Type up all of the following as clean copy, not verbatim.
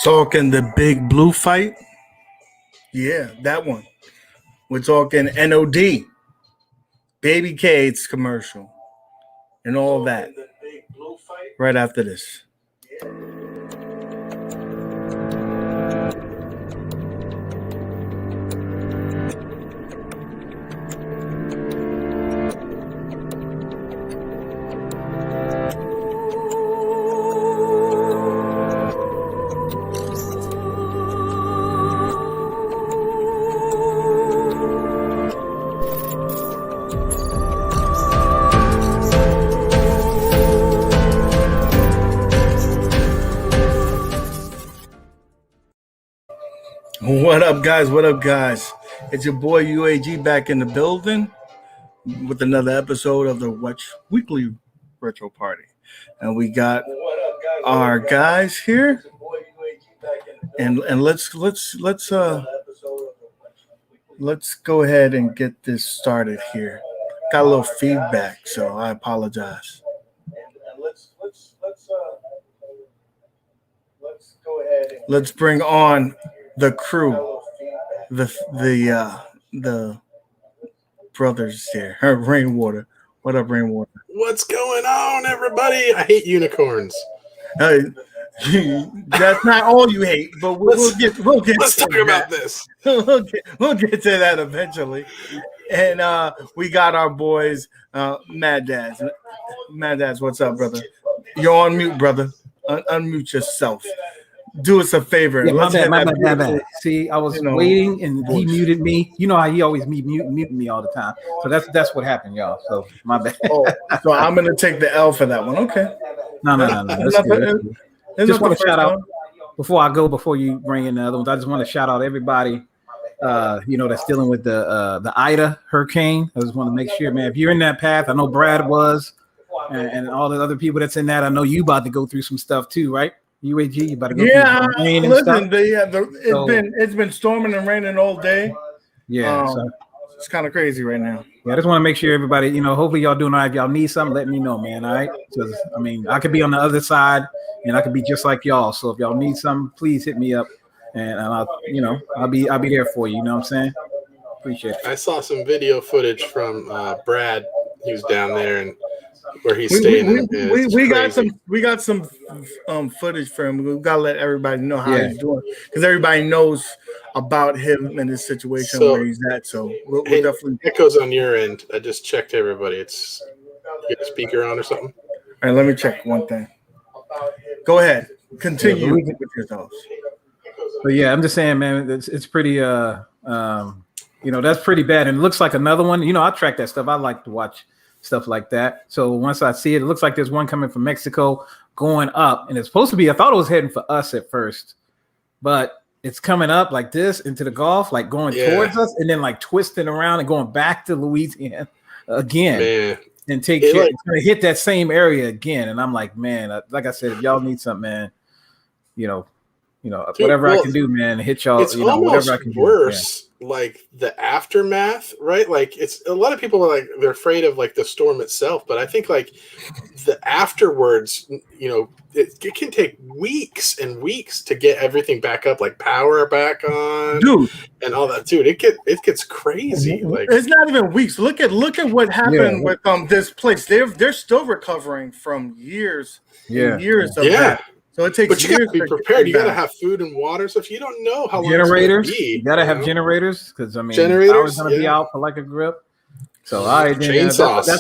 Talking the big blue fight. Yeah, that one. We're talking NOD, Babycade's commercial, and all that. Right after this. What up, guys? What up, guys? It's your boy UAG back in the building with another episode of the Weekly Retro Party, and we got our guys here. And let's go ahead and get this started here. Got a little feedback, so I apologize. Let's bring on the crew, the brothers here. Rainwater. What up, Rainwater? What's going on, everybody? I hate unicorns. That's not all you hate, but we'll get. Let's talk about this. We'll get to that eventually. And we got our boys, Maddads. Maddads, what's up, brother? You're on mute, brother. Unmute yourself. Do us a favor. Yeah, my bad. See, I was waiting, and he muted me. You know how he always muting me all the time. So that's what happened, y'all. So my bad. So I'm gonna take the L for that one. Okay. No. That's good. Just want to shout out before you bring in the other ones. I just want to shout out everybody, that's dealing with the Ida hurricane. I just want to make sure, man, if you're in that path, I know Brad was, and all the other people that's in that. I know you about to go through some stuff too, right? UAG, you about to go through some rain and stuff. It's been storming and raining all day. Yeah, it's kind of crazy right now. Yeah, I just want to make sure everybody, hopefully y'all doing all right. If y'all need something, let me know, man. All right, because I could be on the other side, and I could be just like y'all. So if y'all need something, please hit me up, and I'll be there for you. You know what I'm saying? Appreciate it. I saw some video footage from Brad. He was down there and where he's staying. We got some footage for him. We've got to let everybody know how he's doing, because everybody knows about him and his situation where he's at. So we'll definitely echoes on your end. I just checked everybody. It's you got a speaker on or something. All right, let me check one thing. Go ahead. Continue with your thoughts. But yeah, I'm just saying, man, it's pretty that's pretty bad. And it looks like another one. I track that stuff. I like to watch stuff like that. So once I see it, it looks like there's one coming from Mexico going up, and it's supposed to be, I thought it was heading for us at first, but it's coming up like this into the Gulf, like going towards us, and then like twisting around and going back to Louisiana again. Man. And it's going to hit that same area again. And I'm like, man, like I said, if y'all need something, man, whatever I can do, man, hit y'all. It's whatever I can worse. Do, like the aftermath, right? Like it's a lot of people are like they're afraid of like the storm itself, but I think like the afterwards, it can take weeks and weeks to get everything back up, like power back on, dude, and all that, dude. It gets crazy. Like it's not even weeks. Look at what happened with this place. They're still recovering from years and years of that. So it takes. But you got to be prepared. You got to have food and water. So if you don't know how long generators, it's be, you got to have generators, because generators, I was going to be out for like a grip. So all right, that's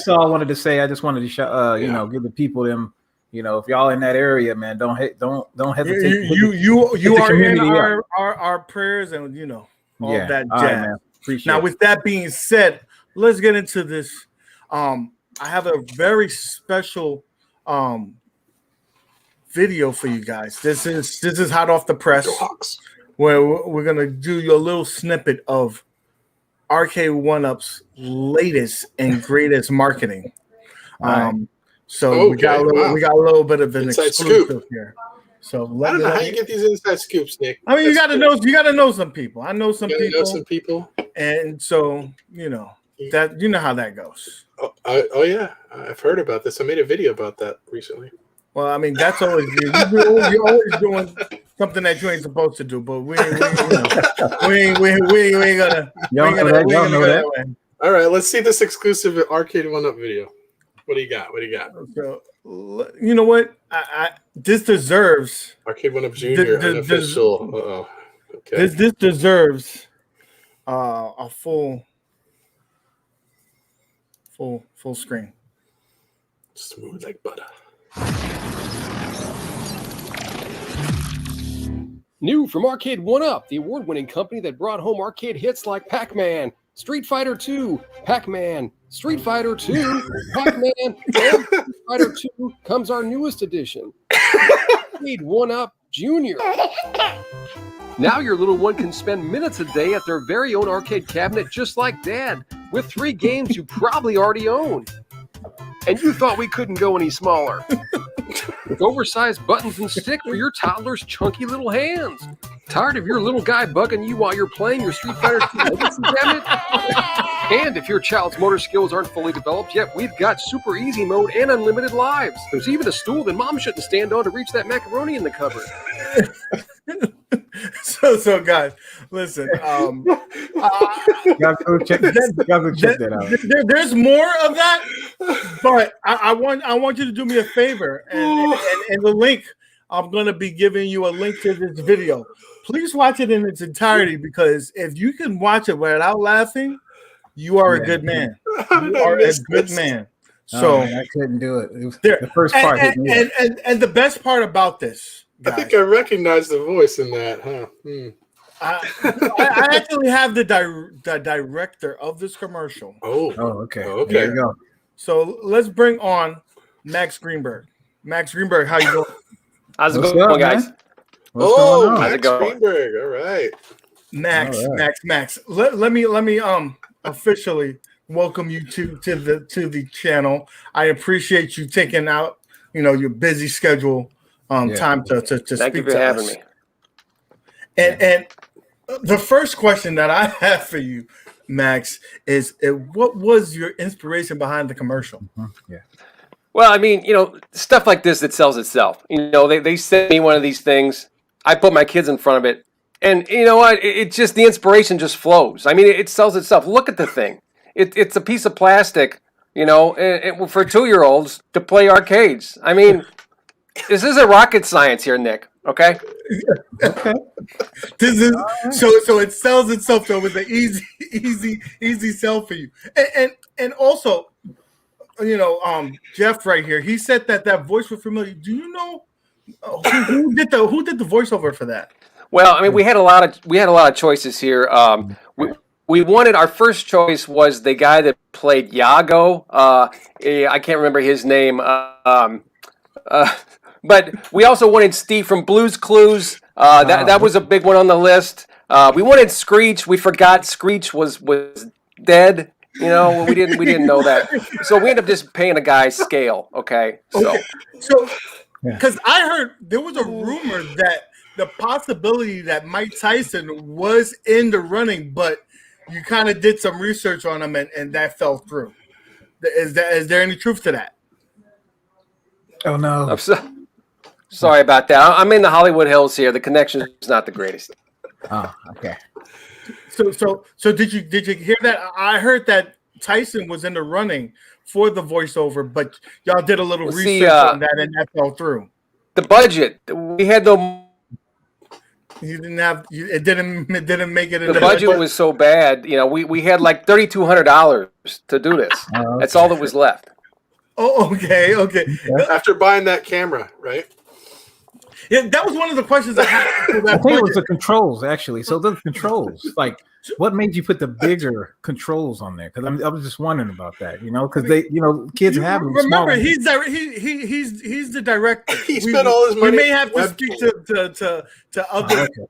all I wanted to say. I just wanted to give the people them. If y'all in that area, man, don't hesitate. You are in our prayers and all that jazz. Right, now, with that being said, let's get into this. I have a very special video for you guys. This is hot off the press, where we're gonna do you a little snippet of Arcade1up's latest and greatest marketing. So we got a little bit of an exclusive here. So I don't know how you get these inside scoops, Nick. I mean, you got to know some people. I know some people. And so that how that goes. Oh yeah, I've heard about this. I made a video about that recently. Well, I mean, that's always you. You're always doing something that you ain't supposed to do. But we ain't gonna. Y'all know that. All right, let's see this exclusive Arcade1up video. What do you got? So, you know what? This deserves Arcade1up Junior unofficial. Okay. This deserves a full screen. Smooth like butter. New from Arcade1up, the award-winning company that brought home arcade hits like Pac-Man, Street Fighter 2, Pac-Man, Street Fighter 2, Pac-Man, and Street Fighter 2 comes our newest edition, Arcade1up Junior. Now your little one can spend minutes a day at their very own arcade cabinet just like Dad, with 3 games you probably already own. And you thought we couldn't go any smaller. With oversized buttons and stick for your toddler's chunky little hands. Tired of your little guy bugging you while you're playing your Street Fighter 2 Legacy cabinet? And if your child's motor skills aren't fully developed yet, we've got super easy mode and unlimited lives. There's even a stool that Mom shouldn't stand on to reach that macaroni in the cupboard. So guys, listen. Y'all go check that out. There's more of that, but I want you to do me a favor, and the link. I'm going to be giving you a link to this video. Please watch it in its entirety, because if you can watch it without laughing, you are a good man. You are a good man. So I couldn't do it. It was the first part. And the best part about this, guys, I think I recognize the voice in that, huh? I actually have the director of this commercial. Oh, okay. Okay. There you go. So let's bring on Max Greenberg. Max Greenberg, how you doing? How's it going, guys? What's going on? Max Greenberg. All right. Max. Let me officially welcome you to the channel. I appreciate you taking out, your busy schedule time to speak to us. Thank you for having me. And the first question that I have for you, Max, is what was your inspiration behind the commercial? Yeah. Well, I mean, stuff like this that sells itself. They send me one of these things. I put my kids in front of it. And you know what? It just, the inspiration just flows. I mean, it sells itself. Look at the thing. It's a piece of plastic, for 2-year-olds to play arcades. I mean, this isn't rocket science here, Nick. Okay. Okay. This is so it sells itself. So it was an easy sell for you. And also, Jeff right here, he said that voice was familiar. Do you know who did the voiceover for that? Well, I mean, we had a lot of choices here. We wanted, our first choice was the guy that played Yago. I can't remember his name. But we also wanted Steve from Blue's Clues. That was a big one on the list. We wanted Screech. We forgot Screech was dead. We didn't know that. So we ended up just paying a guy's scale. Okay. So because I heard there was a rumor that the possibility that Mike Tyson was in the running, but you kind of did some research on him and that fell through. Is there any truth to that? Oh no. I'm sorry about that. I'm in the Hollywood Hills here. The connection is not the greatest. Oh, okay. So did you hear that? I heard that Tyson was in the running for the voiceover, but y'all did a little research on that and that fell through. The budget, we had no. You didn't have. It didn't make it. The budget was so bad. We had like $3,200 to do this. Oh, okay. That's all that was left. Oh, okay. After buying that camera, right? Yeah, that was one of the questions I had. I think it was the controls, actually. So the controls, like, what made you put the bigger controls on there? Because I was just wondering about that, because they, kids have them. Remember, he's the director. He spent all his money. We may have to speak to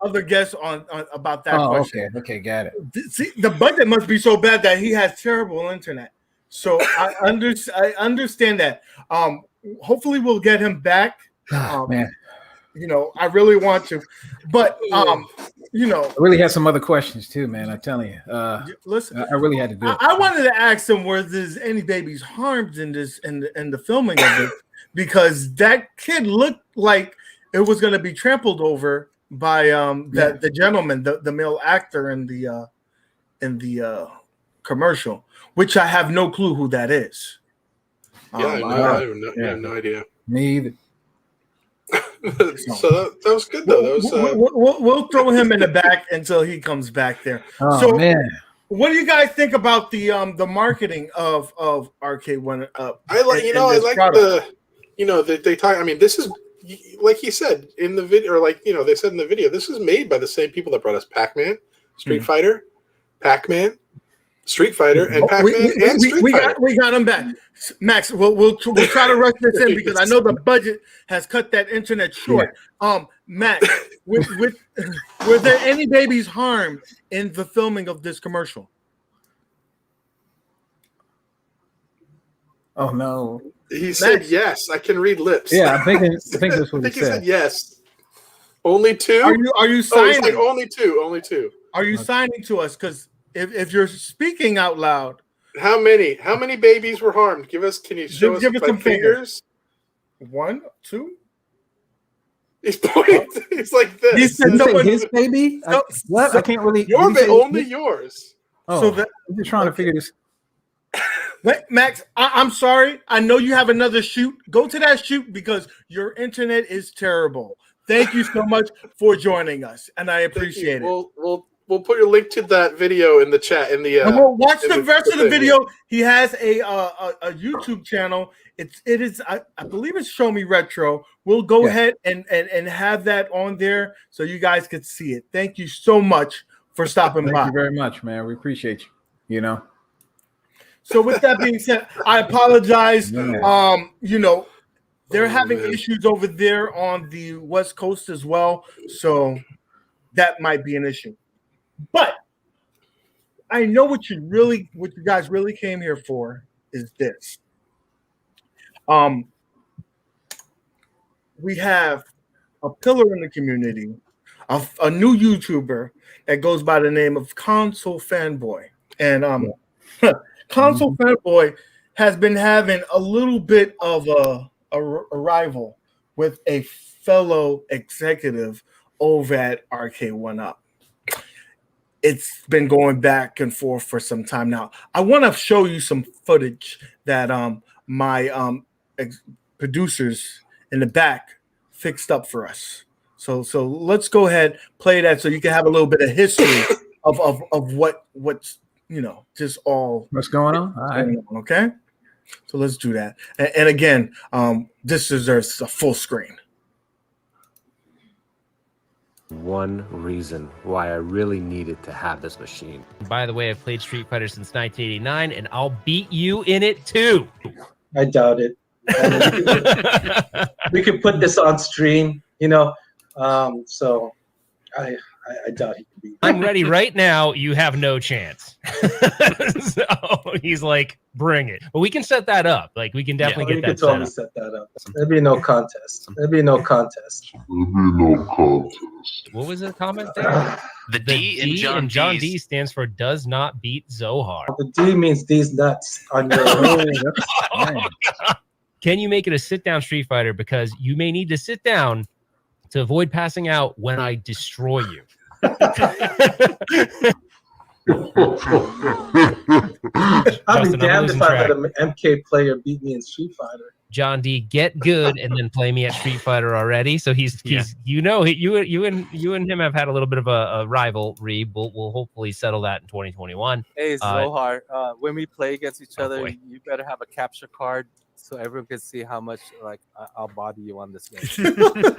other guests on about that question. Okay, got it. See, the budget must be so bad that he has terrible internet. So I understand that. Hopefully, we'll get him back. Man. I really want to, but I really had some other questions too, man. I'm telling you. Listen, I really had to do it. I wanted to ask him, were there any babies harmed in this, in the filming of this? because that kid looked like it was going to be trampled over by the gentleman, the male actor in the commercial, which I have no clue who that is. Yeah, I have no idea. Me either. So that was good though. That was, we'll throw him in the back until he comes back there. Oh, so, man. what do you guys think about the marketing of Arcade1up? I like they talk. I mean, this is like he said in the video, or like they said in the video, this is made by the same people that brought us Pac-Man, Street Fighter, Pac-Man, Street Fighter, and Pac-Man and Street Fighter. We got him back, Max. We'll try to rush this in because I know the budget has cut that internet short. Yeah. Max, were there any babies harmed in the filming of this commercial? Oh no. He said yes. I can read lips. Yeah, I think that's what he said. Yes. Only two? Are you signing? Like only two. Are you signing to us? Because if you're speaking out loud, how many babies were harmed? Can you show us some fingers? 1, 2. He's pointing. He's like this. He said his baby. What? I can't really. Only yours. Oh, so I'm just trying to figure this. Max, I'm sorry. I know you have another shoot. Go to that shoot because your internet is terrible. Thank you so much for joining us, and I appreciate it. We'll put your link to that video in the chat. We'll watch the rest of the video. He has a YouTube channel. It is I believe it's Show Me Retro. We'll go ahead and have that on there so you guys could see it. Thank you so much for stopping by. Thank you very much, man. We appreciate you. So with that being said, I apologize. They're having issues over there on the West Coast as well, so that might be an issue. But I know what you guys really came here for is this. We have a pillar in the community, a new YouTuber that goes by the name of ConsoleFanboy, and ConsoleFanboy has been having a little bit of a rival with a fellow executive over at Arcade1up. It's been going back and forth for some time now. I want to show you some footage that my producers in the back fixed up for us. So let's go ahead, play that so you can have a little bit of history of what's just all what's going on. All right. Okay, so let's do that. And again, this deserves a full screen. One reason why I really needed to have this machine. By the way, I've played Street Fighter since 1989, and I'll beat you in it too. I doubt it. We could put this on stream, so I doubt he can beat me. I'm ready right now. You have no chance. So he's like, bring it. But we can set that up. Like, we can definitely get that set up. We could totally set that up. There'd be no contest. What was the comment there? The D in John D stands for does not beat Zohar. The D means these nuts on your Can you make it a sit-down Street Fighter? Because you may need to sit down to avoid passing out when I destroy you. I'll be damned if I let an MK player beat me in Street Fighter. John D, get good and then play me at Street Fighter already. So he's you and him have had a little bit of a rivalry. We'll hopefully settle that in 2021. Hey Zohar, when we play against each other, you better have a capture card so everyone can see how much I'll body you on this game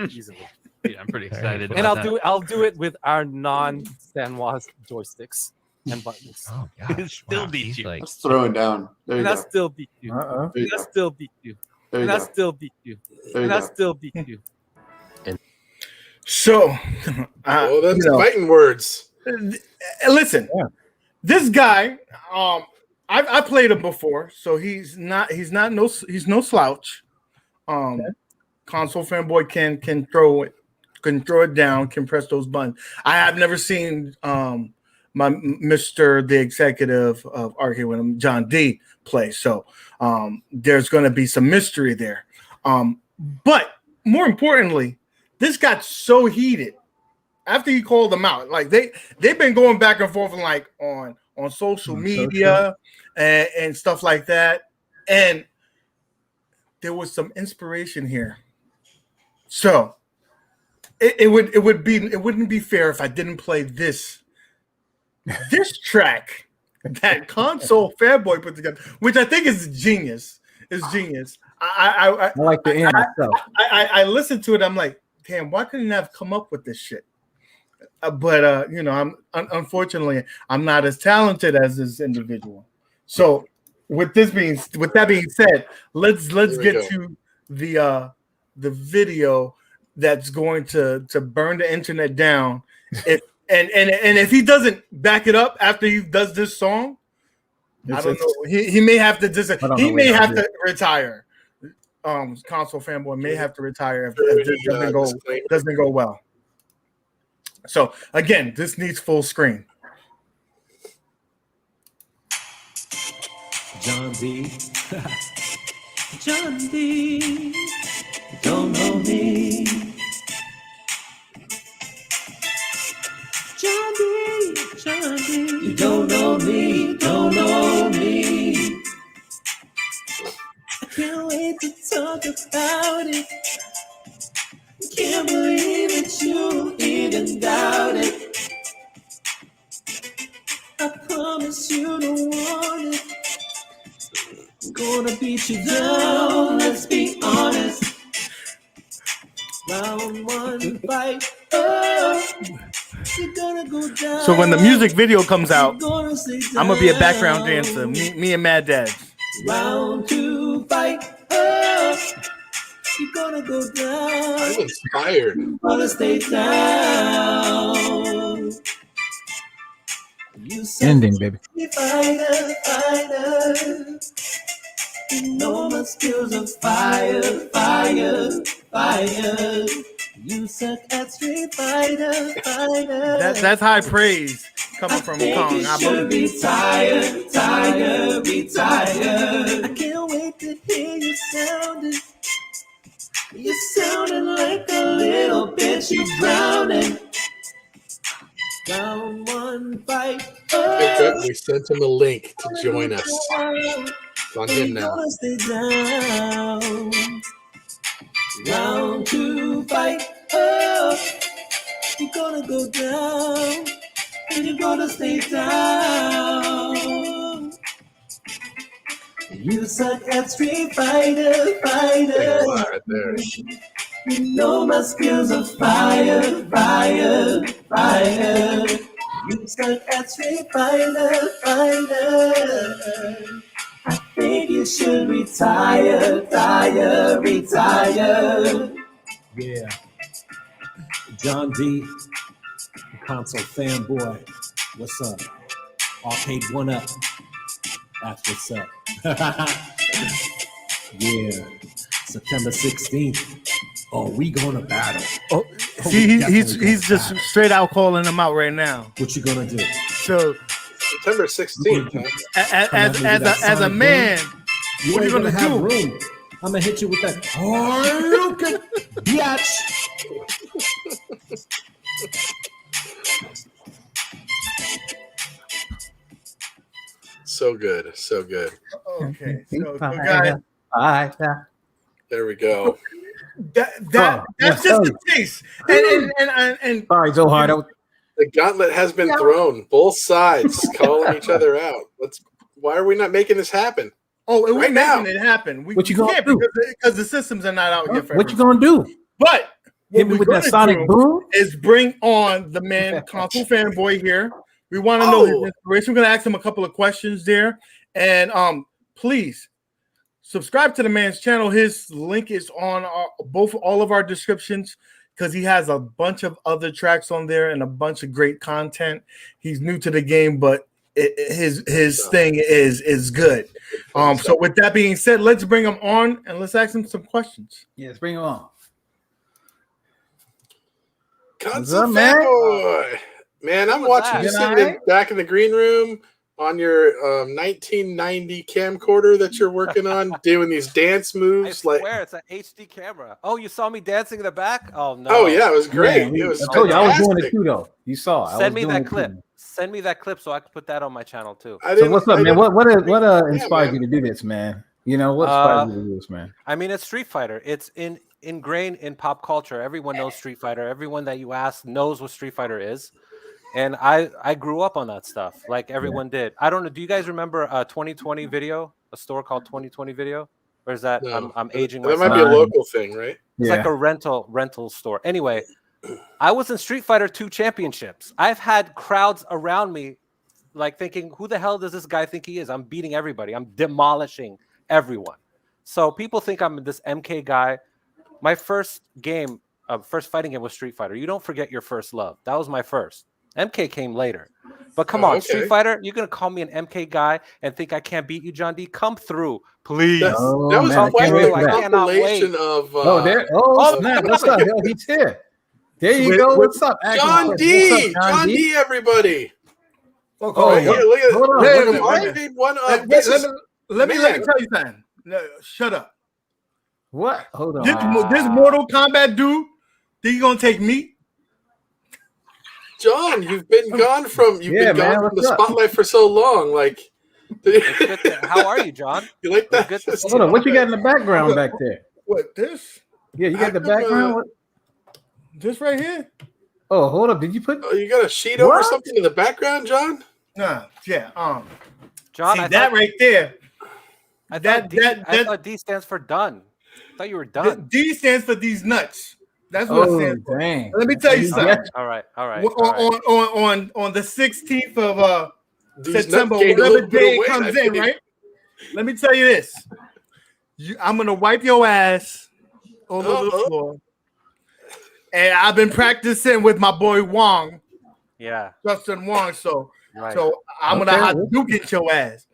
easily. Yeah, I'm pretty excited. And I'll do it with our non-Sanwa joysticks and buttons. Oh god, still beat you. Let's throw it down. There you and go. I still beat you. And I still beat you. And I still beat you. And I still beat you. So, that's fighting words. Listen, this guy, I played him before, so he's no slouch. ConsoleFanboy can throw it down, can press those buttons. I have never seen my Mr. the executive of Arcade1up, John D, play. So there's going to be some mystery there. But more importantly, this got so heated after he called them out. Like they've been going back and forth like on social media and stuff like that. And there was some inspiration here. So it wouldn't be fair if I didn't play this track that ConsoleFanboy put together, which I think is genius. It's genius. I like the end itself. I listened to it. I'm like, damn, why couldn't I have come up with this shit? But you know, unfortunately I'm not as talented as this individual. So with that being said, let's get to the video that's going to burn the internet down. And if he doesn't back it up after he does this song, I don't know. He may have to to retire. ConsoleFanboy may have to retire if this doesn't go well. So again, this needs full screen. John D. John D. Don't know me. John D. John D. You don't know me. Don't know me. I can't wait to talk about it. Can't believe that you even doubt it. I promise you don't want it. I'm gonna beat you down, let's be honest. Round one fight, oh, you're gonna go down. So when the music video comes out, I'm gonna be a background dancer. Me and Mad Dads. Round two fight, oh, you're gonna go down. I'm inspired. You're gonna stay down. Ending, baby. Fighter. You know my skills are fire. You suck at Street Fighter. That's high praise coming from Kong. You should be tired. I can't wait to hear you sounding. You're sounding like a little bitch. You drowning. Round one fight. Oh. We sent him a link to join us. It's on him now. Stay down. Round two fight. Oh, you're gonna go down. And you're gonna stay down. You suck at Street Fighter. Right there. You know my skills are fire. You suck at Street Fighter. I think you should retire. Yeah. John D. ConsoleFanboy. What's up? Arcade1up. That's what's up. Yeah. September 16th. Oh, we gonna battle. Oh, see, he's just straight out calling them out right now. What you gonna do? So September 16th. As a man, what are you gonna do? Room. I'm gonna hit you with that. Oh, okay, biatch. So good. Okay, so guys, there we go. That's just the taste. And sorry, Zohar. The gauntlet has been thrown. Both sides calling each other out. Why are we not making this happen? Oh, right now, making it happen. What you gonna do? Because the systems are not out yet. What you gonna do? But hit me with that sonic boom. Is bring on the man ConsoleFanboy here. We want to know his inspiration. We're gonna ask him a couple of questions there, and please subscribe to the man's channel. His link is on all of our descriptions because he has a bunch of other tracks on there and a bunch of great content. He's new to the game, but his thing is good. So with that being said, let's bring him on and let's ask him some questions. Yes, bring him on. ConsoleFanboy. Man, I'm watching you sitting back in the green room, on your 1990 camcorder that you're working on, doing these dance I moves? swear it's an HD camera. Oh, you saw me dancing in the back? Oh no! Oh yeah, it was great. Yeah, It was I told you I was doing it fantastic. too, though. You saw. I was Send me doing that it clip. too. Send me that clip so I can put that on my channel too. So what's up, man? What Yeah, inspired man. you to do this, man? You know what inspired you to do this, man? I mean, it's Street Fighter. It's ingrained in pop culture. Everyone knows Street Fighter. Everyone that you ask knows what Street Fighter is. And I grew up on that stuff, like everyone did. I don't know. Do you guys remember a 2020 video? A store called 2020 Video? Or is that No. I'm aging That myself? might be a local thing, right? It's like a rental store. Anyway, I was in Street Fighter 2 championships. I've had crowds around me like thinking, who the hell does this guy think he is? I'm beating everybody. I'm demolishing everyone. So people think I'm this MK guy. My first game, first fighting game was Street Fighter. You don't forget your first love. That was my first. MK came later. But come on, Street Fighter, you're going to call me an MK guy and think I can't beat you, John D? Come through, please. That was quite a compilation of... snap. What's up? Yo, he's here. There you go. What's up, John D? John D, everybody. Oh, here, look at Let me tell you something. No, shut up. What? Hold on. This Mortal Kombat dude, think you gonna take me? John, you've been gone from the spotlight for so long. Like, how are you, John? You like that? Hold on. What you got in the background back there? What, this? Yeah, you got the background. This right here. Oh, hold up. Did you put? Oh, you got a sheet over something in the background, John? Nah, yeah. John, see that right there. I thought D stands for done. I thought you were done. D stands for these nuts. That's what it stands for. Dang. Let me tell you something. All right. On the 16th of These September, nuts gained a whatever little bit day of it comes weight, I in, think. right? Let me tell you this. I'm gonna wipe your ass all over the floor. And I've been practicing with my boy Wong. Yeah. Justin Wong. So Right. I'm gonna have to duke your ass.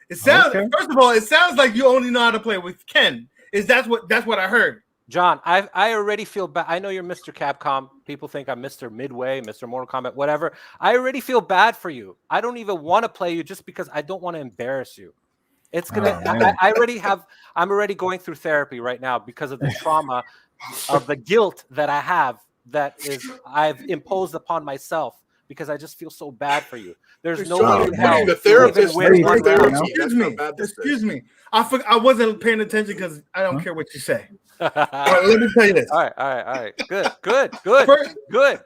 It sounds first of all, it sounds like you only know how to play with Ken. That's what I heard. John, I already feel bad. I know you're Mr. Capcom. People think I'm Mr. Midway, Mr. Mortal Kombat, whatever. I already feel bad for you. I don't even want to play you just because I don't want to embarrass you. It's gonna. I'm already going through therapy right now because of the trauma of the guilt that I have. I've imposed upon myself because I just feel so bad for you. There's no way in hell. The therapist. Excuse me. I wasn't paying attention because I don't care what you say. All right, let me tell you this. All right. Good.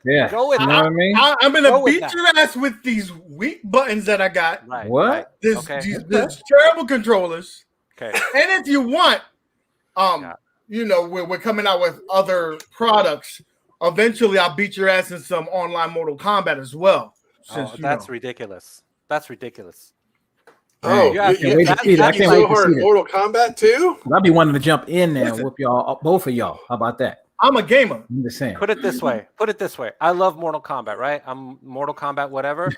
Yeah. Go with you know that. what I mean? I'm gonna beat your ass with these weak buttons that I got. Right. What? These terrible controllers. Okay. And if you want, we're coming out with other products. Eventually, I'll beat your ass in some online Mortal Kombat as well. That's ridiculous. That's ridiculous. Oh, I can't wait to see it. Mortal Kombat too? I'll be wanting to jump in there and whoop y'all, both of y'all. How about that? I'm a gamer. I'm just saying. Put it this way. I love Mortal Kombat, right? I'm Mortal Kombat, whatever.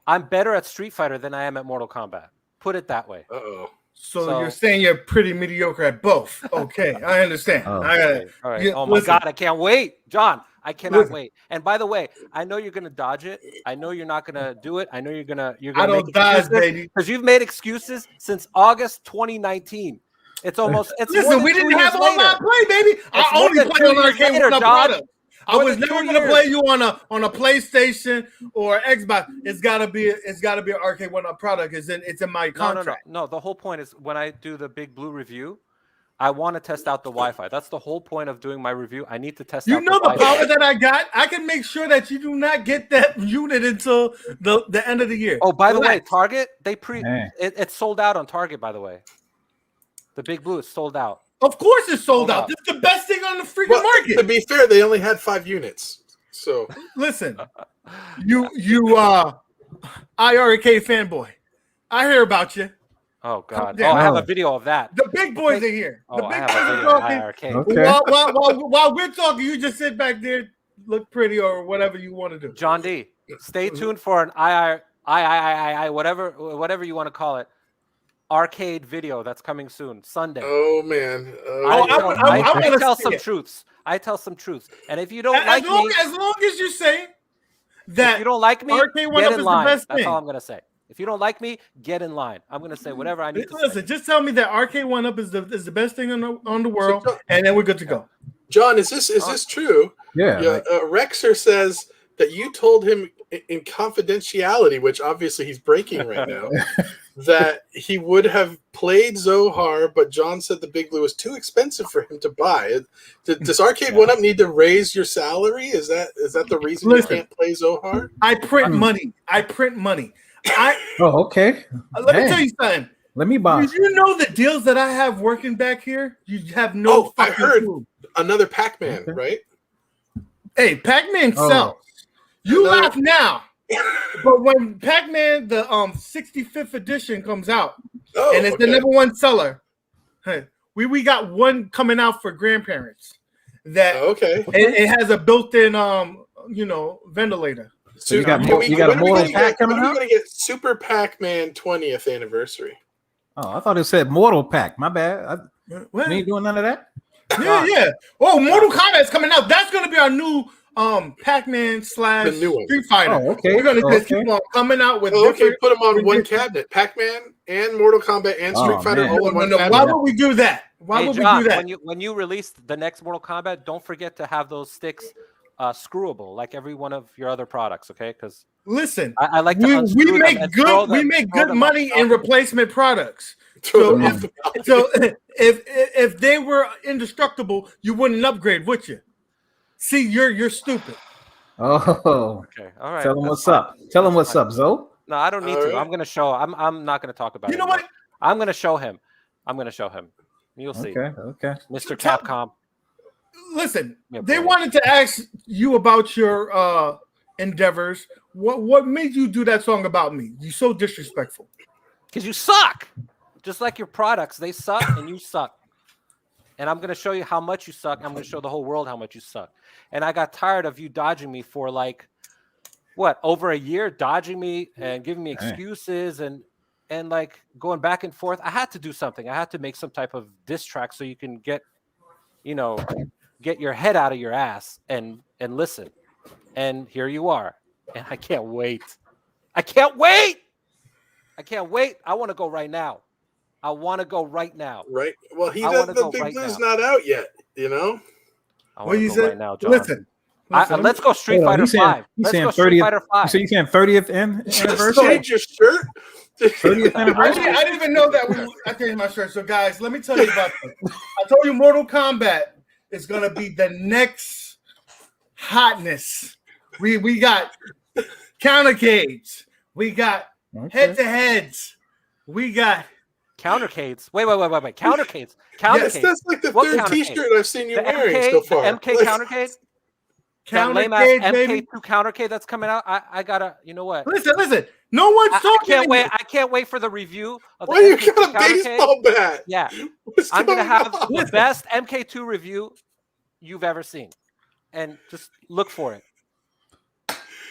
I'm better at Street Fighter than I am at Mortal Kombat. Put it that way. Uh-oh. So you're saying you're pretty mediocre at both. Okay, I understand. All right. Oh my God, I can't wait. John, I cannot wait. And by the way, I know you're gonna dodge it. I know you're not gonna do it. I know you're gonna I don't dodge, baby. Because you've made excuses since August 2019. Listen, we didn't have online play, baby. I only play on Arcade1up product. I was never going to play you on a PlayStation or Xbox. It's gotta be an Arcade1up product. It's in my contract. No. The whole point is when I do the Big Blue review, I want to test out the Wi-Fi. That's the whole point of doing my review. I need to test. You know the power that I got. I can make sure that you do not get that unit until the end of the year. Oh, by the way, Target it's sold out on Target. By the way, the Big Blue is sold out. Of course, it's sold out. This is the best thing on the freaking market. To be fair, they only had 5 units. So listen, you iiRcade fanboy. I hear about you. Oh God! I have a video of that. The big boys are here. The big boys are talking. Okay. While we're talking, you just sit back there, look pretty, or whatever you want to do. John D, stay tuned for an I whatever you want to call it. Arcade video that's coming soon, Sunday. Oh man! I tell some truths. I tell some truths, and if you don't as long as you say that if you don't like me, Arcade1up get is in line. the best That's thing. all I'm gonna say. If you don't like me, get in line. I'm gonna say whatever I need to say. Listen, just tell me that Arcade1up is the best thing on the world, and then we're good to go. John, is this true? Yeah. Rexer says that you told him in confidentiality, which obviously he's breaking right now, that he would have played Zohar, but John said the Big Blue was too expensive for him to buy. Does Arcade1up need to raise your salary? Is that the reason you can't play Zohar? I print money. Okay. Let me tell you something. Let me buy. Did you know the deals that I have working back here? You have no. I heard another Pac-Man, right? Hey, Pac-Man sells. You laugh now, but when Pac-Man the 65th edition comes out, and it's the number one seller, we got one coming out for grandparents. That it has a built-in ventilator. So you got a Mortal Pack coming out? We're going to get Super Pac-Man 20th anniversary. Oh, I thought it said Mortal Pack. My bad. We ain't doing none of that? Yeah. Oh, Mortal Kombat's coming out. That's going to be our new Pac-Man / Street Fighter. Oh, okay. We're going to just keep on coming out with put them on one cabinet. Pac-Man and Mortal Kombat and Street Fighter all in one cabinet. Why would we do that? Why would we do that? When you release the next Mortal Kombat, don't forget to have those sticks screwable like every one of your other products, okay? Because listen, I like to we make good money in replacement products. So if they were indestructible, you wouldn't upgrade, would you? See, you're stupid. Oh, okay, all right. Tell them what's up. Tell them what's up, Zoe. No, I don't need to. I'm gonna show. I'm not gonna talk about it. You know what? I'm gonna show him. You'll see. Okay. Mr. Capcom. Listen, they wanted to ask you about your endeavors. What made you do that song about me? You so disrespectful. Because you suck. Just like your products, they suck and you suck. And I'm going to show you how much you suck. I'm going to show the whole world how much you suck. And I got tired of you dodging me for over a year, dodging me and giving me excuses and like going back and forth. I had to do something. I had to make some type of diss track so you can get your head out of your ass and listen. And here you are. And I can't wait. I want to go right now. Right. Well, the Big Blue's not out yet, you know? What you said? Right now, John. Listen, let's go Street Fighter 5. Let's go Street Fighter 5. So you saying 30th anniversary? Change your shirt. 30th anniversary? I didn't even know that I changed my shirt. So guys, let me tell you about this. I told you Mortal Kombat is gonna be the next hotness. We got countercades. We got head-to-heads. We got countercades. Wait. Countercades. Yes, that's like the third T-shirt I've seen you wearing so far. The MK countercade. That lame ass MK2 countercade that's coming out. I gotta. You know what? Listen. No one's talking. I can't wait for the review of the Why you got a baseball bat? Yeah, I'm gonna have the best MK2 review you've ever seen, and just look for it.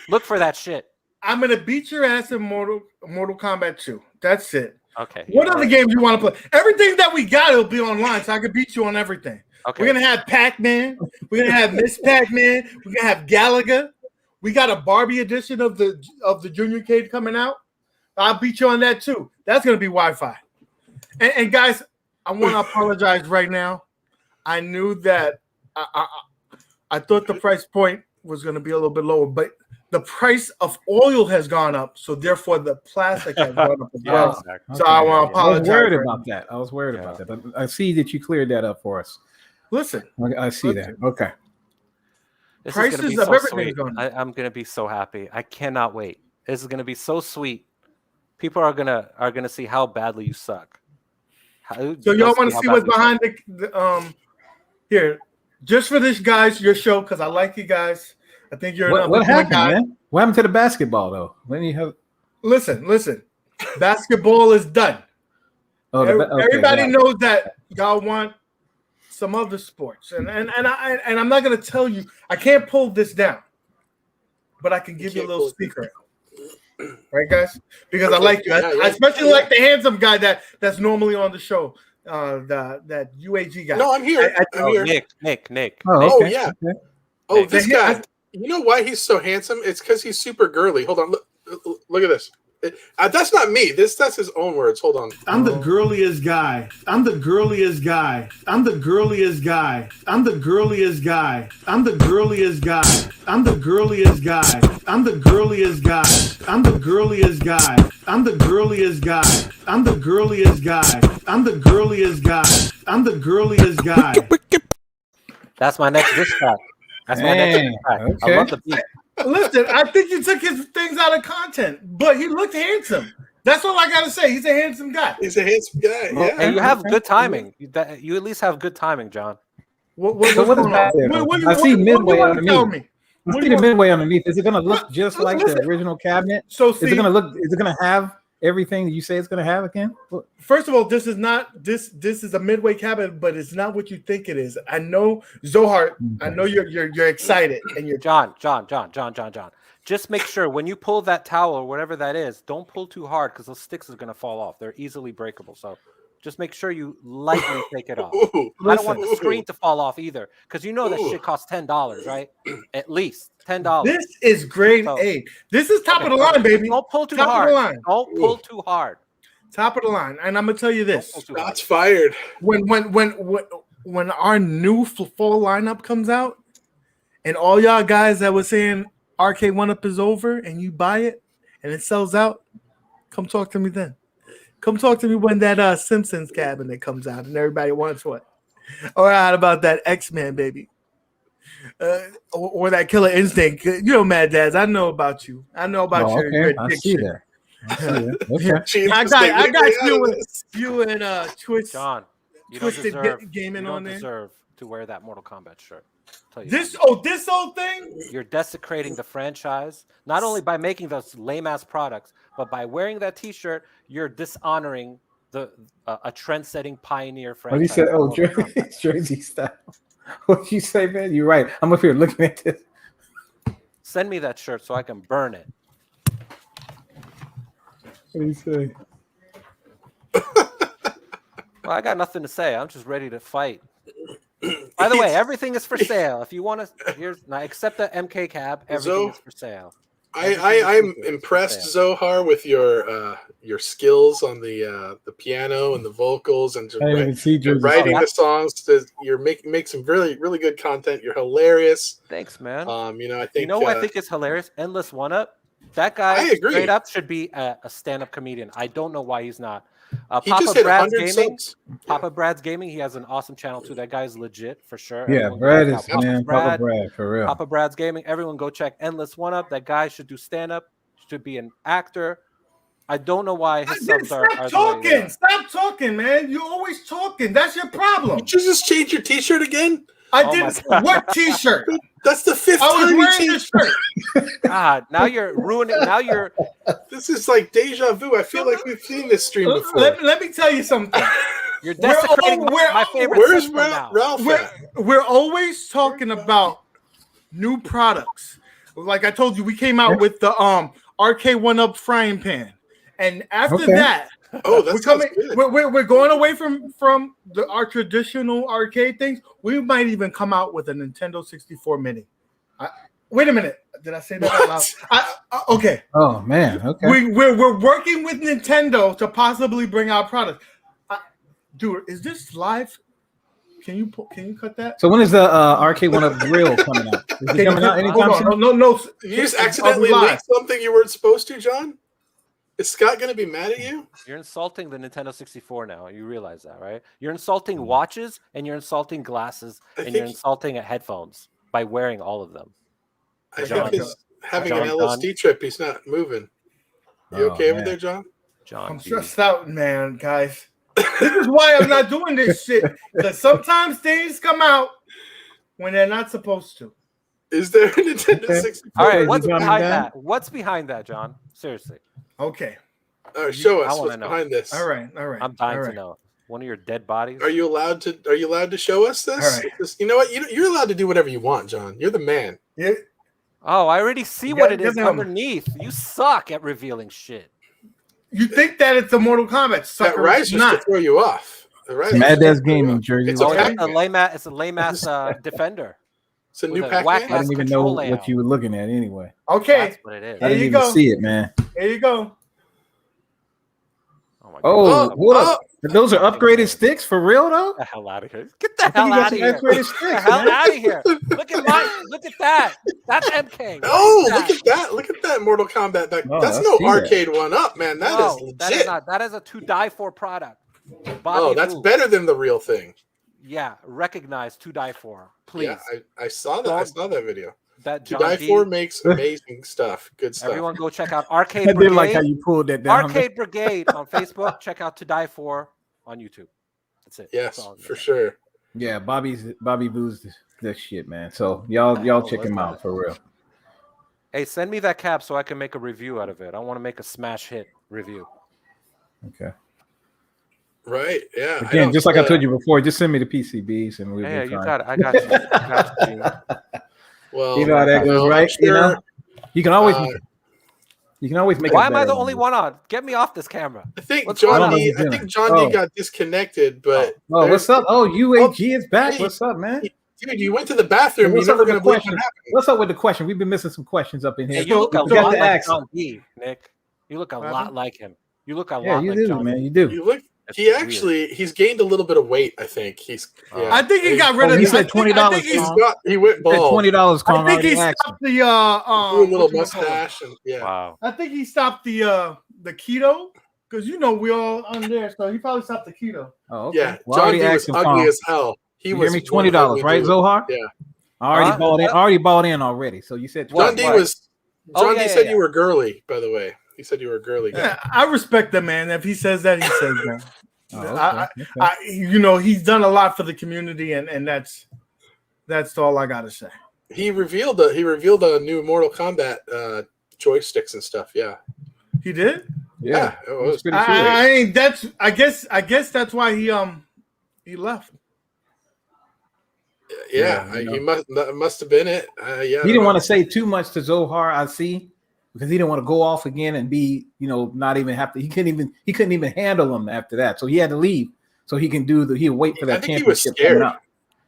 Look for that shit. I'm gonna beat your ass in Mortal Kombat 2. That's it. Okay. What other games you want to play? Everything that we got, it'll be online, so I can beat you on everything. Okay. We're gonna have Pac-Man. We're gonna have Miss Pac-Man. We're gonna have Galaga. We got a Barbie edition of the Junior Cade coming out. I'll beat you on that too. That's gonna be Wi-Fi. And guys, I want to apologize right now. I knew that I thought the price point was gonna be a little bit lower, but the price of oil has gone up, so therefore the plastic has gone up as well. Exactly. So I want to apologize. I was worried about that, but I see that you cleared that up for us. Listen, I see that. Okay. Prices of everything going up. I'm gonna be so happy. I cannot wait. This is gonna be so sweet. People are gonna see how badly you suck. So y'all want to see what's behind the here? Just for this, guys, your show, because I like you guys. I think you're what happened, man? What happened to the basketball though? When you have listen, basketball is done. Everybody knows that y'all want some other sports, and I'm not gonna tell you. I can't pull this down, but I can give you a little speaker, right, guys? Because I like you. I especially like the handsome guy that's normally on the show. That UAG guy. No, I'm here. I'm here. Nick. Oh yeah. Okay. Oh, this guy. You know why he's so handsome? It's because he's super girly. Hold on. Look at this. That's not me. That's his own words. Hold on. I'm the girliest guy. I'm the girliest guy. I'm the girliest guy. I'm the girliest guy. I'm the girliest guy. I'm the girliest guy. I'm the girliest guy. I'm the girliest guy. I'm the girliest guy. I'm the girliest guy. I'm the girliest guy. I'm the girliest guy. That's my next diss track. That's my next diss track. Okay. I love the beat. Listen, I think you took his things out of content, but he looked handsome. That's all I gotta say. He's a handsome guy. He's a handsome guy. Well, Yeah. and you have good timing. You at least have good timing, John. What is that there? I see midway underneath. I see the midway underneath. Is it gonna look just like the original cabinet? So is it gonna look? Is it gonna have everything you say it's gonna have again? First of all, this is not this is a midway cabinet, but it's not what you think it is. I know, Zohar. I know you're excited and you're John. Just make sure when you pull that towel or whatever that is, don't pull too hard because those sticks are gonna fall off. They're easily breakable. So just make sure you lightly take it off. I don't want the screen to fall off either, because you know that shit costs $10, right? At least $10. This is grade A. This is top of the line, baby. Don't pull too top hard. Of the line. Don't pull too hard. Top of the line. And I'm gonna tell you this. Shots fired. When our new fall lineup comes out, and all y'all guys that were saying Arcade1up is over, and you buy it and it sells out, come talk to me then. Come talk to me when that Simpsons cabinet comes out and everybody wants one. All right, about that X-Men, baby. Or that Killer Instinct. You know, Mad Dads, I know about you. I know about your addiction. I see that. Okay. I got you and Twitch. John, you Twisted don't deserve, gaming you don't on there. deserve to wear that Mortal Kombat shirt. This whole thing. You're desecrating the franchise, not only by making those lame ass products, but by wearing that T-shirt, you're dishonoring a trend-setting pioneer franchise. What you said? Jersey style. What you say, man? You're right. I'm up here looking at this. Send me that shirt so I can burn it. What do you say? Well, I got nothing to say. I'm just ready to fight. By the way, everything is for sale. If you want to, except the MK cab, everything is for sale. I'm impressed, Zohar, with your skills on the piano and the vocals and writing the songs. You're make some really good content. You're hilarious. Thanks, man. I think who I think is hilarious. Endless One Up. That guy straight up should be a stand-up comedian. I don't know why he's not. He just hit 100 subs. Papa Brad's Gaming. He has an awesome channel too. That guy's legit for sure. Yeah, Brad is Papa Brad for real. Papa Brad's Gaming. Everyone go check Endless One Up. That guy should do stand-up. Should be an actor. I don't know why his subs are talking. Stop talking, man. You're always talking. That's your problem. Did you just change your T-shirt again? I did. What T-shirt? That's the fifth time you wearing changed. this shirt. God, now you're ruining. Now you're. This is like deja vu. I feel like we've seen this stream before. Let me tell you something. You're desecrating my favorite. Where's Ralph? We're always talking about new products. Like I told you, we came out with the Arcade1up frying pan, and after that. We're going away from our traditional arcade things. We might even come out with a Nintendo 64 Mini. Wait a minute, did I say that out loud? Okay. Oh man. Okay. We're working with Nintendo to possibly bring out products. Dude, is this live? Can you cut that? So when is the Arcade1up grill coming out? Is it coming out anytime soon? No. You just accidentally leaked something you weren't supposed to, John? Is Scott going to be mad at you? You're insulting the Nintendo 64 now. You realize that, right? You're insulting watches and you're insulting glasses and you're insulting headphones by wearing all of them. I think he's having an LSD trip. He's not moving. You okay over there, John? I'm stressed out, man, guys. This is why I'm not doing this shit. Because sometimes things come out when they're not supposed to. Is there a Nintendo 64? All right, what's behind that? What's behind that, John? Seriously. Okay. All right, show us what's behind this. All right. I'm dying to know. One of your dead bodies. Are you allowed to show us this? All right. You know what? You're allowed to do whatever you want, John. You're the man. Yeah. Oh, I already see what it is underneath. You suck at revealing shit. You think that it's a Mortal Kombat sucker? That rise just to throw you off. Maddadsgaming jersey. It's a lame ass defender. It's a new Pac-Man. I didn't even know what you were looking at anyway. Okay. That's what it is. I didn't even see it, man. There you go. my Oh, God. hold up. Those are upgraded sticks for real though? Get the hell out of here. Get the hell out of here. Upgraded Get sticks, the hell man. out of here. Look at that. That's MK. Oh, look at that. Look at that Mortal Kombat. That's I no see that. Arcade 1-up, man. That is legit. That is not. That is a to die for product. Oh, that's better than the real thing. Yeah, recognize to die for. Please. Yeah, I saw that. I saw that video. That To John Die D, For makes amazing stuff. Good stuff. Everyone go check out Arcade I Brigade. did like how you pulled that down. Arcade Brigade on Facebook. Check out To Die For on YouTube. That's it. Yes, That's all for sure. Yeah, Bobby Boo's this shit, man. So y'all check him out for real. Hey, send me that cap so I can make a review out of it. I want to make a smash hit review. Okay. Right. Yeah. Again, just like I told you before, just send me the PCBs and we'll Yeah, be you fine. got it. I got you. I got you. Well, you know how that goes, right? Sure, you know, you can always make. Why it am I better the only one on? Get me off this camera. I think What's John going on? D. John D. got disconnected, but Oh, what's up? Oh, UAG is back. Hey, What's up, man? Dude, you went to the bathroom. What's You're up never with the going to believe question? what happened. What's up with the question? We've been missing some questions up in here. Hey, you look a We got lot to like ask. John D, Nick. You look a lot like him. You look a Yeah, lot you like do, John man. D. You do. You look. He's gained a little bit of weight. I think he's. Yeah. I think he got rid of. He said I $20. think He went bald. $20. I think he stopped the Grew a little whatchamacallit. mustache and yeah. Wow. I think he stopped the keto because we all on there, so he probably stopped the keto. Oh, okay. Yeah, Well, I John already D was asked him, ugly as hell. He you was hear me? $20, right, Zohar? Yeah. I already bought in already. So you said John D was. Oh, John D said you were girly. By the way, he said you were a girly guy. Yeah, I respect the man. If he says that, he says that. Oh, I he's done a lot for the community, and that's all I gotta say. He revealed a new Mortal Kombat joysticks and stuff. Yeah, he did. Yeah, it was pretty I guess that's why he left. Yeah, that must have been it. Yeah, he didn't want to say too much to Zohar. I see, because he didn't want to go off again and be, not even have to. He couldn't even handle him after that. So he had to leave so he can he'll wait for that championship coming up.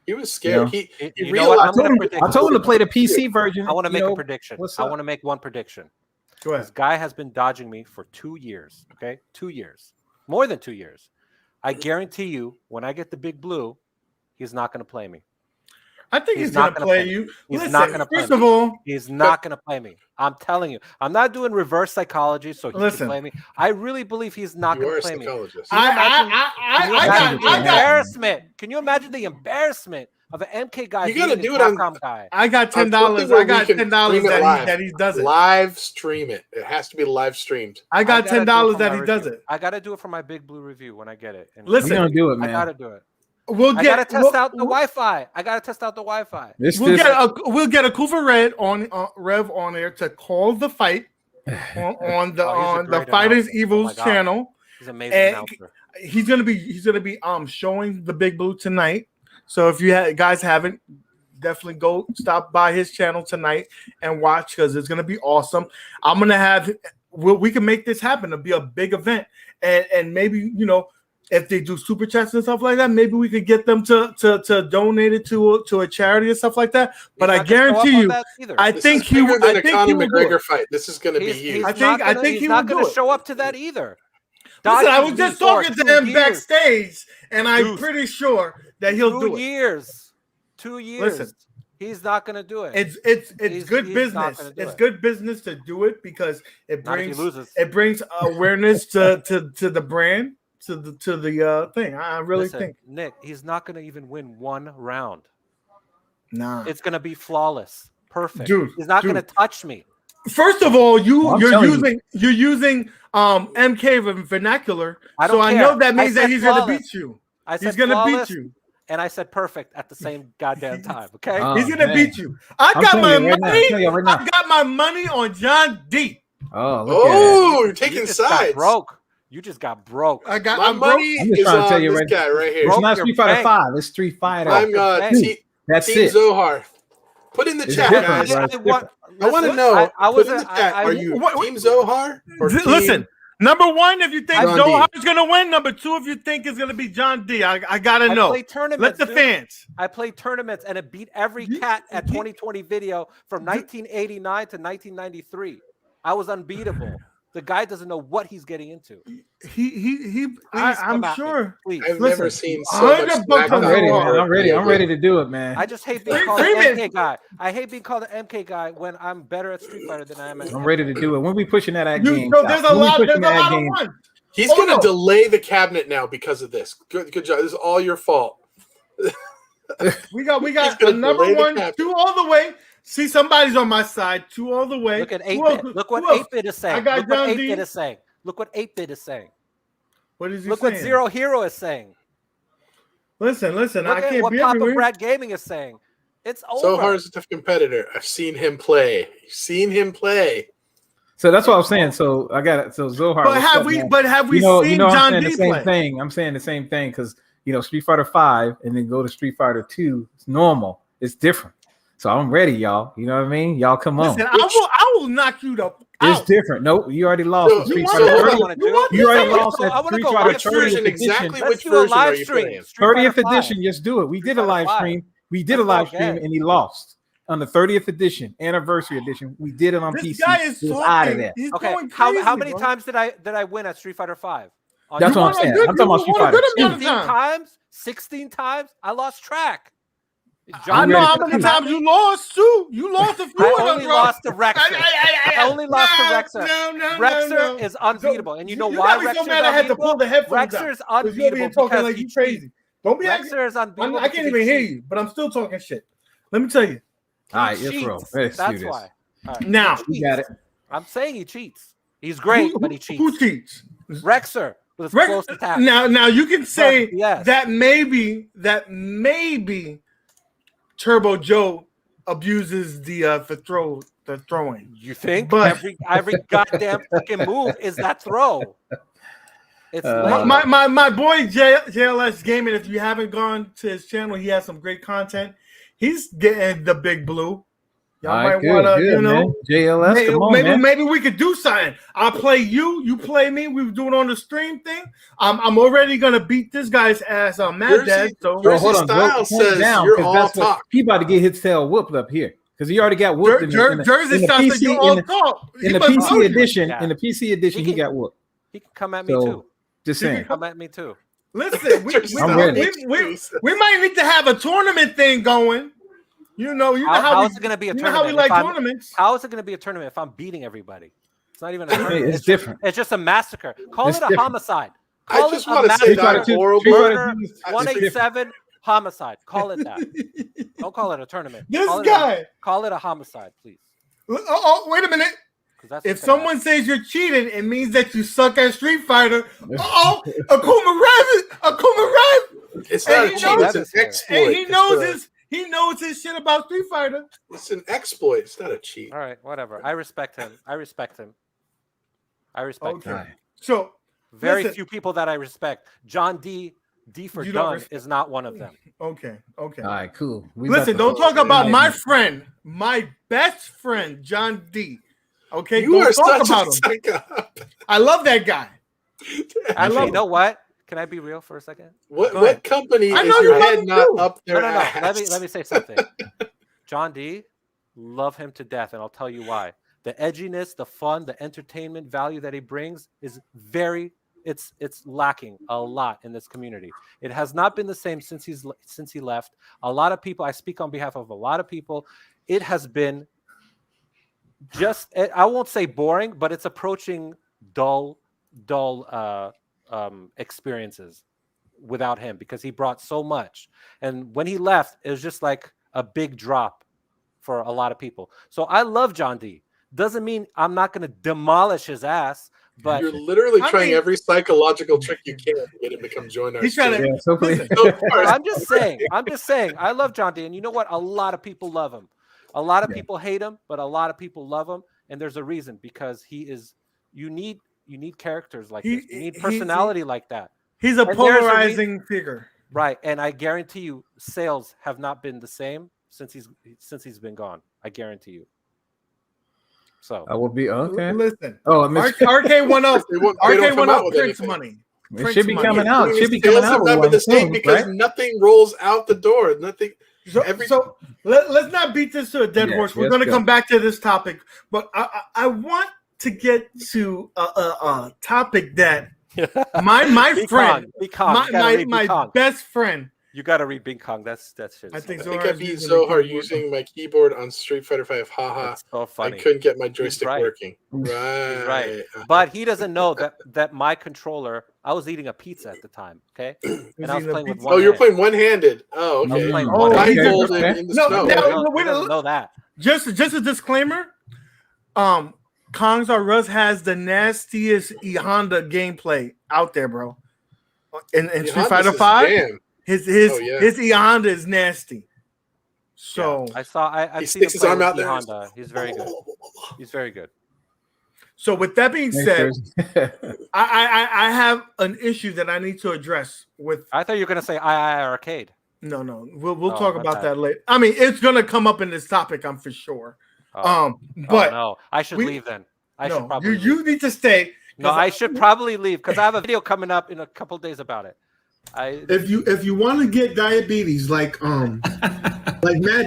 He was scared. He you realized. I told him to play the PC version. I want to make a prediction. What's I up? want to make one prediction. Go ahead. This guy has been dodging me for 2 years. Okay, 2 years, more than 2 years. I guarantee you, when I get the big blue, he's not going to play me. I think he's going to play you. He's not going to play me. First of all, he's not going to play me. I'm telling you. I'm not doing reverse psychology so he can play me. I really believe he's not going to play me. I got embarrassment. Can you imagine the embarrassment of an MK guy? You got to do it on guy. I got $10. I got $10 that he does it. Live stream it. It has to be live streamed. I got $10 that he does it. I got to do it for my big blue review when I get it. And listen, we're gonna do it, man. I got to do it. I gotta test out the Wi-Fi. We'll get a Kufa Red on Rev on there to call the fight on the Fighters Evils channel. He's an amazing announcer. He's gonna be showing the Big Blue tonight. So if you guys haven't, definitely go stop by his channel tonight and watch, because it's gonna be awesome. I'm gonna have we can make this happen. It'll be a big event, and maybe if they do super chats and stuff like that, maybe we could get them to donate it to a charity and stuff like that. But I guarantee you, I think he would. I think Conor he would McGregor fight. This is going to be huge. I think he's not going to show up to that either. Listen, I was just talking to him backstage, and I'm pretty sure that he'll do it. 2 years. Listen, he's not going to do it. It's good business. It's good business to do it because it brings awareness to the brand. To the thing. I really think Nick, he's not going to even win one round. Nah, it's going to be flawless, perfect. Dude, he's not going to touch me. First of all, you're using MK vernacular, so I know that means that he's going to beat you. He's going to beat you. And I said perfect at the same goddamn time. Okay, he's going to beat you. I got my money on John D. Oh, you're taking sides. You just got broke. My money is on this guy right here. It's not Street Fighter 5. It's Street Fighter. I'm Team Zohar. Put in the chat, guys. I want to know. Put in the chat. Are you Team Zohar or Listen, number one, if you think Zohar is going to win. Number two, if you think it's going to be John D. I got to know. Let the fans. I played tournaments and it beat every cat at 2020 video from 1989 to 1993. I was unbeatable. The guy doesn't know what he's getting into. I'm sure. Please. I've never seen so much. I'm ready. I'm ready to do it, man. I just hate being called an MK guy. I hate being called an MK guy when I'm better at Street Fighter than I am at I'm ready to do it. When we pushing that at game. There's a lot of ones. He's going to delay the cabinet now because of this. Good job. This is all your fault. We got another one, 2 all the way. See, somebody's on my side. 2 all the way. Look at 8-bit. Look what 8-bit is saying. I got Look what 8-bit is saying. Look what 8-bit is saying. What is he Look saying? what Zero Hero is saying. Listen. Look I can't what be Papa everywhere. Brad Gaming is saying. It's over. Zohar's a tough competitor. I've seen him play. So that's what I'm saying. So I got it. So Zohar. But have we seen John D play? I'm saying the same thing because Street Fighter 5 and then go to Street Fighter 2. It's normal. It's different. So I'm ready, y'all. You know what I mean? Y'all come on. Listen, I will knock you up. It's different. Nope, you already lost. You already lost at Street Fighter 30th exactly edition. which version are you playing? 30th edition. Just do it. We did a live stream. And he lost on the 30th edition, anniversary edition. We did it on PC. This guy is out of there. Okay, how many times did I win at Street Fighter 5? That's what I'm saying. I'm talking about Street Fighter 15 times, 16 times. I lost track. I know how many times you lost too. You lost a few. I only lost to Rexer. I only lost to Rexer. Rexer is unbeatable, and you know why Rexer is unbeatable? I had to pull the headphones out. Rexer is unbeatable talking like you crazy. Don't be Rexer is unbeatable. I can't even hear you, but I'm still talking shit. Let me tell you. All right, yes, bro. That's why. Now you got it. I'm saying he cheats. He's great, but he cheats. Who cheats? Rexer with his close attack. Now you can say that maybe Turbo Joe abuses the throwing. You think? But every goddamn fucking move is that throw. It's my boy JLS Gaming. If you haven't gone to his channel, he has some great content. He's getting the big blue. Y'all might want to, JLS. Maybe we could do something. I'll play you. You play me. We do it on the stream thing. I'm already gonna beat this guy's ass on Mad Dad. So hold on. Style says you're all talk. He about to get his tail whooped up here because he already got whooped. Jersey Style says you all talk. In the PC edition, he got whooped. He can come at me too. Just saying. Come at me too. Listen, we might need to have a tournament thing going. You know how is it going to be a tournament? How we like tournaments. How is it going to be a tournament if I'm beating everybody? It's not even a tournament. It's different. It's just a massacre. Call it a homicide. I just want to say that horrible murder. 187 homicide. Call it that. Don't call it a tournament. Call it a homicide, please. Oh, wait a minute. If someone says you're cheating, it means that you suck at Street Fighter. Akuma Rev. It's not a cheat. It's an exploit. He knows his shit about Street Fighter. It's an exploit. It's not a cheat. All right, whatever. I respect him. Him. So very few people that I respect. John D for Done is not one of them. Okay. All right, cool. Listen, don't talk about my friend, my best friend, John D. Okay, you are talk such about a him. psycho. I love that guy. Actually, you know what? Can I be real for a second? What company is your head not up there? No. Let me say something. John D, love him to death, and I'll tell you why. The edginess, the fun, the entertainment value that he brings is it's lacking a lot in this community. It has not been the same since he left. A lot of people, I speak on behalf of a lot of people, it has been just, I won't say boring, but it's approaching dull experiences without him because he brought so much. And when he left, it was just like a big drop for a lot of people. So I love John D. Doesn't mean I'm not going to demolish his ass, but you're literally trying every psychological trick you can to get him to come join our stream. I'm just saying, I love John D. And you know what? A lot of people love him. A lot of people hate him, but a lot of people love him. And there's a reason, because you need characters like this. You need personality like that. He's a polarizing figure. Right. And I guarantee you sales have not been the same since he's been gone. I guarantee you. So I will be okay. Listen. Oh, I missed Arcade1up. Arcade1up prints money. It should be coming out. It should be coming out. Not been the same because nothing rolls out the door. Nothing. So let's not beat this to a dead horse. We're going to come back to this topic, but I want to get to a topic that my friend, my best friend. You got to read Bing Kong. That's shit. I think I beat Zohar using my keyboard on Street Fighter 5. Haha. That's so funny. I couldn't get my joystick working. Right. Right. But he doesn't know that my controller, I was eating a pizza at the time, okay? And I was playing with one hand. You're playing one-handed. Oh, okay. In the No, know that. Just a disclaimer. Kongs or Russ has the nastiest E-Honda gameplay out there, bro. In Street Fighter 5. His E-Honda is nasty. So I he sticks his arm out there. Honda. He's very good. He's very good. So with that being said, I have an issue that I need to address with. I thought you were gonna say iiRcade. No. We'll talk about that later. I mean, it's gonna come up in this topic, I'm for sure. But no, I should leave then. You need to stay. No, I should probably leave because I have a video coming up in a couple of days about it. If you want to get diabetes like Mad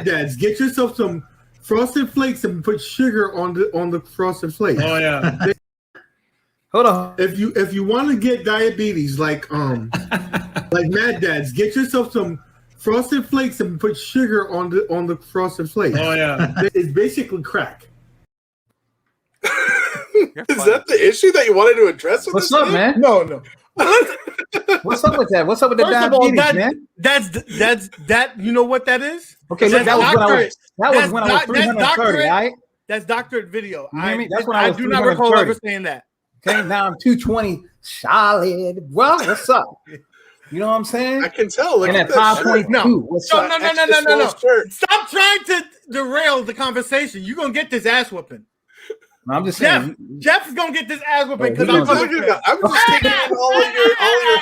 Dads, get yourself some Frosted Flakes and put sugar on the Frosted Flakes. Oh yeah. Hold on. If you want to get diabetes like Mad Dads, get yourself some Frosted Flakes and put sugar on the Frosted Flakes. Oh yeah. It's basically crack. Is that the issue that you wanted to address with What's this up, thing? man? No. What's up with that? What's up with the diabetes, man? That's you know what that is? Okay, that was when I was 330, right? That's doctorate video. That's when I do not recall ever saying that. Okay, now I'm 220 solid. Well, what's up? You know what I'm saying? I can tell. Look and at at that 5.2. No. Stop trying to derail the conversation. You're gonna get this ass whooping. No, I'm just saying. Jeff's gonna get this ass whooping because I'm just taking in all your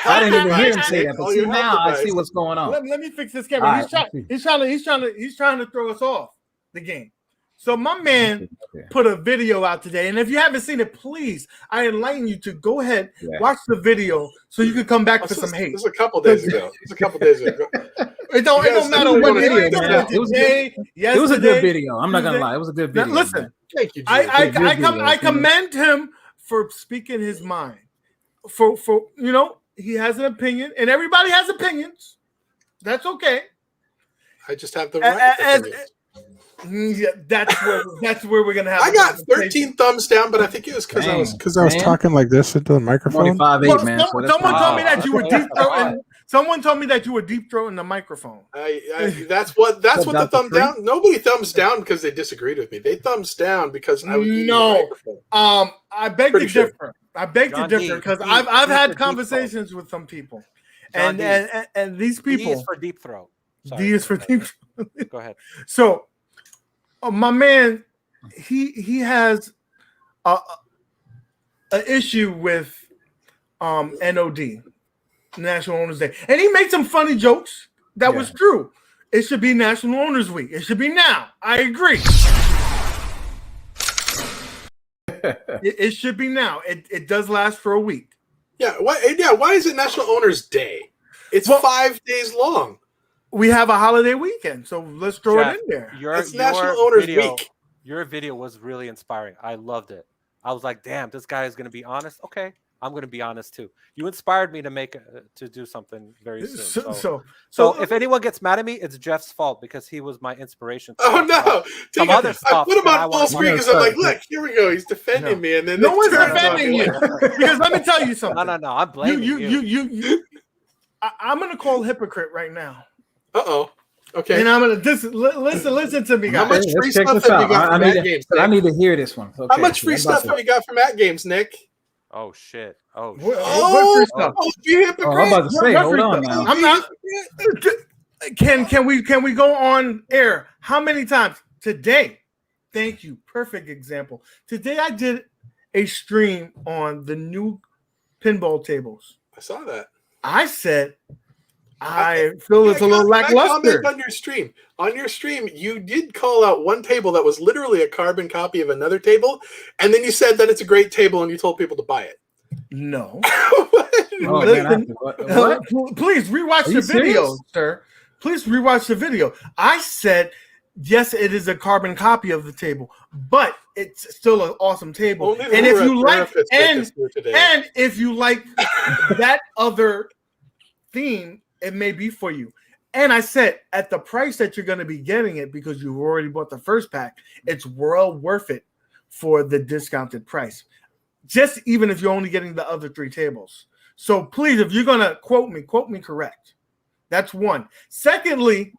I didn't even hear him say that. But see, now I see what's going on. Let me fix this camera. He's trying to throw us off the game. So my man put a video out today, and if you haven't seen it, please, I enlighten you to go ahead, watch the video, so you can come back for some hate. This was a couple days ago. It don't matter what video, man. It was a good video. I'm not gonna lie, it was a good video. Now, listen, thank you. I commend him for speaking his mind. For he has an opinion, and everybody has opinions. That's okay. I just have the right. Yeah, that's where we're gonna have. I got 13 thumbs down, but I think it was because I was talking like this into the microphone. 25.8, man. Someone told me that you were deep throating. Someone told me that you were deep throating the microphone. That's what the thumb down. Nobody thumbs down because they disagreed with me. They thumbs down because I was eating the microphone. I beg to differ. I beg to differ because I've had conversations with some people, and these people. D is for deep throat. D is for deep throat. Go ahead. So. My man, he has an issue with NOD, National Owners Day, and he made some funny jokes. That was true. It should be National Owners Week. It should be now. I agree. It should be now. It does last for a week. Yeah. Why is it National Owners Day? It's 5 days long. We have a holiday weekend, so let's throw it in there. It's National Owners Week. Your video was really inspiring. I loved it. I was like, damn, this guy is going to be honest. Okay, I'm going to be honest too. You inspired me to do something very soon. So if anyone gets mad at me, it's Jeff's fault because he was my inspiration. Oh no! Some other stuff. I put him on full screen because I'm like, look, here we go. He's defending me, and then no one's defending you. Because let me tell you something. No. I'm blaming you. I'm going to call hypocrite right now. Okay. And I'm gonna listen to me, guys. How much free stuff have you got from Matt Games? I need to hear this one. Okay. How much free stuff have you got from Matt Games, Nick? Oh shit! What free stuff? You hypocrite! I'm about to say, hold on now. I'm not. Can we go on air? How many times today? Thank you. Perfect example. Today I did a stream on the new pinball tables. I saw that. I said. I feel it's a little lackluster. On your stream, you did call out one table that was literally a carbon copy of another table, and then you said that it's a great table, and you told people to buy it. No. What? Please rewatch the video, sir. Please rewatch the video. I said yes, it is a carbon copy of the table, but it's still an awesome table. Only the And if you like, therapists get this here today. and if you like that other theme, it may be for you. And I said, at the price that you're going to be getting it, because you've already bought the first pack, it's well worth it for the discounted price. Just even if you're only getting the other 3 tables. So please, if you're going to quote me correct. That's one. Secondly,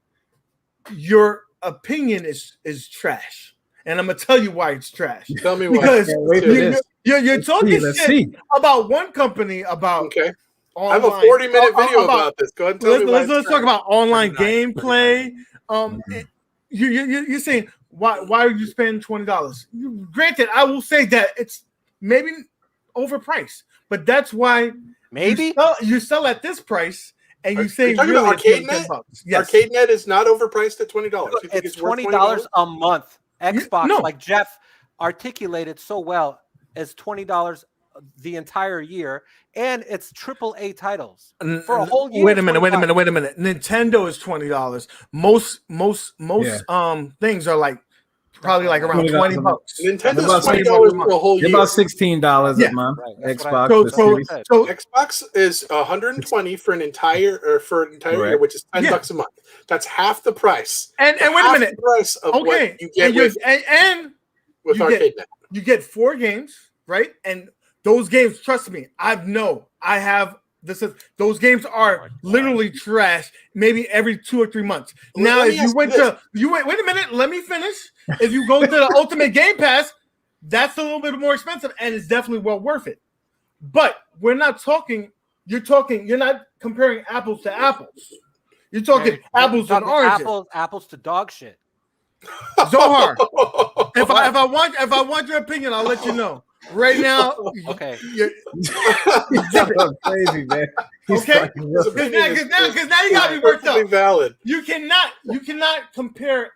your opinion is trash. And I'm going to tell you why it's trash. Tell me why. Because you're talking Let's shit see. about one company about Okay. online. I have a 40-minute video about this. Go ahead and tell me why. Let's talk about online gameplay. You're saying why would you spend $20? Granted, I will say that it's maybe overpriced, but that's why maybe you sell at this price, and you say talking really about Arcade.net? Yes. Arcade.net is not overpriced at $20. It's $20 a month. Xbox, like Jeff articulated so well, is $20 the entire year, and it's AAA titles for a whole year. Wait a minute. Nintendo is $20. Most things are like probably like around $20. Nintendo's $20 for a whole year. About $16 a month. Right, Xbox. So Xbox is $120 for an entire year, which is $10 a month. That's half the price. And wait a minute. The price of what you get with Arcade.net. You get 4 games, right? And those games, trust me, those games are literally trash. Maybe every 2 or 3 months. Now, if you wait a minute, let me finish. If you go to the Ultimate Game Pass, that's a little bit more expensive, and it's definitely well worth it. But we're not talking. You're not comparing apples to apples. You're talking apples and oranges. Apples to dog shit. Zohar, if I want your opinion, I'll let you know. Right now, okay. Crazy, man. Okay, because now you gotta be worked up. Valid. You cannot compare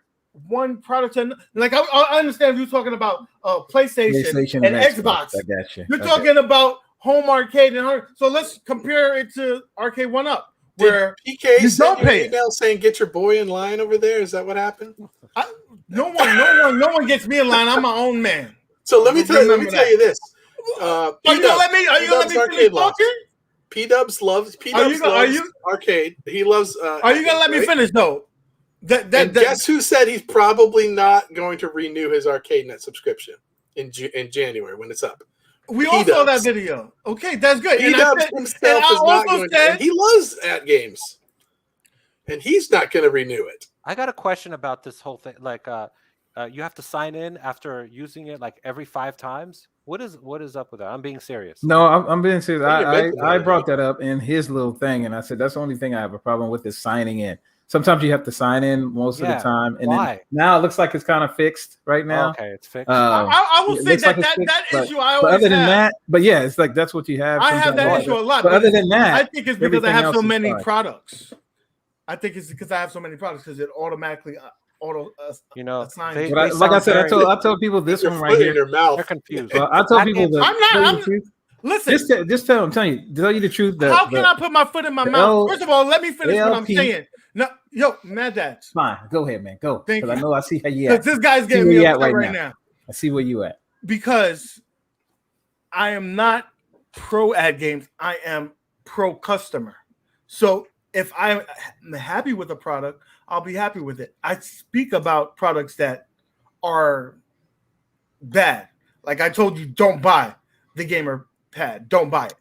one product to another. Like I understand if you're talking about PlayStation and Xbox. I got you. You're talking about home arcade and so let's compare it to Arcade1up, where PK you don't pay email saying get your boy in line over there. Is that what happened? No one gets me in line. I'm my own man. So let me tell you this. Are you gonna let me finish talking? P-Dubs loves arcade. He loves. Are you gonna let me finish though? Guess who said he's probably not going to renew his Arcade.net subscription in January when it's up? We all saw that video. Okay, that's good. P-Dubs himself is not going to, and he loves at games, and he's not going to renew it. I got a question about this whole thing. Like, you have to sign in after using it like every 5 times. What is up with that? I'm being serious. No, I'm being serious. I brought that up in his little thing, and I said that's the only thing I have a problem with is signing in. Sometimes you have to sign in most of the time, and then now it looks like it's kind of fixed right now. Okay, it's fixed. I will say that issue I always other than have. that, but yeah, it's like that's what you have. I have that issue a lot. But other than that, I think it's because I have so many fine. products. I think it's because I have so many products because it automatically assigns. Like I said, I told people this one right here. In your mouth. They're confused. Well, I tell people Listen, just tell you the truth. How can I put my foot in my mouth? First of all, let me finish what I'm saying. No, Maddads. Fine, go ahead, man. Go. Thank you. I know I see how you at. This guy's getting me upset right now. I see where you at. Because I am not pro ad games. I am pro customer. So if I'm happy with a product, I'll be happy with it. I speak about products that are bad. Like I told you, don't buy the gamer pad. Don't buy it.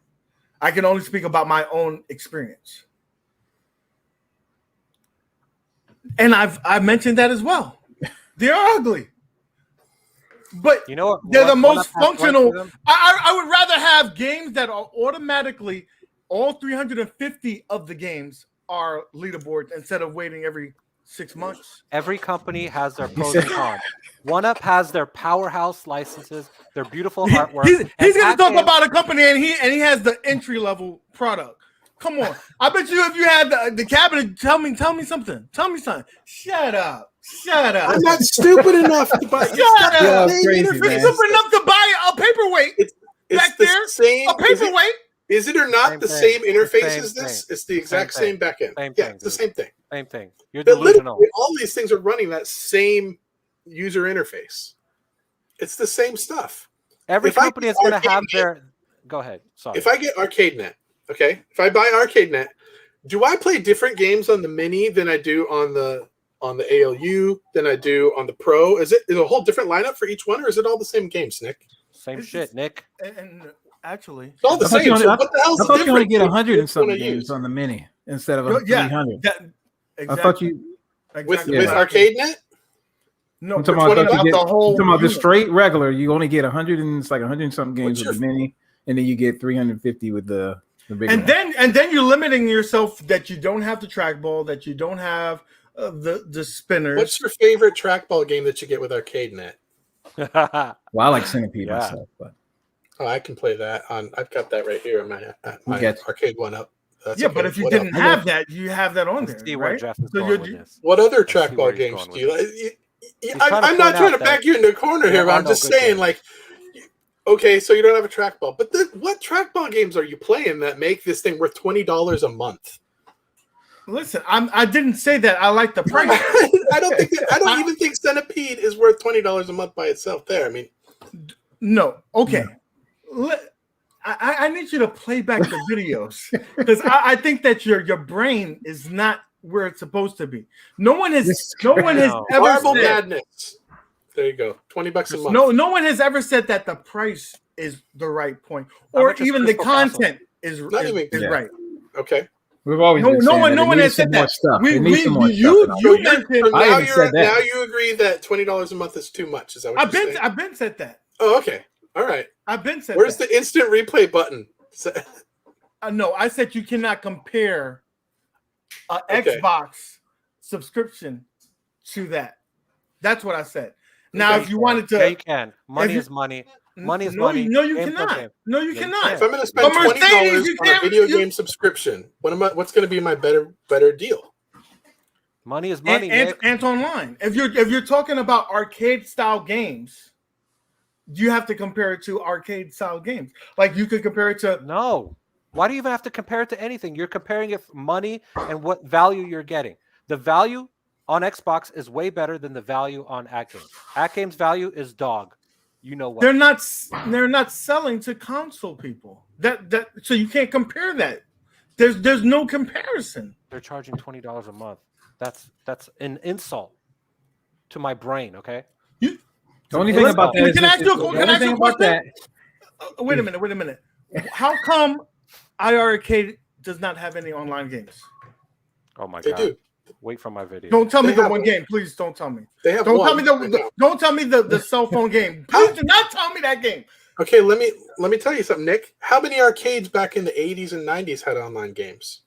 I can only speak about my own experience. And I've mentioned that as well. They're ugly. But you know what? They're the most functional. I would rather have games that are automatically all 350 of the games are leaderboards instead of waiting every 6 months. Every company has their pros and cons. 1UP has their powerhouse licenses, their beautiful artwork. He's going to talk about a company and he has the entry level product. Come on. I bet you if you had the cabinet, tell me something. Tell me something. Shut up. I'm not stupid enough to buy. Stupid enough to buy a paperweight. It's back the there. Same, a paperweight. Is it or not the same interface as this? It's the exact same backend. Yeah, it's the same thing. Same thing. You're That delusional. literally all these things are running that same user interface. It's the same stuff. Every If I company is get going to have ArcadeNet- their. Go ahead. Sorry. If I get ArcadeNet, okay, if I buy ArcadeNet, do I play different games on the Mini than I do on the ALU than I do on the Pro? Is it a whole different lineup for each one, or is it all the same games, Nick? Same shit, Nick. And actually, It's all the same. So what the hell's I the thought you only difference? get 100 and Which something one I games use? on the Mini instead of yeah, 300. exactly. I thought you. With Yeah. ArcadeNet? No, I'm talking we're about, talking about the whole I'm talking about the unit. straight regular. You only get 100 and it's like 100 and something games What's with the Mini, and then you get 350 with the big And one. then you're limiting yourself that you don't have the trackball, that you don't have the spinners. What's your favorite trackball game that you get with ArcadeNet? Well, I like Centipede Yeah. myself, but Oh, I can play that on. I've got that right here on my got you. Arcade1up. That's yeah, okay. but if you What didn't else? have that, you have that on Let's there, see where right? Jeff is So going you're- with this. What other Let's see where trackball he's games going do you with like? He's trying to I'm not point trying out to that back you in the corner there here, but are I'm no just good saying, games. like, okay, so you don't have a trackball, but what trackball games are you playing that make this thing worth $20 a month? Listen, I didn't say that. I like the price. I don't even think Centipede is worth $20 a month by itself. There, I mean, No, okay. I need you to play back the videos because I think that your brain is not where it's supposed to be. No one has ever Marble said, Madness. There you go, $20 a month. no one has ever said that the price is the right point, How or much is even the Crystal Castle? content is Not even- is Yeah. right. Okay. We've always No been saying one that it has needs said some more that. stuff. We- It needs we- some more you- stuff. you So mentioned- I now even said that. now you agree that $20 a month is too much. Is that what I've you're been saying? said that. Oh, okay. All right. I've been said Where's that. the instant replay button? No, I said you cannot compare an Okay. Xbox subscription to that. That's what I said. Now, Yeah, if you wanted to, yeah, you can. Money you- is money. Money is no, money. no, you Game for cannot. game. No, you Yeah, cannot. If I'm going to spend But Mercedes, $20 you on a can't- video you- game subscription, what's going to be my better deal? Money is money. and Nick. online. If you're talking about arcade style games, you have to compare it to arcade style games. Like you could compare it to No. Why do you even have to compare it to anything? You're comparing it for money and what value you're getting. The value on Xbox is way better than the value on AtGames. AtGames value is dog. You know what? they're not selling to console people. That so you can't compare that. There's no comparison. They're charging $20 a month. That's an insult to my brain. Okay. The only thing about that is Can I ask you a the only thing about that. Wait a minute. How come iiRcade does not have any online games? Oh my They god. do. Wait for my video. Don't tell me They the have one one. game, please. Don't tell me. They have Don't one tell me right now. don't tell me the cell phone game. Please do not tell me that game. Okay, let me tell you something, Nick. How many arcades back in the 80s and 90s had online games?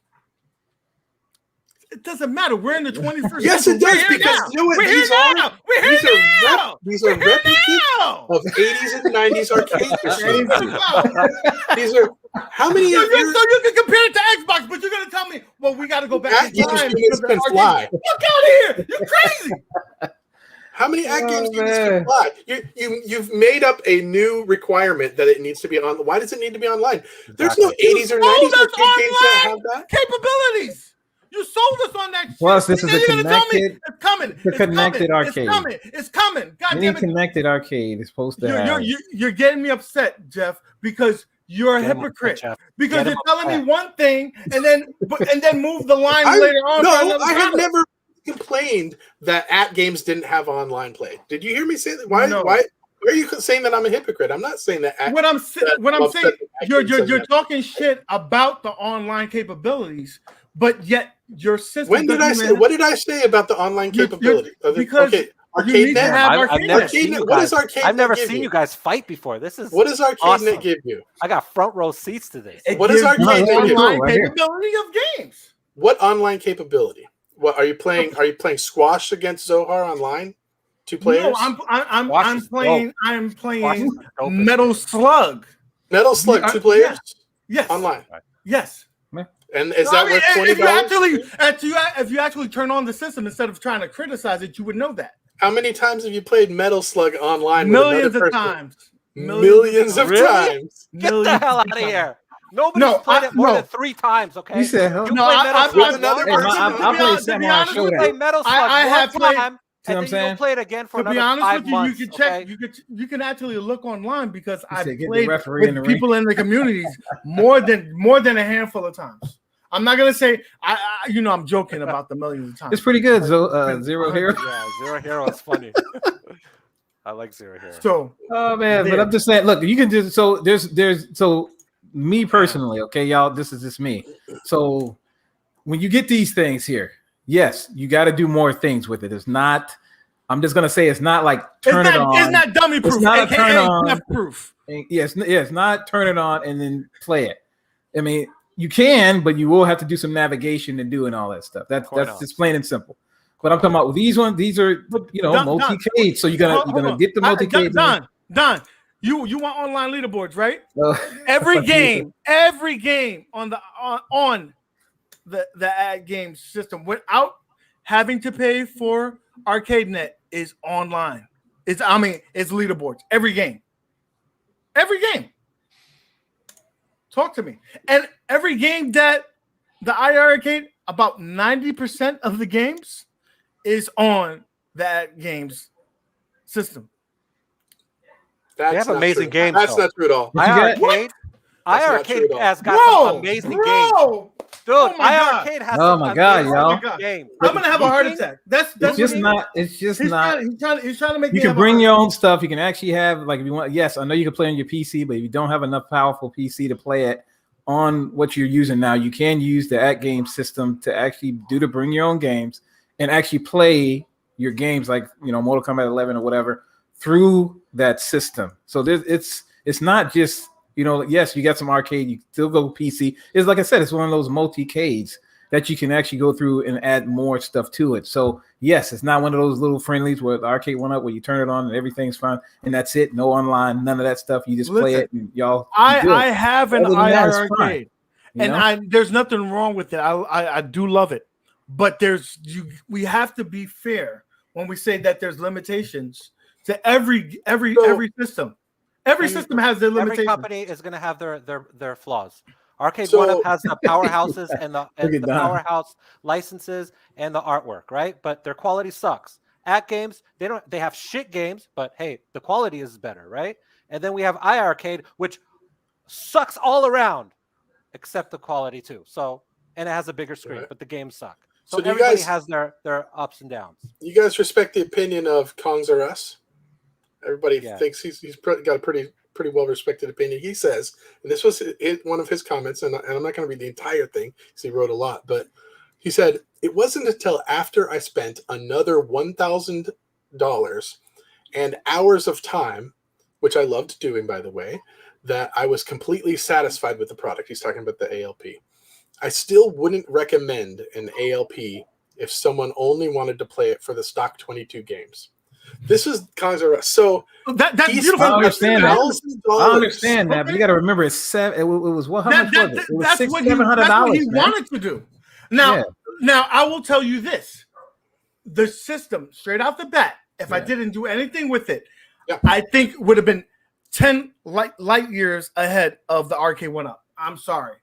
It doesn't matter. We're in the 21st Yes, century. it does, We're here because now. you know what We're these here are? now. We're here now. These are replicas of 80s and 90s arcade machines. These are how many So of you? you can compare it to Xbox, but you're gonna tell me, well, we got to go back That in game time. units because the can arcade- fly. Fuck out of here! You're crazy. How many ad games units man. can fly? You've made up a new requirement that it needs to be on. Why does it need to be online? There's no 80s or 90s arcade games that have that. Capabilities. You sold us on that. Plus, shit. this is Then a you're gonna tell me connected- It's coming. it's a connected arcade. It's coming. It's coming. God Any damn it! connected arcade is supposed to have. You're getting me upset, Jeff, because you're a Get him hypocrite. upset, Jeff. Because Get him you're telling me upset. one thing and then move the line later on. for No, another I have product. never complained that at games didn't have online play. Did you hear me say that? Why? No. Why are you saying that I'm a hypocrite? I'm not saying that. What I'm saying, upset that you're At Games doesn't talking shit about the online capabilities, but yet your system. When did I doesn't say? even- What did I say about the online You're- capability? because okay, you need to ArcadeNet. have I've arcade never net. seen you What guys. does ArcadeNet I've never give seen you? you guys fight before. This is What does ArcadeNet awesome. give you? I got front row seats to this. It What does gives you arcade net give you? online Right here. capability of games. What online capability? What are you playing? Are you playing squash against Zohar online? Two players. No, I'm Squash is playing. dope. I'm Squash playing is dope as Metal Slug. Metal Slug, Yeah, two players Yes. online. Yes. And is No, that I mean, worth $20? if you actually turn on the system instead of trying to criticize it, you would know that. How many times have you played Metal Slug online? Millions with of another person? times. Millions of Really? times. Get the hell out of here. Nobody's played it more than 3 times. Okay. You said, you no, play Metal Slug another once, person. I played Samurai you Showdown. play Metal Slug I have one played- time, See what I'm and then saying? you'll play it again for To be another honest 5 with you, months. you can check. Okay? You can actually look online because I said, get the played referee in with the ring. people in the communities more than a handful of times. I'm not gonna say I'm joking about the millions of times. It's pretty good. Zero Hero. Yeah, Zero Hero is funny. I like Zero Hero. So, oh man, but I'm just saying. Look, you can just so me personally, okay, y'all. This is just me. So when you get these things here, yes, you got to do more things with it. It's not. I'm just gonna say it's not like turn it on. It's not dummy proof. It's not a turn on. Proof. Yes, it's not turn it on and then play it. I mean, you can, but you will have to do some navigation and doing all that stuff. That's just plain and simple. But I'm talking about these ones. These are multi-cade. So you're gonna get the multi-cade. Don, you want online leaderboards, right? Every game on the ad game system without having to pay for ArcadeNet is online. It's leaderboards. Every game. Talk to me. And every game that the iiRcade, about 90% of the games is on that game's system. They have amazing games. That's not true at all. iiRcade has got some amazing games. Dude, iiRcade has some amazing games. I'm gonna have a heart attack. That's just not. It's just not. He's trying to make. You can bring your own stuff. You can actually have, like, if you want. Yes, I know you can play on your PC, but if you don't have enough powerful PC to play it on what you're using now, you can use the at game system to actually bring your own games and actually play your games, like Mortal Kombat 11 or whatever, through that system. So it's not just. Yes, you got some arcade. You still go PC. It's like I said, it's one of those multi-cades that you can actually go through and add more stuff to it. So yes, it's not one of those little friendlies where the Arcade1up where you turn it on and everything's fine and that's it. No online, none of that stuff. You just play it and y'all. I have an iiRcade, and there's nothing wrong with it. I do love it, but we have to be fair when we say that there's limitations to every system. Every system has their limitations. Every company is going to have their flaws. Arcade1up has the powerhouses and the powerhouse licenses and the artwork, right? But their quality sucks. At games, they have shit games, but hey, the quality is better, right? And then we have iiRcade, which sucks all around, except the quality too. So, and it has a bigger screen, but the games suck. So everybody has their ups and downs. You guys respect the opinion of Kongs R Us? Everybody thinks he's got a pretty well respected opinion. He says, and this was one of his comments, and I'm not going to read the entire thing because he wrote a lot, but he said, it wasn't until after I spent another $1,000 and hours of time, which I loved doing, by the way, that I was completely satisfied with the product. He's talking about the ALP. I still wouldn't recommend an ALP if someone only wanted to play it for the stock 22 games. This is Kongs R Us. So that's beautiful. I understand that, but you got to remember it was what? How much was it? It was $600-$700. That's what he wanted to do. Now I will tell you this: the system, straight off the bat, if I didn't do anything with it, I think would have been 10 light years ahead of the Arcade1up. I'm sorry.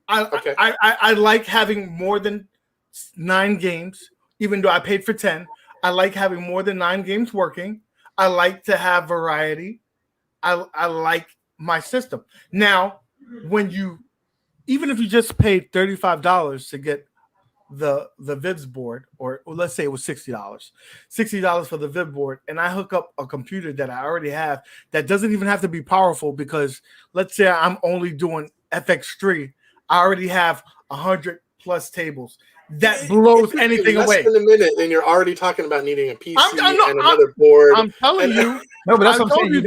I like having more than 9 games, even though I paid for 10. I like having more than 9 games working. I like to have variety. I like my system. Now, even if you just paid $35 to get the Vivs board, or let's say it was $60 for the Viv board, and I hook up a computer that I already have that doesn't even have to be powerful, because let's say I'm only doing FX3, I already have 100 plus tables. That blows anything away. In a minute, and you're already talking about needing a PC and another board. I'm telling you. No, but that's what I'm saying.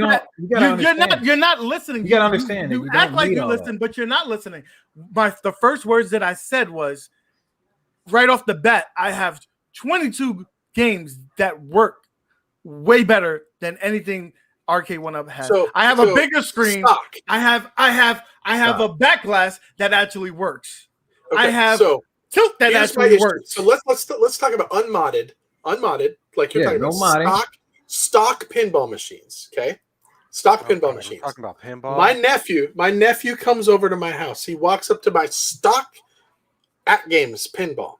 You're not listening. You gotta understand. You act like you listen, but you're not listening. The first words that I said was, right off the bat, I have 22 games that work way better than anything Arcade1up has. I have a bigger screen. Stock. I have a back glass that actually works. I have tilt that actually works. So let's talk about unmodded, like you're talking about stock pinball machines. Okay, Stock pinball machines. Talking about pinball. My nephew comes over to my house. He walks up to my stock At Games pinball.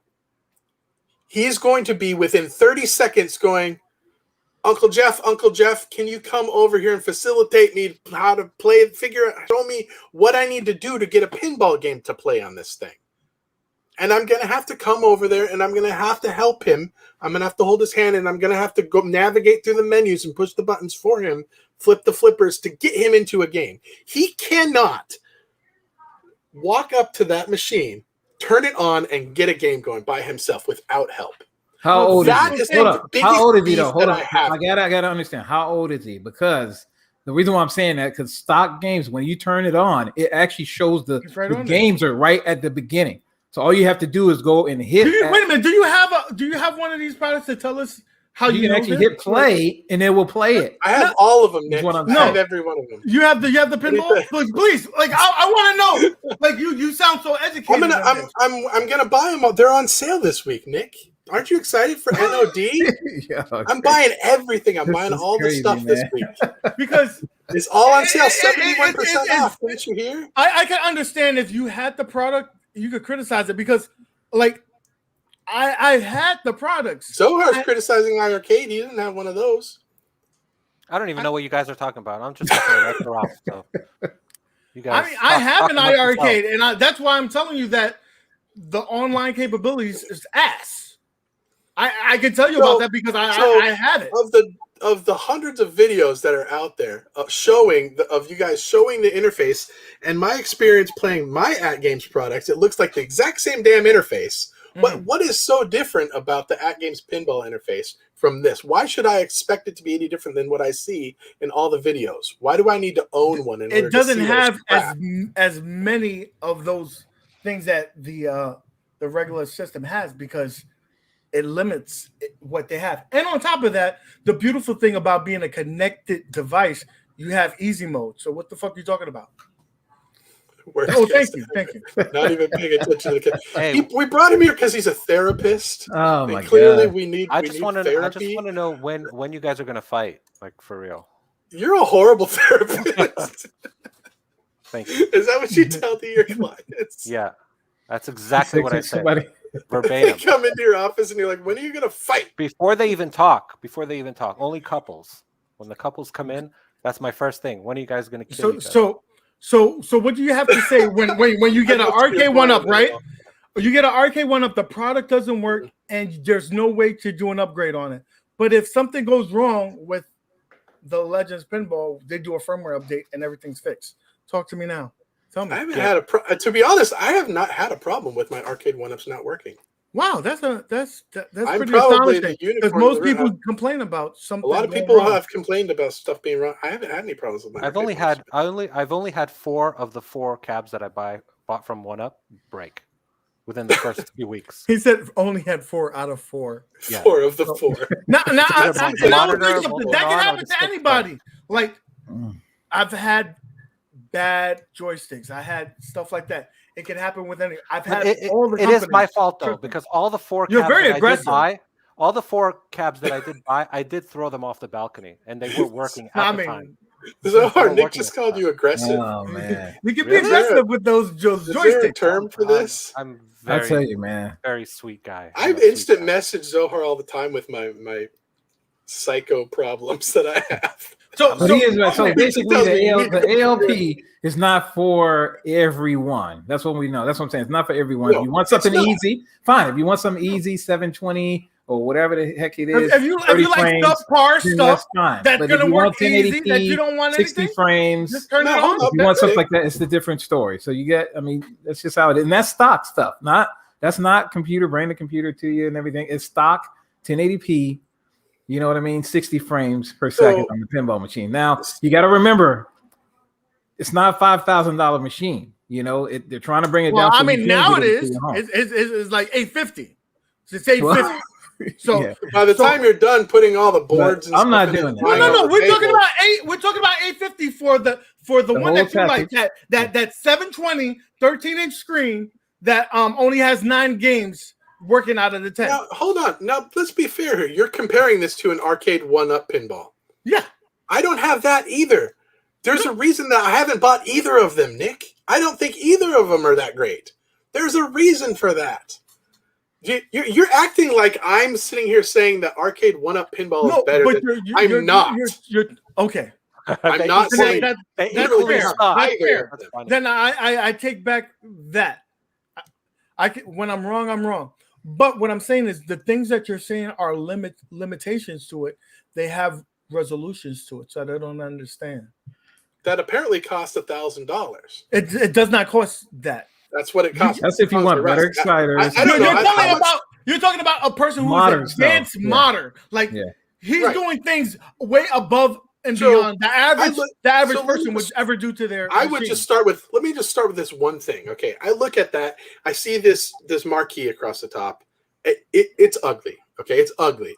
He's going to be within 30 seconds going, Uncle Jeff, can you come over here and facilitate me how to play, show me what I need to do to get a pinball game to play on this thing. And I'm going to have to come over there and I'm going to have to help him. I'm going to have to hold his hand and I'm going to have to go navigate through the menus and push the buttons for him, flip the flippers to get him into a game. He cannot walk up to that machine, turn it on, and get a game going by himself without help. How old is he? Hold up. How old is he though? Hold on. I gotta understand. How old is he? Because the reason why I'm saying that, because stock games, when you turn it on, it actually shows the games are right at the beginning. So all you have to do is go and hit. Wait a minute. Do you have one of these products to tell us how you can actually hit play and it will play it? I have all of them, Nick. I have every one of them. You have the pinball? Please, like I want to know. Like you sound so educated. I'm gonna buy them. They're on sale this week, Nick. Aren't you excited for NOD? Yeah, okay. I'm buying everything. I'm buying all the stuff this week because it's all on sale, 71% off. Didn't you hear? I can understand if you had the product, you could criticize it because, like, I had the products. Zohar's criticizing iiRcade. He didn't have one of those. I don't even know what you guys are talking about. I'm just retro. So you guys. I mean, I have an iiRcade, and that's why I'm telling you that the online capabilities is ass. I can tell you about that because I have it. Of the hundreds of videos that are out there of you guys showing the interface, and my experience playing my At Games products, it looks like the exact same damn interface. But what is so different about the At Games pinball interface from this? Why should I expect it to be any different than what I see in all the videos? Why do I need to own one? It doesn't have as many of those things that the regular system has because it limits what they have. And on top of that, the beautiful thing about being a connected device, you have easy mode. So what the fuck are you talking about? Thank you. Not even paying attention to the kid. Hey, we brought him here because he's a therapist. Oh my clearly God. we need. I we just need want therapy. to know when you guys are gonna fight, like for real. You're a horrible therapist. Thank you. Is that what you tell to your clients? Yeah, that's exactly what I said. Verbatim. They come into your office and you're like, "When are you gonna fight?" Before they even talk. Only couples. When the couples come in, that's my first thing. When are you guys gonna kill each other? So what do you have to say when you get an Arcade1up, right? You get an Arcade1up, the product doesn't work, and there's no way to do an upgrade on it. But if something goes wrong with the Legends pinball, they do a firmware update and everything's fixed. Talk to me now. Tell me. I haven't had to be honest, I have not had a problem with my Arcade1ups not working. Wow, that's pretty probably astonishing because most people complain about something. A lot of people have complained about stuff being wrong. I haven't had any problems with my. I've only had 4 of the 4 cabs that I bought from 1UP break within the first few weeks. He said only had 4 out of 4. Yeah. 4 of the 4. That can happen to anybody. Like I've had bad joysticks. I had stuff like that. It can happen with any. I've had all the. It is my fault though because all the 4. You're very aggressive. All the 4 cabs that I did buy, I did throw them off the balcony, and they were working at the time. Zohar, Nick just called you aggressive. Oh man, you can be aggressive with those joysticks. Is there a term for this? I'm I tell you, man, very sweet guy. I instant message Zohar all the time with my psycho problems that I have. So basically, the ALP is not for everyone. That's what we know. That's what I'm saying. It's not for everyone. No, if you want something easy, fine. If you want something easy, 720 or whatever the heck it is, if you like subpar stuff that's gonna work easy, that you don't want 60 anything, frames. just turn it on. If you want something like that, it's a different story. So you get, I mean, that's just how it is, and that's stock stuff. That's not computer, bring the computer to you and everything. It's stock 1080p. You know what I mean? 60 frames per second on the pinball machine. Now, you got to remember, it's not a $5,000 machine. You know, they're trying to bring it down. Well, I mean, now it is. It's like $850. It's $850. So yeah. By the time you're done putting all the boards, and I'm not stuff doing that. No. We're talking about We're talking about $850 for the one that you like, that 720 13-inch screen that only has 9 games. Working out of the 10. Now, hold on. Now, let's be fair here. You're comparing this to an Arcade1up pinball. Yeah. I don't have that either. There's a reason that I haven't bought either of them, Nick. I don't think either of them are that great. There's a reason for that. You're acting like I'm sitting here saying that Arcade1up pinball is better than I'm not. You're okay. I'm not saying that's fair. That's fair. Then I take back that. When I'm wrong, I'm wrong. But what I'm saying is the things that you're saying are limitations to it. They have resolutions to it, so I don't understand. That apparently cost $1,000. It does not cost that. That's what it costs. That's if you want better exciters. You're talking about a person who is advanced modern. Like he's doing things way above and beyond the average person would ever do to their I would just start with, let me just start with this one thing. Okay. I look at that. I see this marquee across the top. It's ugly. Okay. It's ugly.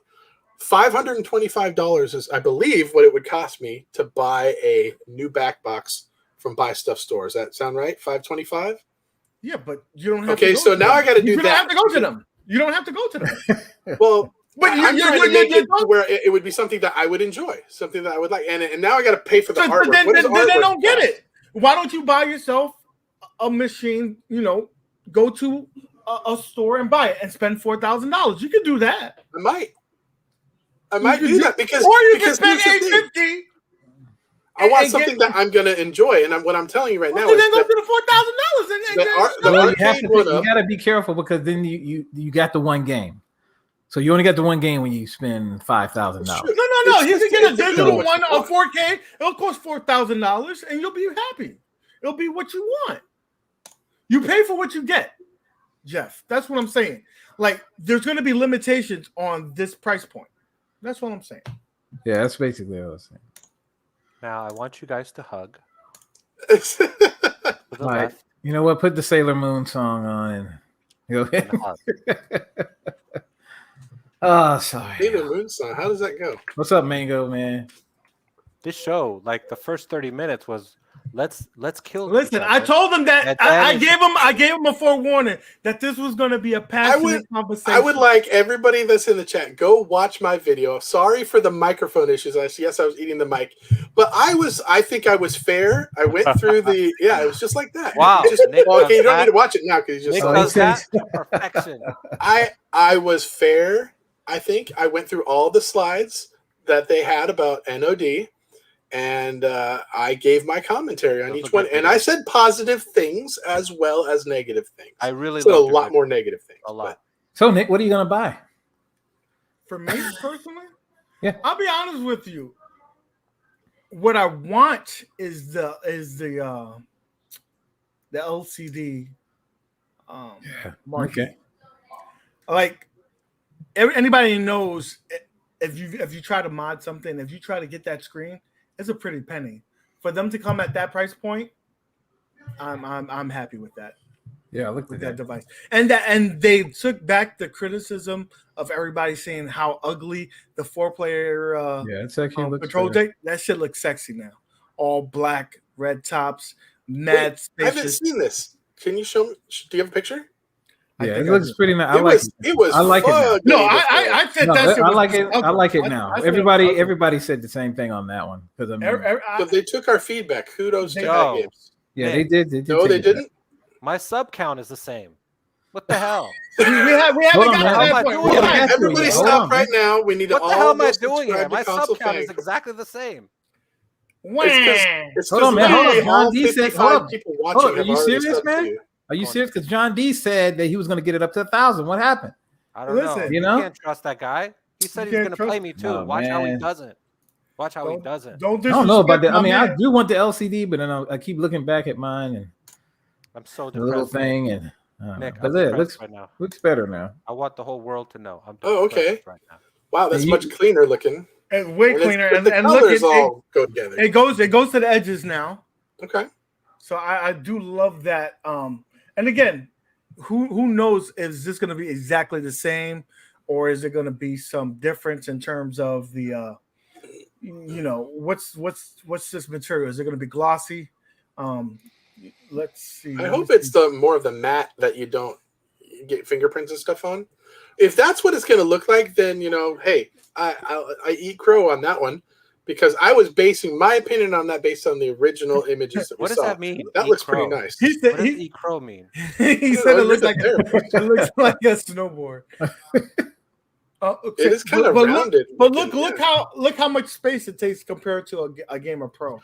$525 is, I believe, what it would cost me to buy a new back box from Buy Stuff Store. Does that sound right? $525? Yeah, but you don't have to go so now I got to do that. You don't have to go to them. You don't have to go to them. Well, but I'm trying to make it to where it would be something that I would enjoy, something that I would like. And now I got to pay for the artwork. Then they don't get it. Why don't you buy yourself a machine, go to a store and buy it and spend $4,000? You can do that. I might do that because you can spend $850. I want something that I'm going to enjoy, and what I'm telling you right now is then go to the $4,000. You got to be careful because then you got the one game, so you only got the one game when you spend $5,000. No. You can get a digital one, a 4K. It'll cost $4,000, and you'll be happy. It'll be what you want. You pay for what you get, Jeff. That's what I'm saying. Like there's going to be limitations on this price point. That's what I'm saying. Yeah, that's basically what I was saying. Now I want you guys to hug. Right. You know what? Put the Sailor Moon song on and go ahead. Oh, sorry. Sailor Moon song. How does that go? What's up, Mango, man? This show, like the first 30 minutes was let's kill. Listen, I told them that I gave them a forewarning that this was going to be a passionate conversation. I would like everybody that's in the chat, go watch my video. Sorry for the microphone issues. Yes, I was eating the mic, but I think I was fair. I went through it was just like that. Wow. Okay, you don't need to watch it now because you just does that to perfection. I was fair. I think I went through all the slides that they had about NOD. And I gave my commentary on each one, and I said positive things as well as negative things. I really said a lot more negative things. A lot. So, Nick, what are you gonna buy? For me personally, yeah, I'll be honest with you. What I want is the LCD. Market. Okay. Like anybody knows, if you try to mod something, if you try to get that screen. It's a pretty penny. For them to come at that price point, I'm happy with that. Yeah, I looked at at that device. And they took back the criticism of everybody saying how ugly the 4-player it's actually control deck. That shit looks sexy now. All black, red tops, mad spacious. I haven't seen this. Can you show me? Do you have a picture? Yeah, it looks pretty nice. I like it. No, I said that. I like it. I like it now. Everybody said the same thing on that one because so they took our feedback. Kudos to that game. Yeah, they did. No, they didn't. My sub count is the same. What the hell? we haven't got to that point. Everybody stop right now. We need to all. What the hell am I doing here? My sub count is exactly the same. It's hold on, man. Hold on. John D said, hold on. Are you serious, man? You. Are you serious? Because John D said that he was going to get it up to 1,000. What happened? I don't know. You can't trust that guy. He said he's going to play me too. Oh, Watch how he man. doesn't. Watch how he doesn't. Don't I don't know about that. I mean, I do want the LCD, but then I keep looking back at mine and I'm so the little thing and Nick, but it looks better now. I want the whole world to know. I'm okay. Right now. Wow, that's much cleaner looking. And way cleaner, and the colors all go together. It goes to the edges now. Okay. So I do love that. And again, who knows? Is this going to be exactly the same, or is it going to be some difference in terms of the, what's this material? Is it going to be glossy? Let's see. I hope it's more of the matte that you don't get fingerprints and stuff on. If that's what it's going to look like, then hey, I eat crow on that one. because I was basing my opinion on that based on the original images that we What does saw. that mean? That looks pretty nice. He said What does E-Crow mean? he said it looks like a snowboard. It is kind of rounded. Look how much space it takes compared to a Gamer Pro.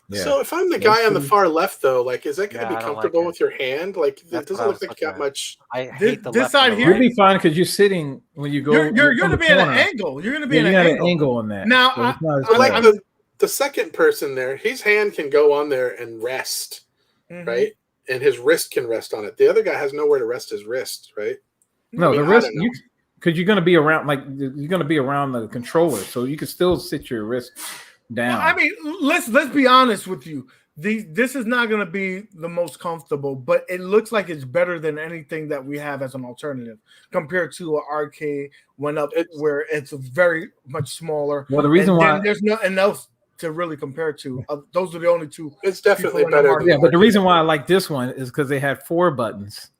Yeah. So if I'm the guy on the far left, though, like, is that going to be I don't comfortable like it. with your hand? Like, it That's doesn't what I look was like you got looking at. much. I hate the This left side and the here- You'll right. be fine because you're sitting when you go. You're going to be at an corner. angle. You're going to be Yeah, at you an got angle. an angle on that. Now, So it's not as So, like, bad. the second person there, his hand can go on there and rest, right? And his wrist can rest on it. The other guy has nowhere to rest his wrist, right? No, I mean, the I wrist, don't know. because you're going to be around, like you're going to be around the controller, so you can still sit your wrist down. I mean, let's be honest with you. This is not going to be the most comfortable, but it looks like it's better than anything that we have as an alternative compared to an Arcade1up, where it's very much smaller. Well, the reason and why then there's nothing else to really compare to. Those are the only two. It's definitely people in the better. market. yeah, but the reason why I like this one is because they had 4 buttons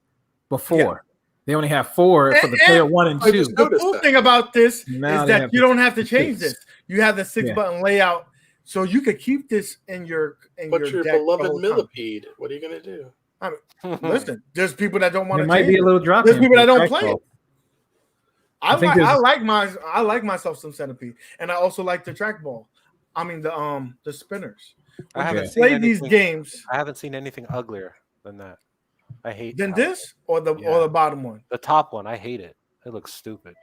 before. Yeah. They only have 4 for the player 1 and 2. The cool thing about this Now is they that have you the don't have to change 6. this. You have the 6 Yeah. button layout, so you could keep this in your But your deck the beloved whole time. millipede, what are you going to do? I mean, listen, there's people that don't want There to. might be a little drop. There's in people for that don't the play trackball. it. I think like myself some Centipede, and I also like the trackball. I mean the spinners. I haven't Play seen these anything- games. I haven't seen anything uglier than that. I hate Than how- this or the bottom one. The top one, I hate it. It looks stupid.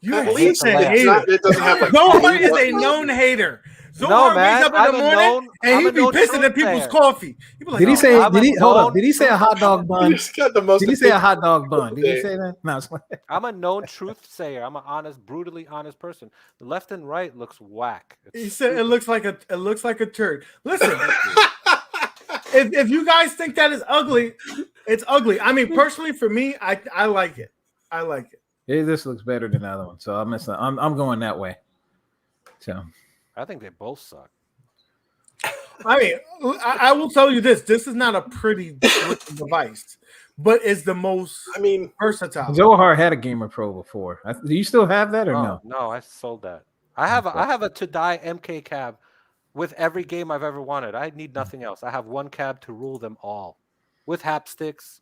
You At hate least that it's hater. not- it doesn't have, like, Zohar blue is a buttons. known hater. No, Zohar man, wakes up in I'm the a morning known- and I'm he a be known pissing at truth people's sayer. coffee. He be like, Did he "Oh, say? I'm Did a he hold up? known- Did he say a hot dog You bun? just got the most. Did he say a hot dog bun? Did he say that? No. It's like, I'm a known truth sayer. I'm an honest, brutally honest person. The left and right looks whack. It's He said it stupid. looks like a turd. Listen, if you guys think that is ugly, it's ugly. I mean, personally, for me, I like it. I like it. hey, this looks better than the other one, so I'm going that way. So I think they both suck. I mean, I will tell you this: this is not a pretty looking device, but it's the most. I mean, versatile. Zohar had a Gamer Pro before. Do you still have that or no? No, I sold that. I have a to die MK cab with every game I've ever wanted. I need nothing else. I have one cab to rule them all, with hapsticks,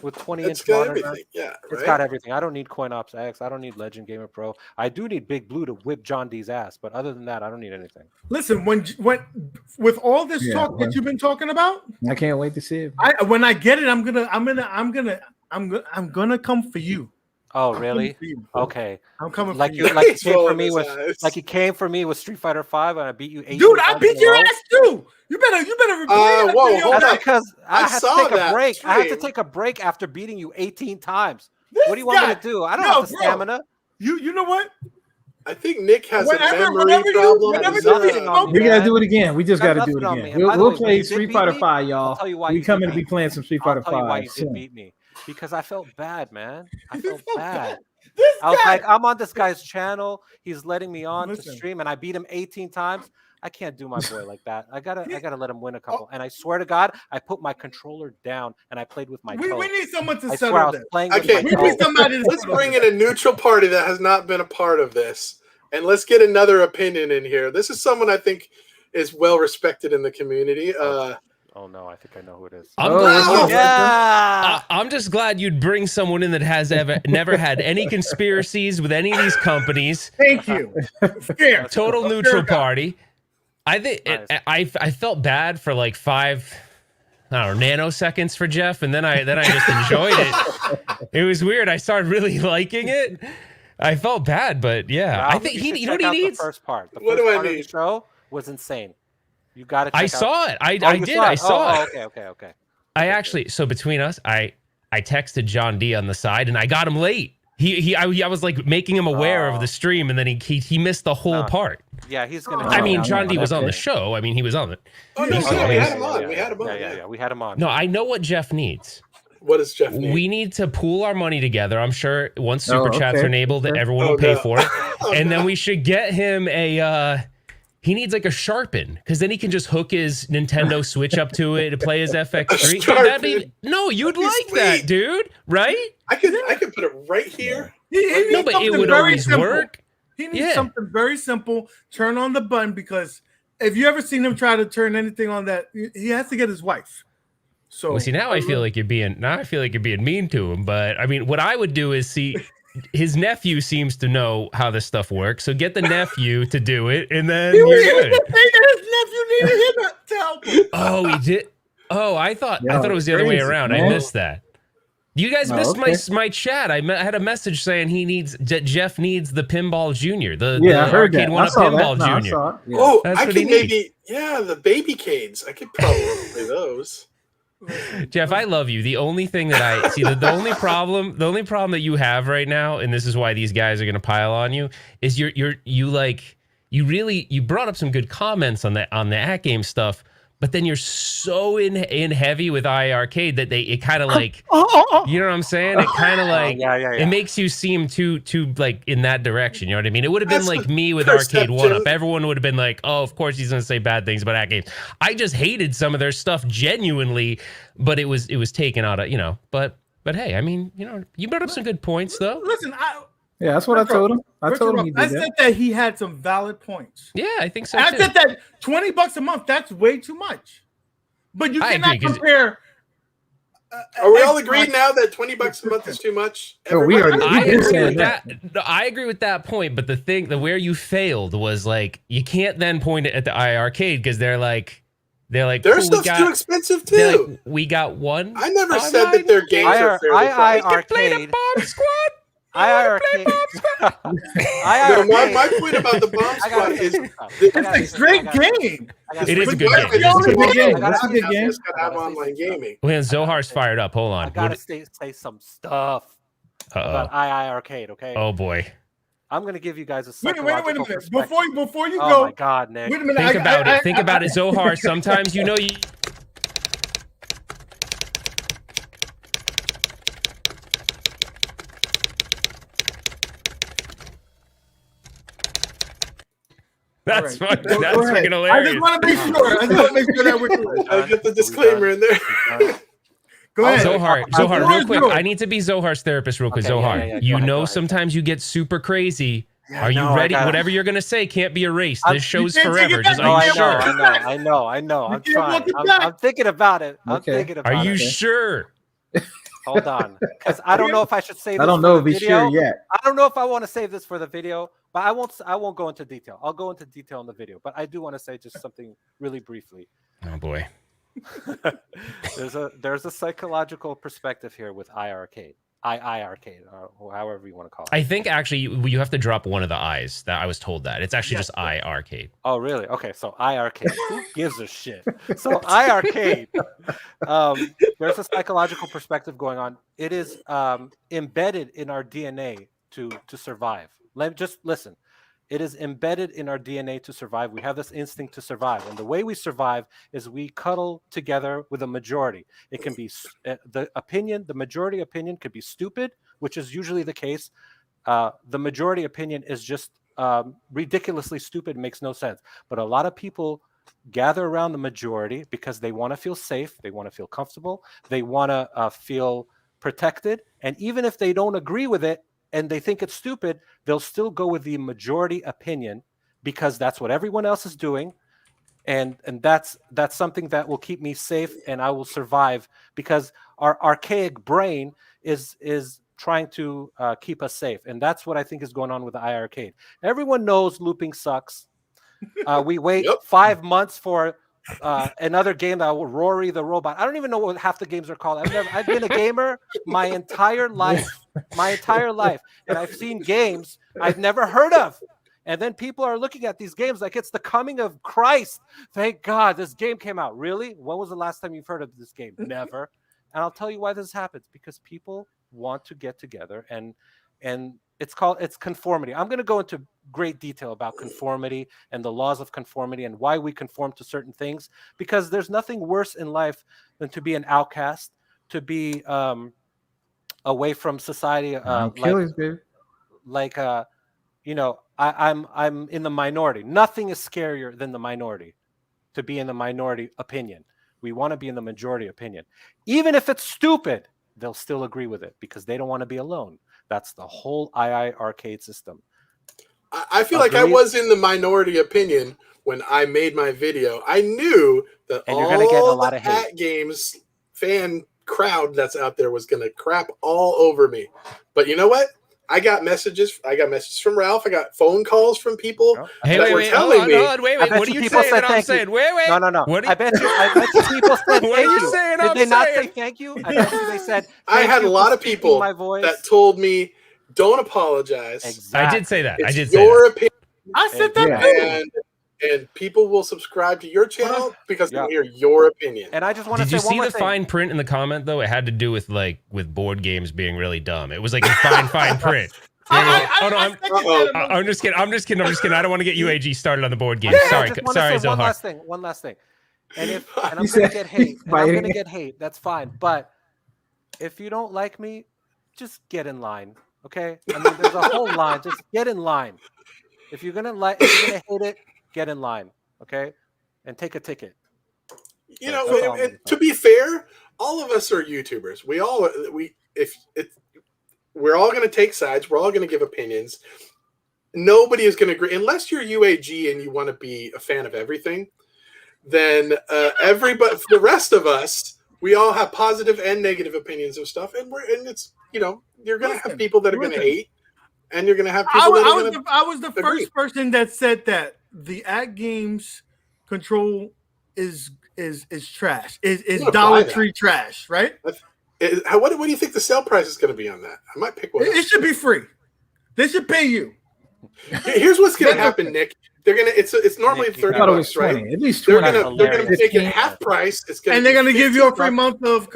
with 20-inch it's got monitor. everything. Yeah, It's right? got everything. I don't need CoinOps X. I don't need Legend Gamer Pro. I do need Big Blue to whip John D's ass, but other than that, I don't need anything. Listen, when with all this Yeah, talk that you've been talking about, I can't wait to see it. when I get it, I'm gonna come for you. Oh, I'm really? coming for you. Okay. I'm coming Like for you, you. like you He's came for rolling me his with, eyes. like you came for me with Street Fighter 5, and I beat you 8. Dude, I beat your ass too. You better replay that whoa, video hold That's on. back. because I had to saw take a that break. I had to stream. take a break after beating you 18 times. This What do you want me guy- to do? I don't Yo, have the bro. stamina. You know what? I think Nick has a Whenever memory you- problem. whenever He's you not- beat on me, We gotta man. do it again. We just Got gotta do it nothing on me. again. And by the We'll way, when play you did Street beat Fighter me, 5, y'all. I'll tell you why We you coming did to be me. playing some Street I'll Fighter tell you why 5 you did soon. beat me. Because I felt bad, man. I You felt felt bad. This I was guy. like, I'm on this guy's channel. He's letting me on to Listen. stream, and I beat him 18 times. I can't do my boy like that. I gotta let him win a couple. And I swear to God, I put my controller down and I played with my toe. we need someone to I settle swear I was this. playing Okay, with We my need toe. somebody to Let's settle bring this. in a neutral party that has not been a part of this, and let's get another opinion in here. This is someone I think is well respected in the community. Oh no, I think I know who it is. I'm Oh, glad. oh, Yeah. I'm just glad you'd bring someone in that has never had any conspiracies with any of these companies. Thank you. Fair. Total Fair neutral guy. party. I think Nice. I felt bad for like 5, I don't know, nanoseconds for Jeff, and then I just enjoyed it. It was weird. I started really liking it. I felt bad, but yeah, I Ralph, think you you should know what check he out needs. The first part. The What first do I part of need? the show was insane. You got to. I saw it. I you did. I saw it. Okay. I actually, so between us, I texted John D on the side, and I got him late. I was like making him aware of the stream, and then he missed the whole part. Yeah, he's gonna. I mean, Oh, John D no, was that's on the it. show. I mean, he was on it. Oh no, Yeah, we yeah, had him on. We had him on. Yeah. We had him on. No, I know what Jeff needs. What does Jeff need? We need to pool our money together. I'm sure once super Oh, chats okay. are enabled, Okay. everyone Oh, will pay no. for it. Oh, And then no. we should get him he needs like a Sharpen, because then he can just hook his Nintendo Switch up to it to play his FX3. That'd be, no, you'd That'd be like that, sweet. dude, right? I could put it right here. No, but it would always work. He needs something very simple. Turn on the button, because if you ever seen him try to turn anything on that, he has to get his wife. So well, see, now I feel like you're being mean to him. But I mean, what I would do is see his nephew seems to know how this stuff works, so get the nephew to do it, and then you're good. His nephew needed him to help him. Oh, he did. Oh, I thought it was the other way around. Man. I missed that. You guys missed my chat. I had a message saying Jeff needs the Pinball Junior, the Arcade1up Pinball Junior. Yeah. Oh, I could maybe the Babycades. I could probably play those. Jeff, I love you. The only thing that I see, the only problem that you have right now, and this is why these guys are going to pile on you, is you brought up some good comments on the At Game stuff. But then you're so in heavy with iiRcade that it kind of like, you know what I'm saying? It kind of like, it makes you seem too like in that direction. You know what I mean? It would have been like me with Arcade1up. Everyone would have been like, oh, of course he's going to say bad things about At Games. I just hated some of their stuff genuinely, but it was taken out of, but hey, I mean, you brought up some good points though. Listen, yeah, that's what I told him. I told him he did said that he had some valid points. Yeah, I think so. I said that $20 a month, that's way too much. But you cannot compare. Are we all agreed now that $20 a month is too much? I agree with that point, but the where you failed was like you can't then point it at the iiRcade because they're like their stuff's too expensive too. Like, we got one. I never said that their games are fairly priced. You can play the Bomb Squad. iiRcade. My point about the Bomb Squad is it's a great game. It is a good game. It's a good game. It's a good game. It's got to have online gaming. Well, Zohar's fired up. Hold on. I gotta say some stuff about iiRcade. Okay. Oh boy. I'm gonna give you guys a wait a minute. Before you go. Oh my God, Nick. Wait a minute. Think about it, Zohar. Sometimes you. That's freaking hilarious. I just want to make sure. That we're clear. I get the disclaimer in there. Go ahead. Zohar, real quick. I need to be Zohar's therapist real quick. Zohar, sometimes you get super crazy. Are you ready? Whatever you're going to say can't be erased. This show's forever. Just are you sure? I know. I'm trying. I'm thinking about it. Are you sure? Hold on, because I don't know if I should say this. I don't know if he's sure yet. I don't know if I want to save this for the video, but I won't go into detail. I'll go into detail in the video, but I do want to say just something really briefly. Oh boy. there's a psychological perspective here with iiRcade, or however you want to call it. I think actually you have to drop one of the I's. That I was told that it's actually just iiRcade. Oh really? Okay, so iiRcade. Who gives a shit? So iiRcade. There's a psychological perspective going on. It is embedded in our DNA to survive. Just listen. It is embedded in our DNA to survive. We have this instinct to survive. And the way we survive is we cuddle together with a majority. It can be the majority opinion could be stupid, which is usually the case. The majority opinion is just ridiculously stupid, makes no sense. But a lot of people gather around the majority because they want to feel safe. They want to feel comfortable. They want to feel protected. And even if they don't agree with it, and they think it's stupid, they'll still go with the majority opinion because that's what everyone else is doing. And that's something that will keep me safe and I will survive because our archaic brain is trying to keep us safe. And that's what I think is going on with the iiRcade. Everyone knows looping sucks. We wait 5 months for another game that will Rory the Robot. I don't even know what half the games are called. I've been a gamer my entire life, and I've seen games I've never heard of. And then people are looking at these games like it's the coming of Christ. Thank God this game came out. Really? When was the last time you've heard of this game? Never. And I'll tell you why this happens. Because people want to get together and it's conformity. I'm going to go into great detail about conformity and the laws of conformity and why we conform to certain things, because there's nothing worse in life than to be an outcast, to be away from society. I'm in the minority. Nothing is scarier than the minority, to be in the minority opinion. We want to be in the majority opinion. Even if it's stupid, they'll still agree with it because they don't want to be alone. That's the whole iiRcade system. I feel like I was in the minority opinion when I made my video. I knew that And you're gonna get a lot of hate. At Games fan crowd that's out there was going to crap all over me. But you know what? I got messages from Ralph. I got phone calls from people that were telling me. Wait. What are you saying that I'm saying? Wait. No. What I bet you people said what thank are you you. saying? Did they not say thank you? I bet you they said I had a lot of people my voice. that told me, don't apologize. Exactly. I did say that. It's I did say your that. opinion. I said that too. And people will subscribe to your channel because they hear your opinion. And I just want to Did say you one see more the thing. fine print in the comment though? It had to do with with board games being really dumb. It was like a fine print. I'm just kidding. I don't want to get UAG started on the board game. Sorry, Zohar. One last thing. And I'm gonna get hate. That's fine. But if you don't like me, just get in line. Okay? I mean, there's a whole line. Just get in line. If you're gonna hate it, get in line. Okay? And take a ticket. You know, and to be fair, all of us are YouTubers. We're all going to take sides. We're all going to give opinions. Nobody is going to agree unless you're UAG and you want to be a fan of everything. Then everybody, the rest of us, we all have positive and negative opinions of stuff, and it's you're going to have people that are going to hate, and you're going to have people that are going to. I was the first person that said that the at games control is trash. Is Dollar Tree trash, right? What do you think the sale price is going to be on that? I might pick one. It should be free. They should pay you. Here's what's going to happen, Nick. They're gonna. It's normally $30, right? At least they're 20. gonna make it half price. It's gonna and they're gonna give you a free month of.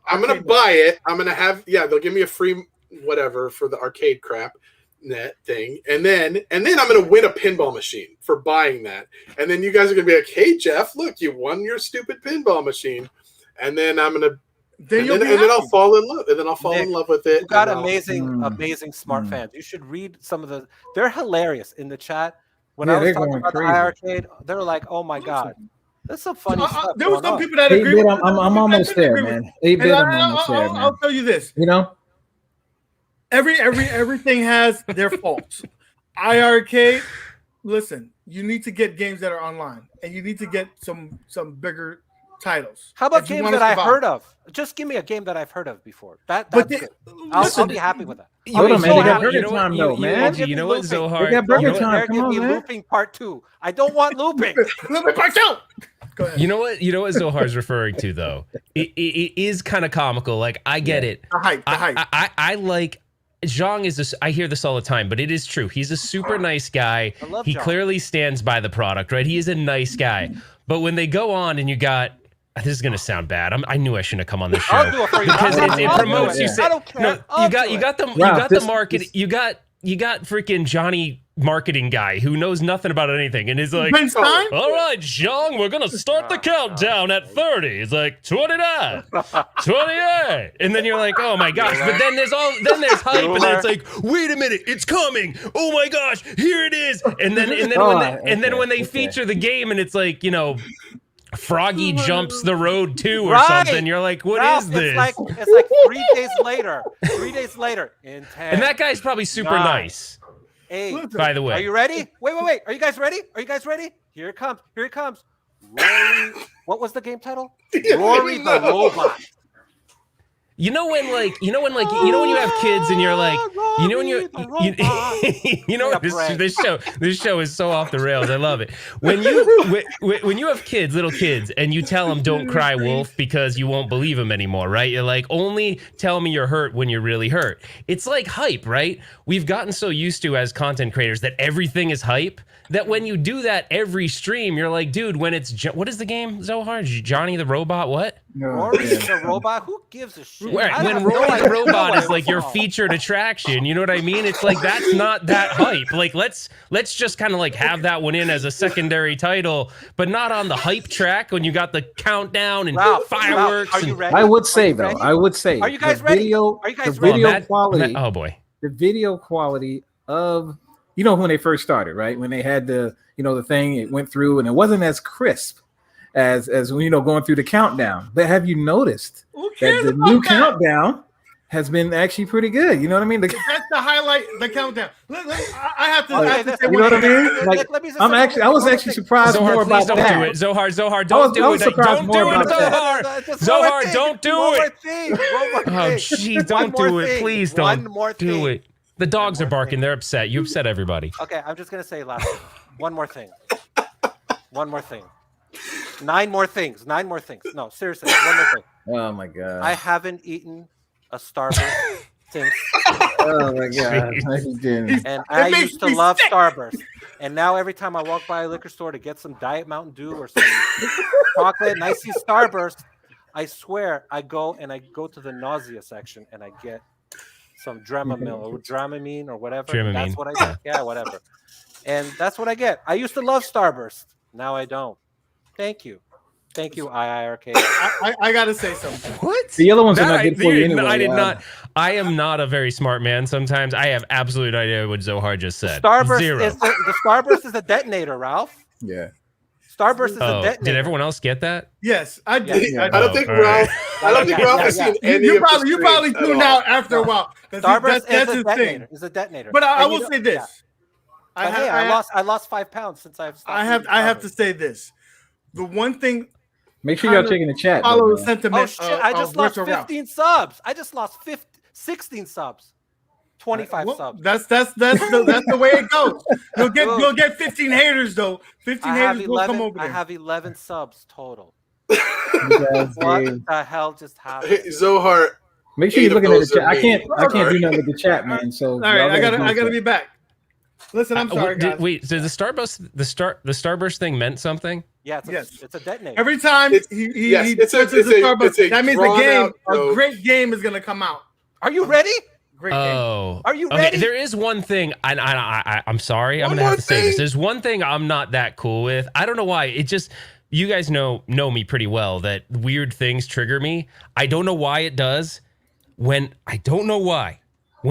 I'm gonna buy it. I'm gonna have they'll give me a free whatever for the arcade crap net thing, and then I'm gonna win a pinball machine for buying that, and then you guys are gonna be like, "Hey Jeff, look, you won your stupid pinball machine," and then I'm gonna. Then I'll fall in love. And then I'll fall in love with it. You got amazing smart fans. You should read some of the. They're hilarious in the chat. When I was talking about the iiRcade, they were like, "Oh my god, that's some funny stuff." There were some people that agree. I'm almost there, man. 8-bit, I'm almost there, man. I'll tell you this. You know, everything has their faults. iiRcade. Listen, you need to get games that are online, and you need to get some bigger titles. How about games that I've heard of? Just give me a game that I've heard of before. That's good. I'll be happy with that. Hold on, man. They got Burger Time, though, man. You know what, Zohar? They got Burger Time. Come on, give me man. Looping Part 2. I don't want looping. Looping Part 2. Go ahead. You know what Zohar's referring to, though? It is kind of comical. Like, I get it. The hype. I like. Zhang is I hear this all the time, but it is true. He's a super nice guy. He clearly stands by the product, right? He is a nice guy. But when they go on and you got. This is gonna sound bad. I knew I shouldn't have come on this show I'll do it for you. because it promotes you. I don't care. No, you got the market. You got freaking Johnny marketing guy who knows nothing about anything and is like, all right, Zhang, we're gonna start the countdown at 30. It's like 29, 28, and then you're like, oh my gosh. But then there's hype, and then it's like, wait a minute, it's coming. Oh my gosh, here it is. And then when they feature the game, and it's like, Froggy jumps the road too or something. You're like, what is this? It's like 3 days later. 3 days later. In 10. And that guy's probably super nice. 8. By the way. Are you ready? Wait. Are you guys ready? Here it comes. Rory. What was the game title? Rory the Robot. You know when you have kids and you're like, this show is so off the rails. I love it. When you have kids, little kids, and you tell them don't cry wolf because you won't believe them anymore, right? You're like, only tell me you're hurt when you're really hurt. It's like hype, right? We've gotten so used to as content creators that everything is hype that when you do that every stream, you're like, dude, when it's what is the game, Zohar? Johnny the Robot, what? Rory the Robot? Who gives a shit? When Rory the Robot is like your featured attraction, you know what I mean? It's like that's not that hype. Like let's just kind of like have that one in as a secondary title, but not on the hype track when you got the countdown and fireworks. Are you ready? I would say though, Are you guys ready? Quality. Oh boy. The video quality of when they first started, right? When they had the thing, it went through and it wasn't as crisp as going through the countdown. But have you noticed that the new countdown has been actually pretty good. You know what I mean? That's the highlight, the countdown. I have to. Okay, I have to say you know what I mean? Like, Like, I was actually surprised Zohar, more please about don't that. do it. Zohar, don't do it. Don't do it, Zohar. Zohar, don't do it. Oh, jeez, don't do it. Please don't do it. The dogs are barking. They're upset. You upset everybody. Okay, I'm just gonna say last thing. One more thing. 9 more things. No, seriously, one more thing. Oh my god. I haven't eaten a Starburst since. Oh my god. And I used to love Starburst. And now every time I walk by a liquor store to get some Diet Mountain Dew or some chocolate and I see Starburst, I swear I go to the nausea section and I get some Dramamine or Dramamine or whatever. Dramamine. That's what I get. Yeah, whatever. And that's what I get. I used to love Starburst. Now I don't. Thank you, iiRcade. I gotta say something. What? The other ones are not good for you anyway. I did not. I am not a very smart man. Sometimes I have absolutely no idea what Zohar just said. Starburst Zero. is the Starburst is a detonator, Ralph. Yeah. Starburst is a detonator. Did everyone else get that? Yes, I did. Yeah. I don't think Ralph. I don't think Ralph has seen any You of the you probably streams tuned at all. out after a while. Starburst That's is a his detonator. thing. Is a detonator. But I And will say this. Yeah. But hey, I lost 5 pounds since I've stopped. I have to say this. The one thing. Make sure y'all checking the chat. Follow the though, sentiment. Oh shit! I just lost 15 subs. I just lost 16 subs. 25 subs. That's the way it goes. You'll get 15 haters though. 15 haters will come over there. I have 11 subs total. guys, What dude. the hell just happened? Hey, Zohar. Make sure you're looking at the chat. I can't Zohar. do nothing with the chat, man. So All right, I gotta be back. Listen, I'm sorry, guys. Wait, so the Starburst thing meant something? Yeah, it's a detonator. Every time he touches the Starbucks, that means a great game is gonna come out. Are you ready? Great game. Are you ready? There is one thing, and I'm sorry, I'm gonna have to say this. There's one thing I'm not that cool with. I don't know why. It just, you guys know me pretty well that weird things trigger me. I don't know why it does. When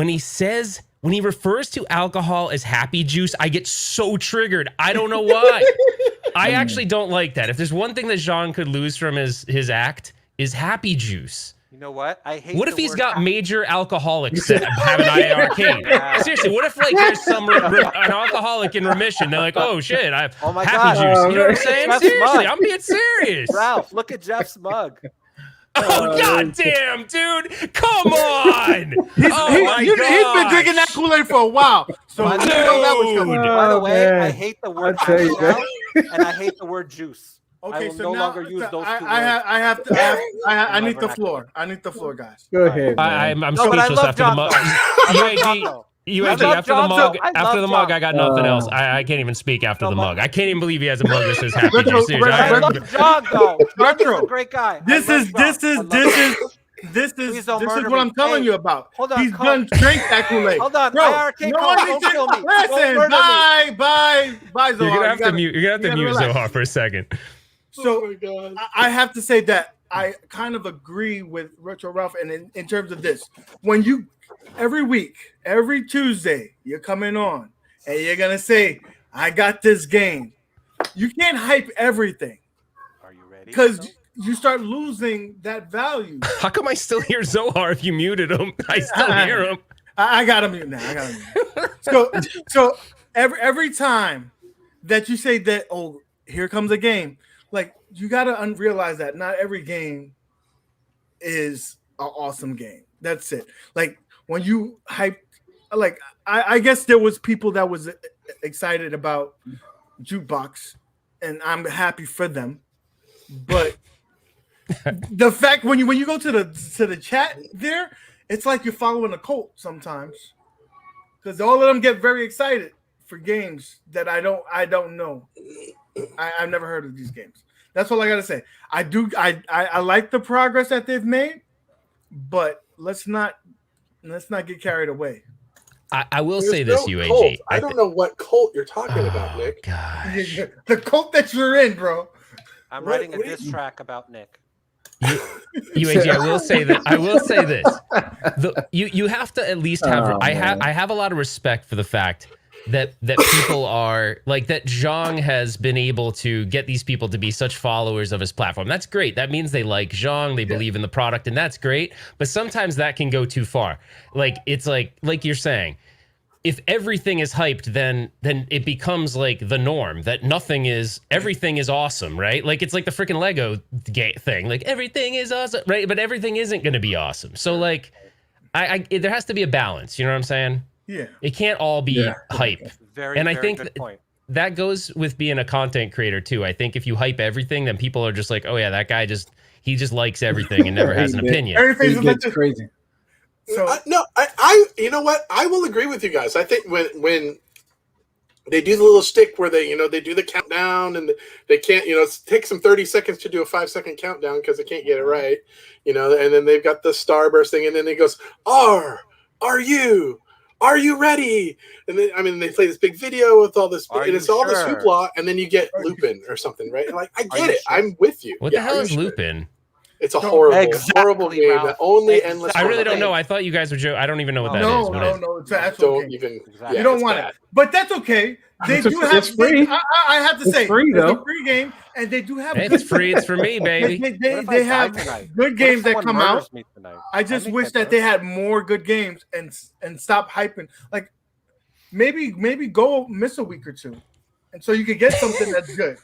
he refers to alcohol as happy juice, I get so triggered. I don't know why. I actually don't like that. If there's one thing that Jean could lose from his act, is happy juice. You know what? I hate. What if he's got major alcoholics that have an iiRcade? Seriously, what if like there's an alcoholic in remission? They're like, oh shit, I have happy juice. You know what I'm saying? Jeff's Seriously, mug. I'm being serious. Ralph, look at Jeff's mug. Oh goddamn, dude! Come on! He's been drinking that Kool-Aid for a while, so By you know that was coming. By the way, man. I hate the word I'll tell you alcohol, and I hate the word juice. I Okay, will so no now longer use those two words. I need the floor. I need the floor, guys. Go ahead. Man. I'm No, but I speechless love after the John, mug. though. I love John, though. UAG I love after the John, mug. though. I After love the mug, John. I got nothing else. I can't even speak after the mug. I can't even believe he has a mug that says happy Retro- juice. Seriously, I love John though. Retro. He's a great guy. This is what I'm telling you about. Hold on, He's Cole. done drank that Kool-Aid. Hold on, Bro, iiRcade, no Cole, one don't is- kill me. Listen, Don't murder bye, Zohar. You're gonna have to mute. You're gonna have to mute relax. Zohar for a second. So I have to say that I kind of agree with Retro Ralph, and in terms of this, when you every week, every Tuesday, you're coming on and you're gonna say, "I got this game." You can't hype everything. Are you ready? Because you start losing that value. How come I still hear Zohar if you muted him? I still hear him. I got him mute now. So every time that you say that, oh, here comes a game, like you gotta realize that not every game is an awesome game. That's it. Like when you hype, like I guess there was people that was excited about Jukebox, and I'm happy for them, but the fact when you go to the chat there, it's like you're following a cult sometimes, because all of them get very excited for games that I don't know. I've never heard of these games. That's all I gotta say. I like the progress that they've made, but let's not get carried away. I will say this, UAG. Cult. I don't know what cult you're talking about, Nick. Gosh. The cult that you're in, bro. I'm writing a diss track about Nick. UAG, I will say that. I will say this. You have to at least have. I have a lot of respect for the fact that people are like, that Zhang has been able to get these people to be such followers of his platform. That's great. That means they like Zhang, they believe in the product, and that's great. But sometimes that can go too far. Like, it's like you're saying, if everything is hyped, then it becomes like the norm that everything is awesome, right? Like, it's like the freaking Lego thing. Like, everything is awesome, right? But everything isn't going to be awesome. So like, there has to be a balance. You know what I'm saying? Yeah. It can't all be hype. Very, I think good point. that goes with being a content creator too. I think if you hype everything, then people are just like, oh yeah, that guy just likes everything and never has an opinion. Everything's crazy. So no, I you know what? I will agree with you guys. I think when they do the little stick where they do the countdown and they can't, it takes them 30 seconds to do a 5-second countdown because they can't get it right, and then they've got the starburst thing, and then it goes, are you ready? And then they play this big video with all this, and it's all this hoopla, and then you get Lupin or something, right? And like, I get it. Sure? I'm with you. What the hell is Lupin? It's a horrible game that only endless. I really don't know. I thought you guys were joking. I don't even know what that is. No, it's an actual game. Yeah, you don't want it, but that's okay. They do have. It's free. I have to say, free, it's a free game, and they do have. It's free. It's for me, baby. They have good games that come out. I just wish that they had more good games and stop hyping. Like maybe go miss a week or two, and so you could get something that's good.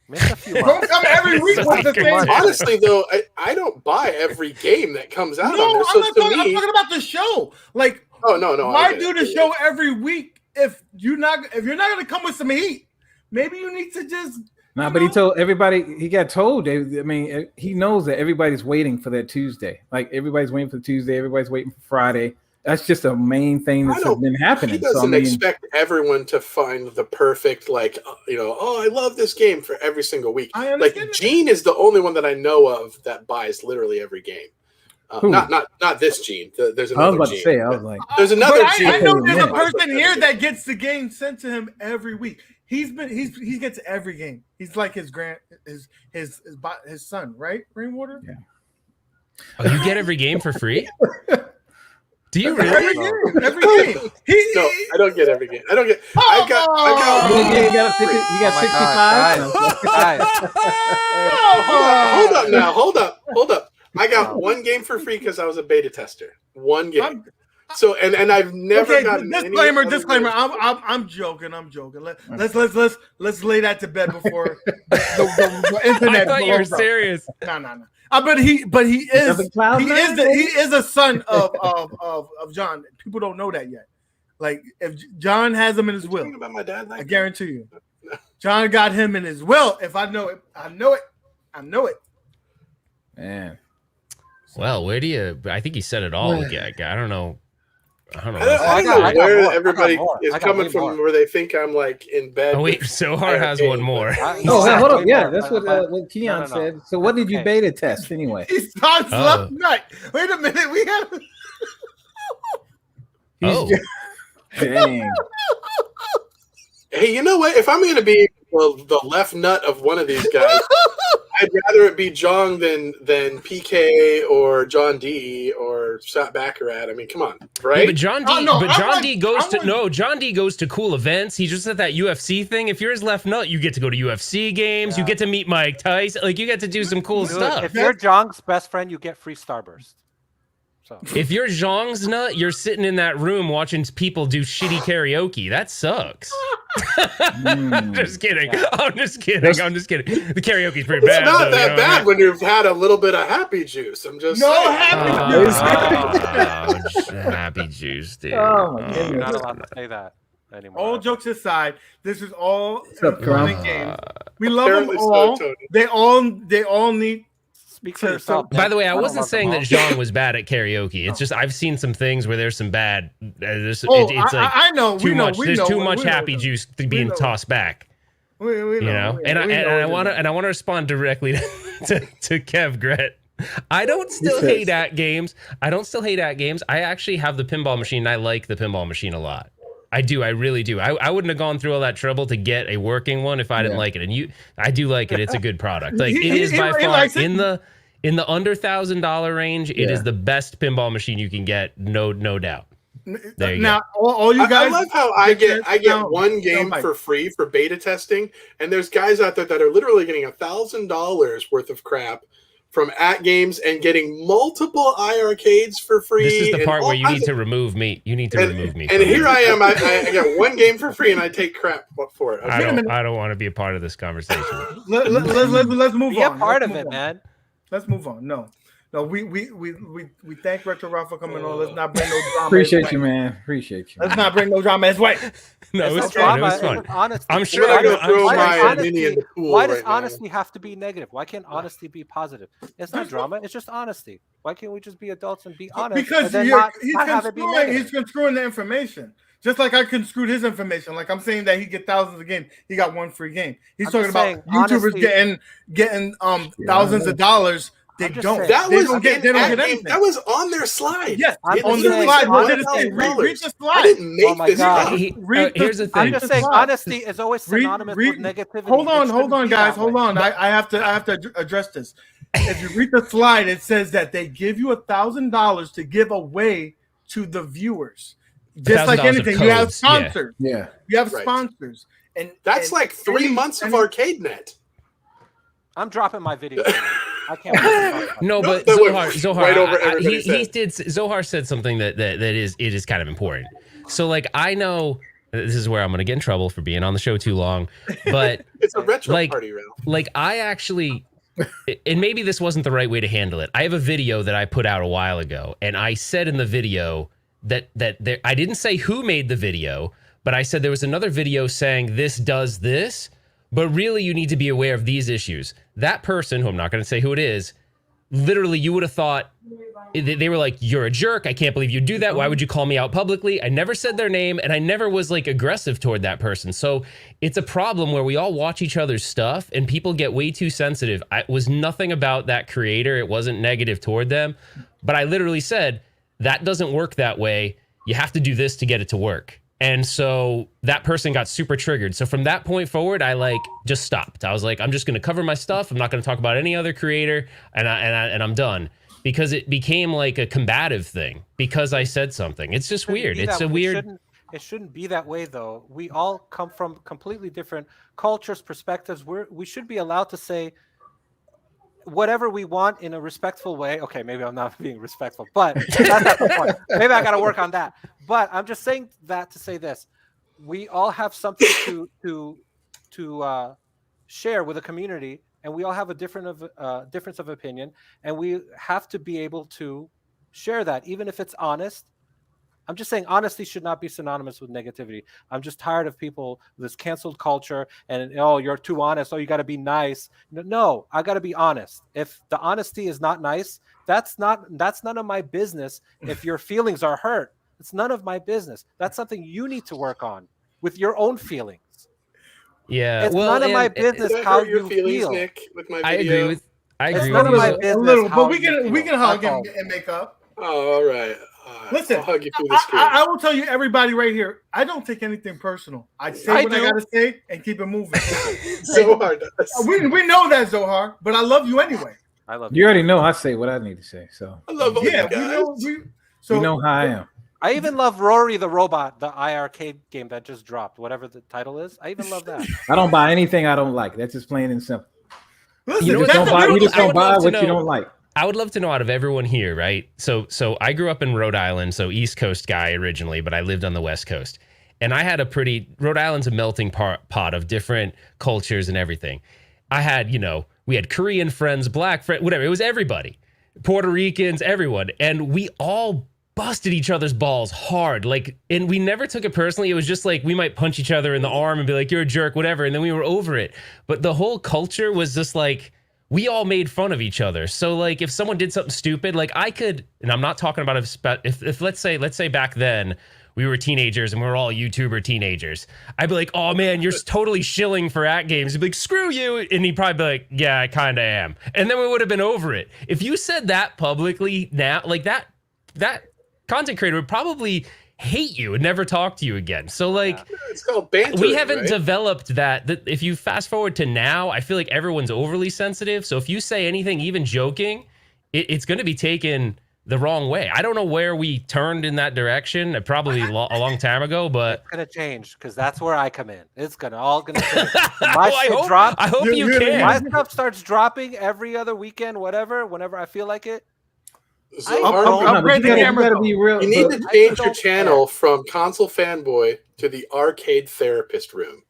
Don't come every week with the same. Honestly, though, I don't buy every game that comes out on there. So I'm talking about the show. Like, no. Why do the show every week if you're not going to come with some heat? Maybe you need to just. Nah, but he told everybody. He got told. I mean, he knows that everybody's waiting for that Tuesday. Like, everybody's waiting for Tuesday. Everybody's waiting for Friday. That's just a main thing that's been happening. He doesn't expect everyone to find the perfect, like, I love this game for every single week. Like, Gene is the only one that I know of that buys literally every game. Not this Gene. There's another. I was about Gene. to say. I was like, there's another Gene. I know there's a person here that gets the game sent to him every week. He gets every game. He's like his son, right? Rainwater. Yeah. Oh, you get every game for free? Do you really? Every game. No, I don't get every game. I don't get. I got. You got 65. Hold up. I got one game for free because I was a beta tester. One game. So and I've never gotten disclaimer. I'm joking. Let's lay that to bed before the internet. I thought you were serious. No. But he is a son of John. People don't know that yet. Like, if John has him in his will, about my dad, I guarantee you, John got him in his will. If I know it, I know it. Man. Well, where do you? I think he said it all. I don't know. I don't know where everybody is coming from, where they think I'm like in bed. Oh wait, Zohar has one more. Hold up. Yeah, that's what Keon said. So what did you beta test anyway? He's Tom's left nut. Wait a minute, we have. Dang. Hey, you know what? If I'm going to be the left nut of one of these guys, I'd rather it be Jong than PK or John D or Shot Baccarat. I mean, come on, right? Yeah, but John D, John D goes to cool events. He's just at that UFC thing. If you're his left nut, you get to go to UFC games. Yeah. You get to meet Mike Tyson. Like, you get to do some cool stuff. If you're Jong's best friend, you get free Starburst. So. If you're Zhang's nut, you're sitting in that room watching people do shitty karaoke. That sucks. I'm just kidding. I'm just kidding. The karaoke's pretty bad. It's not that bad when you've had a little bit of happy juice. I'm just saying. Happy juice. Happy juice, dude. Oh my goodness. You're not allowed to say that anymore. All jokes aside, this is all fun games. We love them all. They all need. Speak for yourself. By the way, I wasn't saying that Zhang was bad at karaoke. It's just I've seen some things where there's some bad. It's like I know. There's too much happy juice being tossed back. We know. And I want to respond directly to Kev Gret. I don't still hate at games. I actually have the pinball machine. And I like the pinball machine a lot. I do. I really do. I wouldn't have gone through all that trouble to get a working one if I didn't like it. And I do like it. It's a good product. Like, it is by far in the under $1,000 range. It is the best pinball machine you can get. No doubt. There you now, all you guys. I love how I get one game for free for beta testing, and there's guys out there that are literally getting $1,000 worth of crap from @games and getting multiple iiRcades for free. This is the part where you need to remove me. You need to remove me. And here I am. I got one game for free, and I take crap for it. I don't want to be a part of this conversation. Let's move on. Be a part of it, man. Let's move on. No, we thank Retro Ralph for coming on. Let's not bring no drama. Appreciate you, man. Appreciate you. Let's not bring no drama his way. No, it was fun. It was fun. I'm sure I'm gonna throw my mini in the pool. Why does honesty have to be negative? Why can't honesty be positive? It's not drama. It's just honesty. Why can't we just be adults and be honest? Because he's construing the information. Just like I construed his information. Like I'm saying that he get thousands of games. He got one free game. He's talking about YouTubers getting thousands of dollars. They don't. That they don't get anything. That was on their slide. Yes, on the slide. Read the slide. I didn't make this. Here's the thing. I'm just saying, honesty is always synonymous with negativity. Hold on, guys. Hold on. I have to address this. If you read the slide, it says that they give you $1,000 to give away to the viewers. Just like anything, you have sponsors. Yeah. You have sponsors, and that's like 3 months of ArcadeNet. I'm dropping my video. I can't. No, but Zohar, right over everybody's he Zohar said something that is kind of important. So like I know this is where I'm going to get in trouble for being on the show too long, but it's a retro party, Ralph. Like I actually, and maybe this wasn't the right way to handle it. I have a video that I put out a while ago, and I said in the video that there, I didn't say who made the video, but I said there was another video saying this does this. But really, you need to be aware of these issues. That person, who I'm not going to say who it is, literally, you would have thought, they were like, you're a jerk. I can't believe you do that. Why would you call me out publicly? I never said their name, and I never was like aggressive toward that person. So it's a problem where we all watch each other's stuff, and people get way too sensitive. It was nothing about that creator. It wasn't negative toward them. But I literally said, that doesn't work that way. You have to do this to get it to work. And so that person got super triggered. So from that point forward, I just stopped. I was like, I'm just going to cover my stuff. I'm not going to talk about any other creator, and I'm done, because it became like a combative thing because I said something. It's just weird. It's a weird. It shouldn't be that way, though. We all come from completely different cultures, perspectives. We should be allowed to say whatever we want in a respectful way. Okay, maybe I'm not being respectful, but that's not the point. Maybe I got to work on that. But I'm just saying that to say this: we all have something to share with the community, and we all have a difference of opinion, and we have to be able to share that, even if it's honest. I'm just saying honesty should not be synonymous with negativity. I'm just tired of people, this canceled culture, and oh, you're too honest. Oh, you got to be nice. No, I got to be honest. If the honesty is not nice, that's none of my business. If your feelings are hurt, it's none of my business. That's something you need to work on with your own feelings. Yeah, it's none of my business how you feel. Nick, with my video? I agree it's none with of my you. business. A little, how but we can hug and and make up. Oh, all right. Listen, I'll hug you through the screen. I will tell you, everybody right here, I don't take anything personal. I say what I gotta say and keep it moving. Zohar does. We know that, Zohar, but I love you anyway. I love you. Already know I say what I need to say, so I love all you guys. You know how I am. I even love Rory the Robot, the iiRcade game that just dropped, whatever the title is. I even love that. I don't buy anything I don't like. That's just plain and simple. Listen, you just don't buy what you don't like. I would love to know out of everyone here, right? So I grew up in Rhode Island, so East Coast guy originally, but I lived on the West Coast. And I had Rhode Island's a melting pot of different cultures and everything. I had, we had Korean friends, black friends, whatever. It was everybody. Puerto Ricans, everyone. And we all busted each other's balls hard. And we never took it personally. It was just like, we might punch each other in the arm and be like, you're a jerk, whatever. And then we were over it. But the whole culture was just like, we all made fun of each other. So if someone did something stupid, I could, and I'm not talking about if let's say back then we were teenagers and we were all YouTuber teenagers, I'd be like, oh man, you're totally shilling for @games. He'd be like, screw you. And he'd probably be like, yeah, I kind of am. And then we would have been over it. If you said that publicly now, that content creator would probably hate you and never talk to you again. So it's called banter. We haven't developed that if you fast forward to now, I feel like everyone's overly sensitive. So if you say anything, even joking, it's going to be taken the wrong way. I don't know where we turned in that direction. Probably a long time ago, but it's gonna change because that's where I come in. It's all gonna change. My shit drops. I hope you can. My stuff starts dropping every other weekend, whenever I feel like it. Zohar, you need to change your channel from Console Fanboy to the Arcade Therapist room.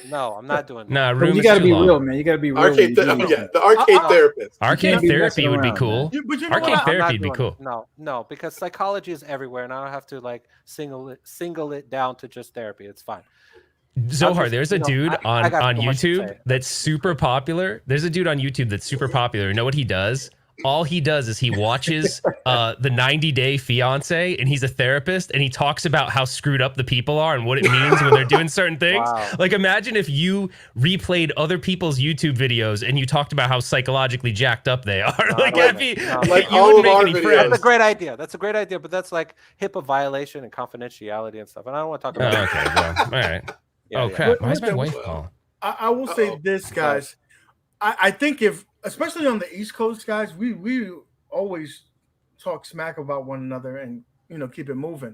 No, I'm not doing that. Nah, room you gotta be real, man. You gotta be real. The Arcade Therapist. Arcade therapy would be cool. But you know Arcade therapy would be cool. No, because psychology is everywhere, and I don't have to like single it down to just therapy. It's fine. Zohar, there's a dude on YouTube that's super popular. There's a dude on YouTube that's super popular. You know what he does? All he does is he watches the 90 Day Fiance, and he's a therapist, and he talks about how screwed up the people are and what it means when they're doing certain things. Wow. Like, imagine if you replayed other people's YouTube videos and you talked about how psychologically jacked up they are. Like, that'd be like you wouldn't make any friends. That's a great idea. That's a great idea, but that's like HIPAA violation and confidentiality and stuff. And I don't want to talk about that. Okay, well, all right. Crap. Why is my wife calling? I will say this, guys. I think especially on the East Coast, guys, we always talk smack about one another and keep it moving.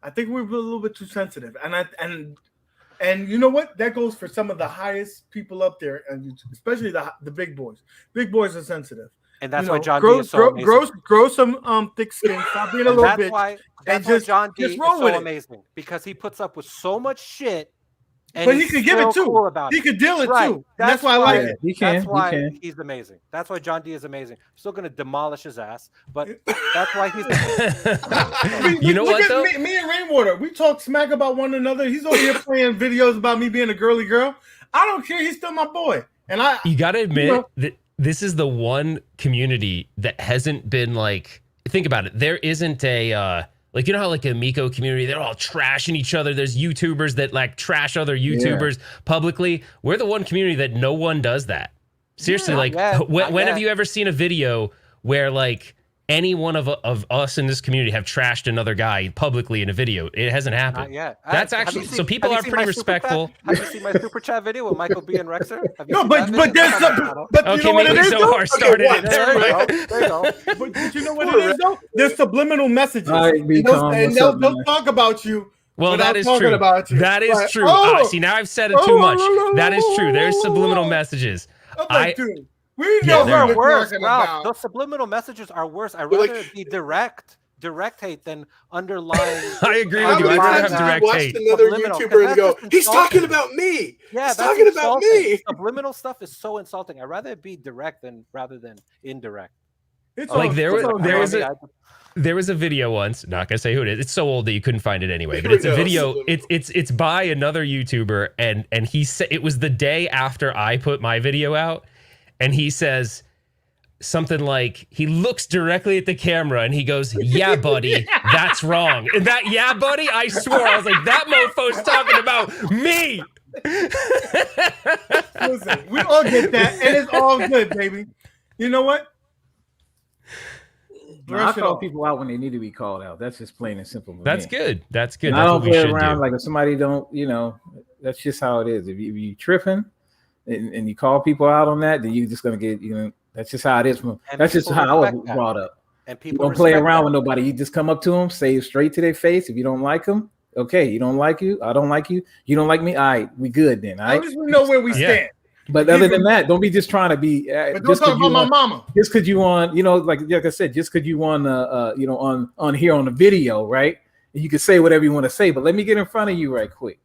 I think we're a little bit too sensitive, and you know what? That goes for some of the highest people up there, and especially the big boys. Big boys are sensitive, and that's why John D is so amazing. Grow some thick skin. Stop being a little bitch. That's why John D is so amazing, because he puts up with so much shit. But he could give it too. Cool he could deal it too. That's why I like it. He can. That's why he's amazing. That's why John D is amazing. I'm still gonna demolish his ass, but that's why he's amazing. You know what though? Me and Rainwater, we talk smack about one another. He's over here playing videos about me being a girly girl. I don't care. He's still my boy. And you gotta admit that this is the one community that hasn't been like. Think about it. There isn't a. Like, you know how like a Miko community, they're all trashing each other. There's YouTubers that like trash other YouTubers publicly. We're the one community that no one does that. Seriously, when have you ever seen a video where like any one of us in this community have trashed another guy publicly in a video? It hasn't happened. Not yet. That's actually so people are pretty respectful. Have you seen my super chat video with Michael B and Rexer? No, but there's okay, maybe Zohar started it. There you go. But you know what it is though? There's subliminal messages, and they'll talk about you. Well, that is true. That is true. See, now I've said it too much. That is true. There's subliminal messages. Dude. We know they're worse, bro. Those subliminal messages are worse. I'd rather it be direct hate than underlying. I agree with you. I'd rather have direct hate. Another YouTuber and go, he's talking about me. Yeah, he's talking about me. Subliminal stuff is so insulting. I'd rather it be direct rather than indirect. Like there was a video once. Not gonna say who it is. It's so old that you couldn't find it anyway. But it's a video. It's by another YouTuber, and he said it was the day after I put my video out. And he says something like, he looks directly at the camera and he goes, yeah, buddy, that's wrong. And that, yeah, buddy, I swore, I was like, that mofo's talking about me. Listen, we all get that, and it's all good, baby. You know what? I call people out when they need to be called out. That's just plain and simple. That's good. That's good. And I don't play around like if somebody don't, that's just how it is. If you tripping, and you call people out on that, then you're just gonna get, that's just how it is. That's just how I was brought up. And people don't play around with nobody. You just come up to them, say it straight to their face. If you don't like them, okay, you don't like you, I don't like you. You don't like me, all right, we good then. All right, at least we know where we stand. But other than that, don't be just trying to be. But don't talk about my mama. Just because you want, like I said, just because you want, on here on the video, right? And you can say whatever you want to say, but let me get in front of you right quick.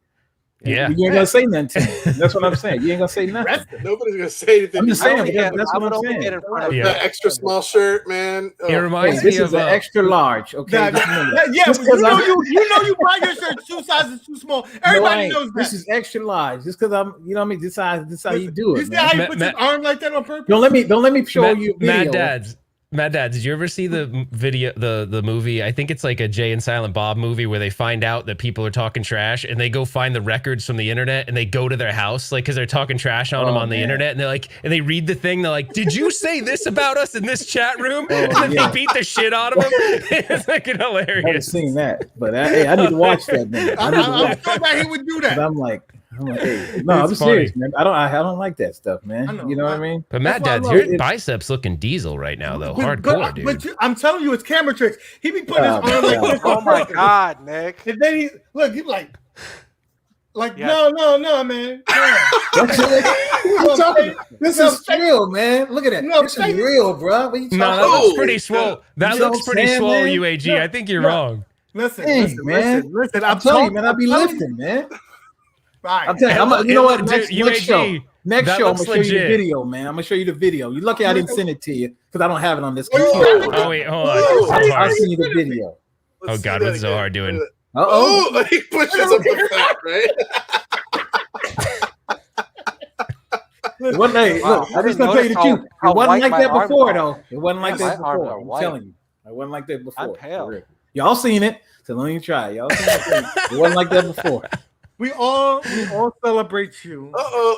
Yeah, you ain't gonna say nothing to me. That's what I'm saying. You ain't gonna say nothing. Nobody's gonna say anything. I'm just saying. That's what I'm saying. The extra small shirt, man. It reminds me this is an extra large. Okay. You know you buy your shirt 2 sizes too small. Everybody knows that. This is extra large. Just because I'm, what I mean. This is how you do it. You see how you put your arm like that on purpose? Don't let me show you. Mad Dad, did you ever see the video, the movie? I think it's like a Jay and Silent Bob movie where they find out that people are talking trash and they go find the records from the internet and they go to their house, like, because they're talking trash on them on the internet, and they're like, and they read the thing, they're like, did you say this about us in this chat room? And then they beat the shit out of them. It's like hilarious. I haven't seen that, but I need to watch that. I'm so glad he would do that. I'm like, I'm like, hey, no, I'm serious, man. I don't like that stuff, man. You know what I mean? But Matt Dad's, your biceps looking diesel right now, though. Hardcore, dude. But I'm telling you, it's camera tricks. He be putting his arm like this. Oh my God, Nick! And then he's like, no, man. This is real, man. Look at that. This is real, bro. No, that looks pretty swole. That looks pretty swole, UAG. I think you're wrong. Listen. I'm telling you, man. I be lifting, man. Right. I'm telling you, you know what? Next show, I'm gonna show you the legit. video, man. I'm gonna show you the video. You're lucky I didn't send it to you because I don't have it on this computer. Oh wait, hold on. I'll send you the video. Oh God, what's Zohar doing? Oh, he pushes up the fat, right? Look, I'm just gonna tell you the truth. It wasn't like that before, though. It wasn't like that before. I'm telling you, it wasn't like that before. I'm pale. Y'all seen it, so let me try. Y'all seen it. It wasn't like that before. We all celebrate you.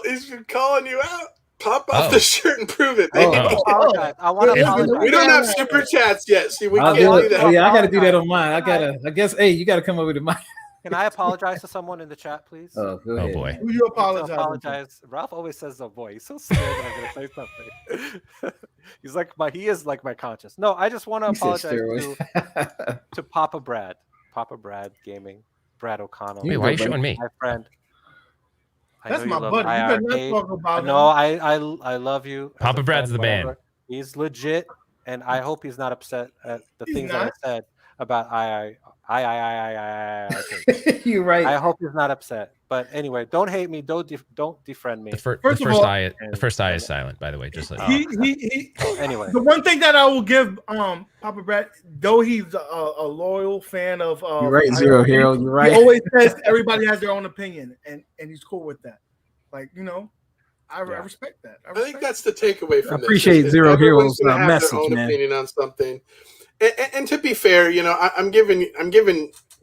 He's been calling you out. Pop off the shirt and prove it, baby. I want to apologize. We don't have super chats yet. See, we I'll can't do do it. that. Oh, yeah, I got to do that on mine. I guess, hey, you got to come over to mine. Can I apologize to someone in the chat, please? Oh, go ahead. Oh boy. Who you apologize? Ralph always says, "Oh boy." He's so scared that I'm going to say something. He's like he is like my conscience. No, I just want to apologize to Papa Brad Gaming, Brad O'Connell. Wait, why are you showing me? My friend. That's my buddy. You better not talk about him. No, I love you. Papa Brad's the man. He's legit, and I hope he's not upset at the things that I said about I. You're right. I hope he's not upset. But anyway, don't hate me. Don't defriend me. The first eye is silent, by the way. Just like anyway. The one thing that I will give Papa Brad, though he's a loyal fan of you're right, Zero Hero. You're right. He always says everybody has their own opinion, and he's cool with that. Like, I respect that. I think that's the takeaway from I appreciate this. Zero Hero's Everyone's gonna have message, their own man. opinion on something. And to be fair, I'm giving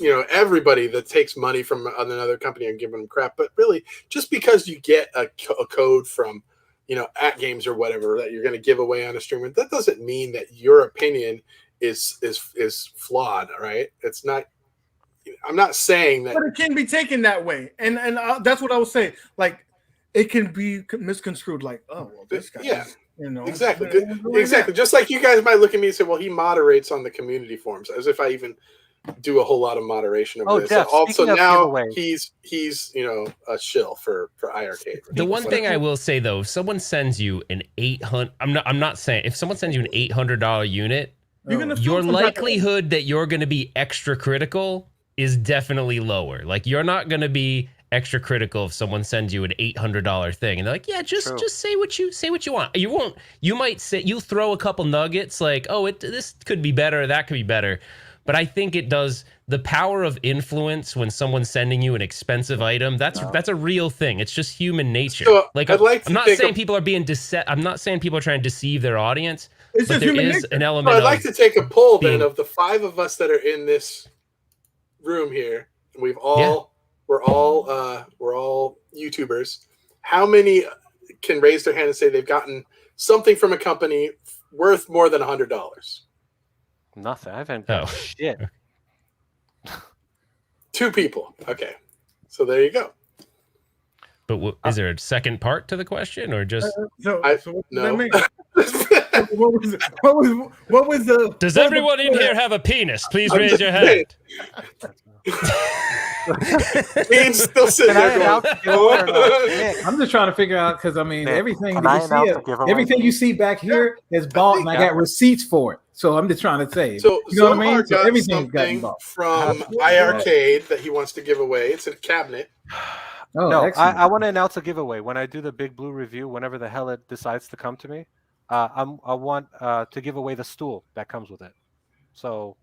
everybody that takes money from another company and giving them crap. But really, just because you get a code from at games or whatever that you're going to give away on a stream, that doesn't mean that your opinion is flawed. Right? It's not. I'm not saying that, but it can be taken that way, and that's what I was saying. Like, it can be misconstrued. Like, oh, well, this guy. Yeah. Exactly. Exactly. Just like you guys might look at me and say, well, he moderates on the community forums, as if I even do a whole lot of moderation over this. Jeff, also now he's a shill for iiRcade. The one thing I will say though, if someone sends you an $800, I'm not saying if someone sends you an $800 unit, your likelihood that you're going to be extra critical is definitely lower. Like, you're not going to be extra critical if someone sends you an $800 thing and they're like, yeah, just say what you want. You might say, you throw a couple nuggets like, oh, this could be better, that could be better. But I think it does, the power of influence when someone's sending you an expensive item, that's a real thing. It's just human nature. So like, I'm not saying people are being I'm not saying people are trying to deceive their audience. It's but just there human is nature. an element I'd like to take a poll then being, of the 5 of us that are in this room here. We're all YouTubers. How many can raise their hand and say they've gotten something from a company worth more than $100? Nothing. I haven't got shit. 2 people. Okay, so there you go. But is there a second part to the question, or just? So what does that mean? What was the? Does everyone in here have a penis? Please raise your hand. Ian's still sitting there going, I'm just trying to figure out, because I mean, everything you see back here is bought, and I got receipts for it. So I'm just trying to say, so you know what I mean? Zohar So got everything's gotten something bought from iiRcade that he wants to give away. It's a cabinet. Oh, no, excellent. I want to announce a giveaway when I do the Big Blue review. Whenever the hell it decides to come to me, I want to give away the stool that comes with it. So,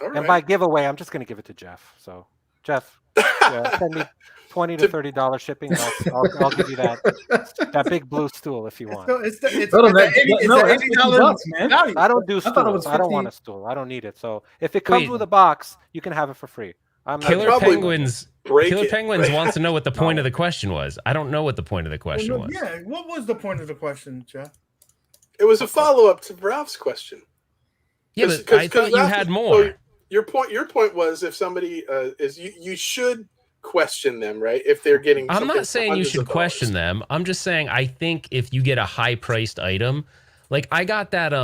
and by giveaway, I'm just going to give it to Jeff. So, Jeff, send me $20 to $30 shipping, and I'll give you that Big Blue stool if you want. It's $80, man. I don't do stools. I don't want a stool. I don't need it. So if it comes with a box, you can have it for free. Killer Penguins wants to know what the point of the question was. I don't know what the point of the question was. Yeah, what was the point of the question, Jeff? It was a follow-up to Ralph's question. Yeah, but I thought you had more. Your point was, if somebody you should question them, right? If they're getting, I'm not saying you should question them. I'm just saying I think if you get a high priced item, like I got that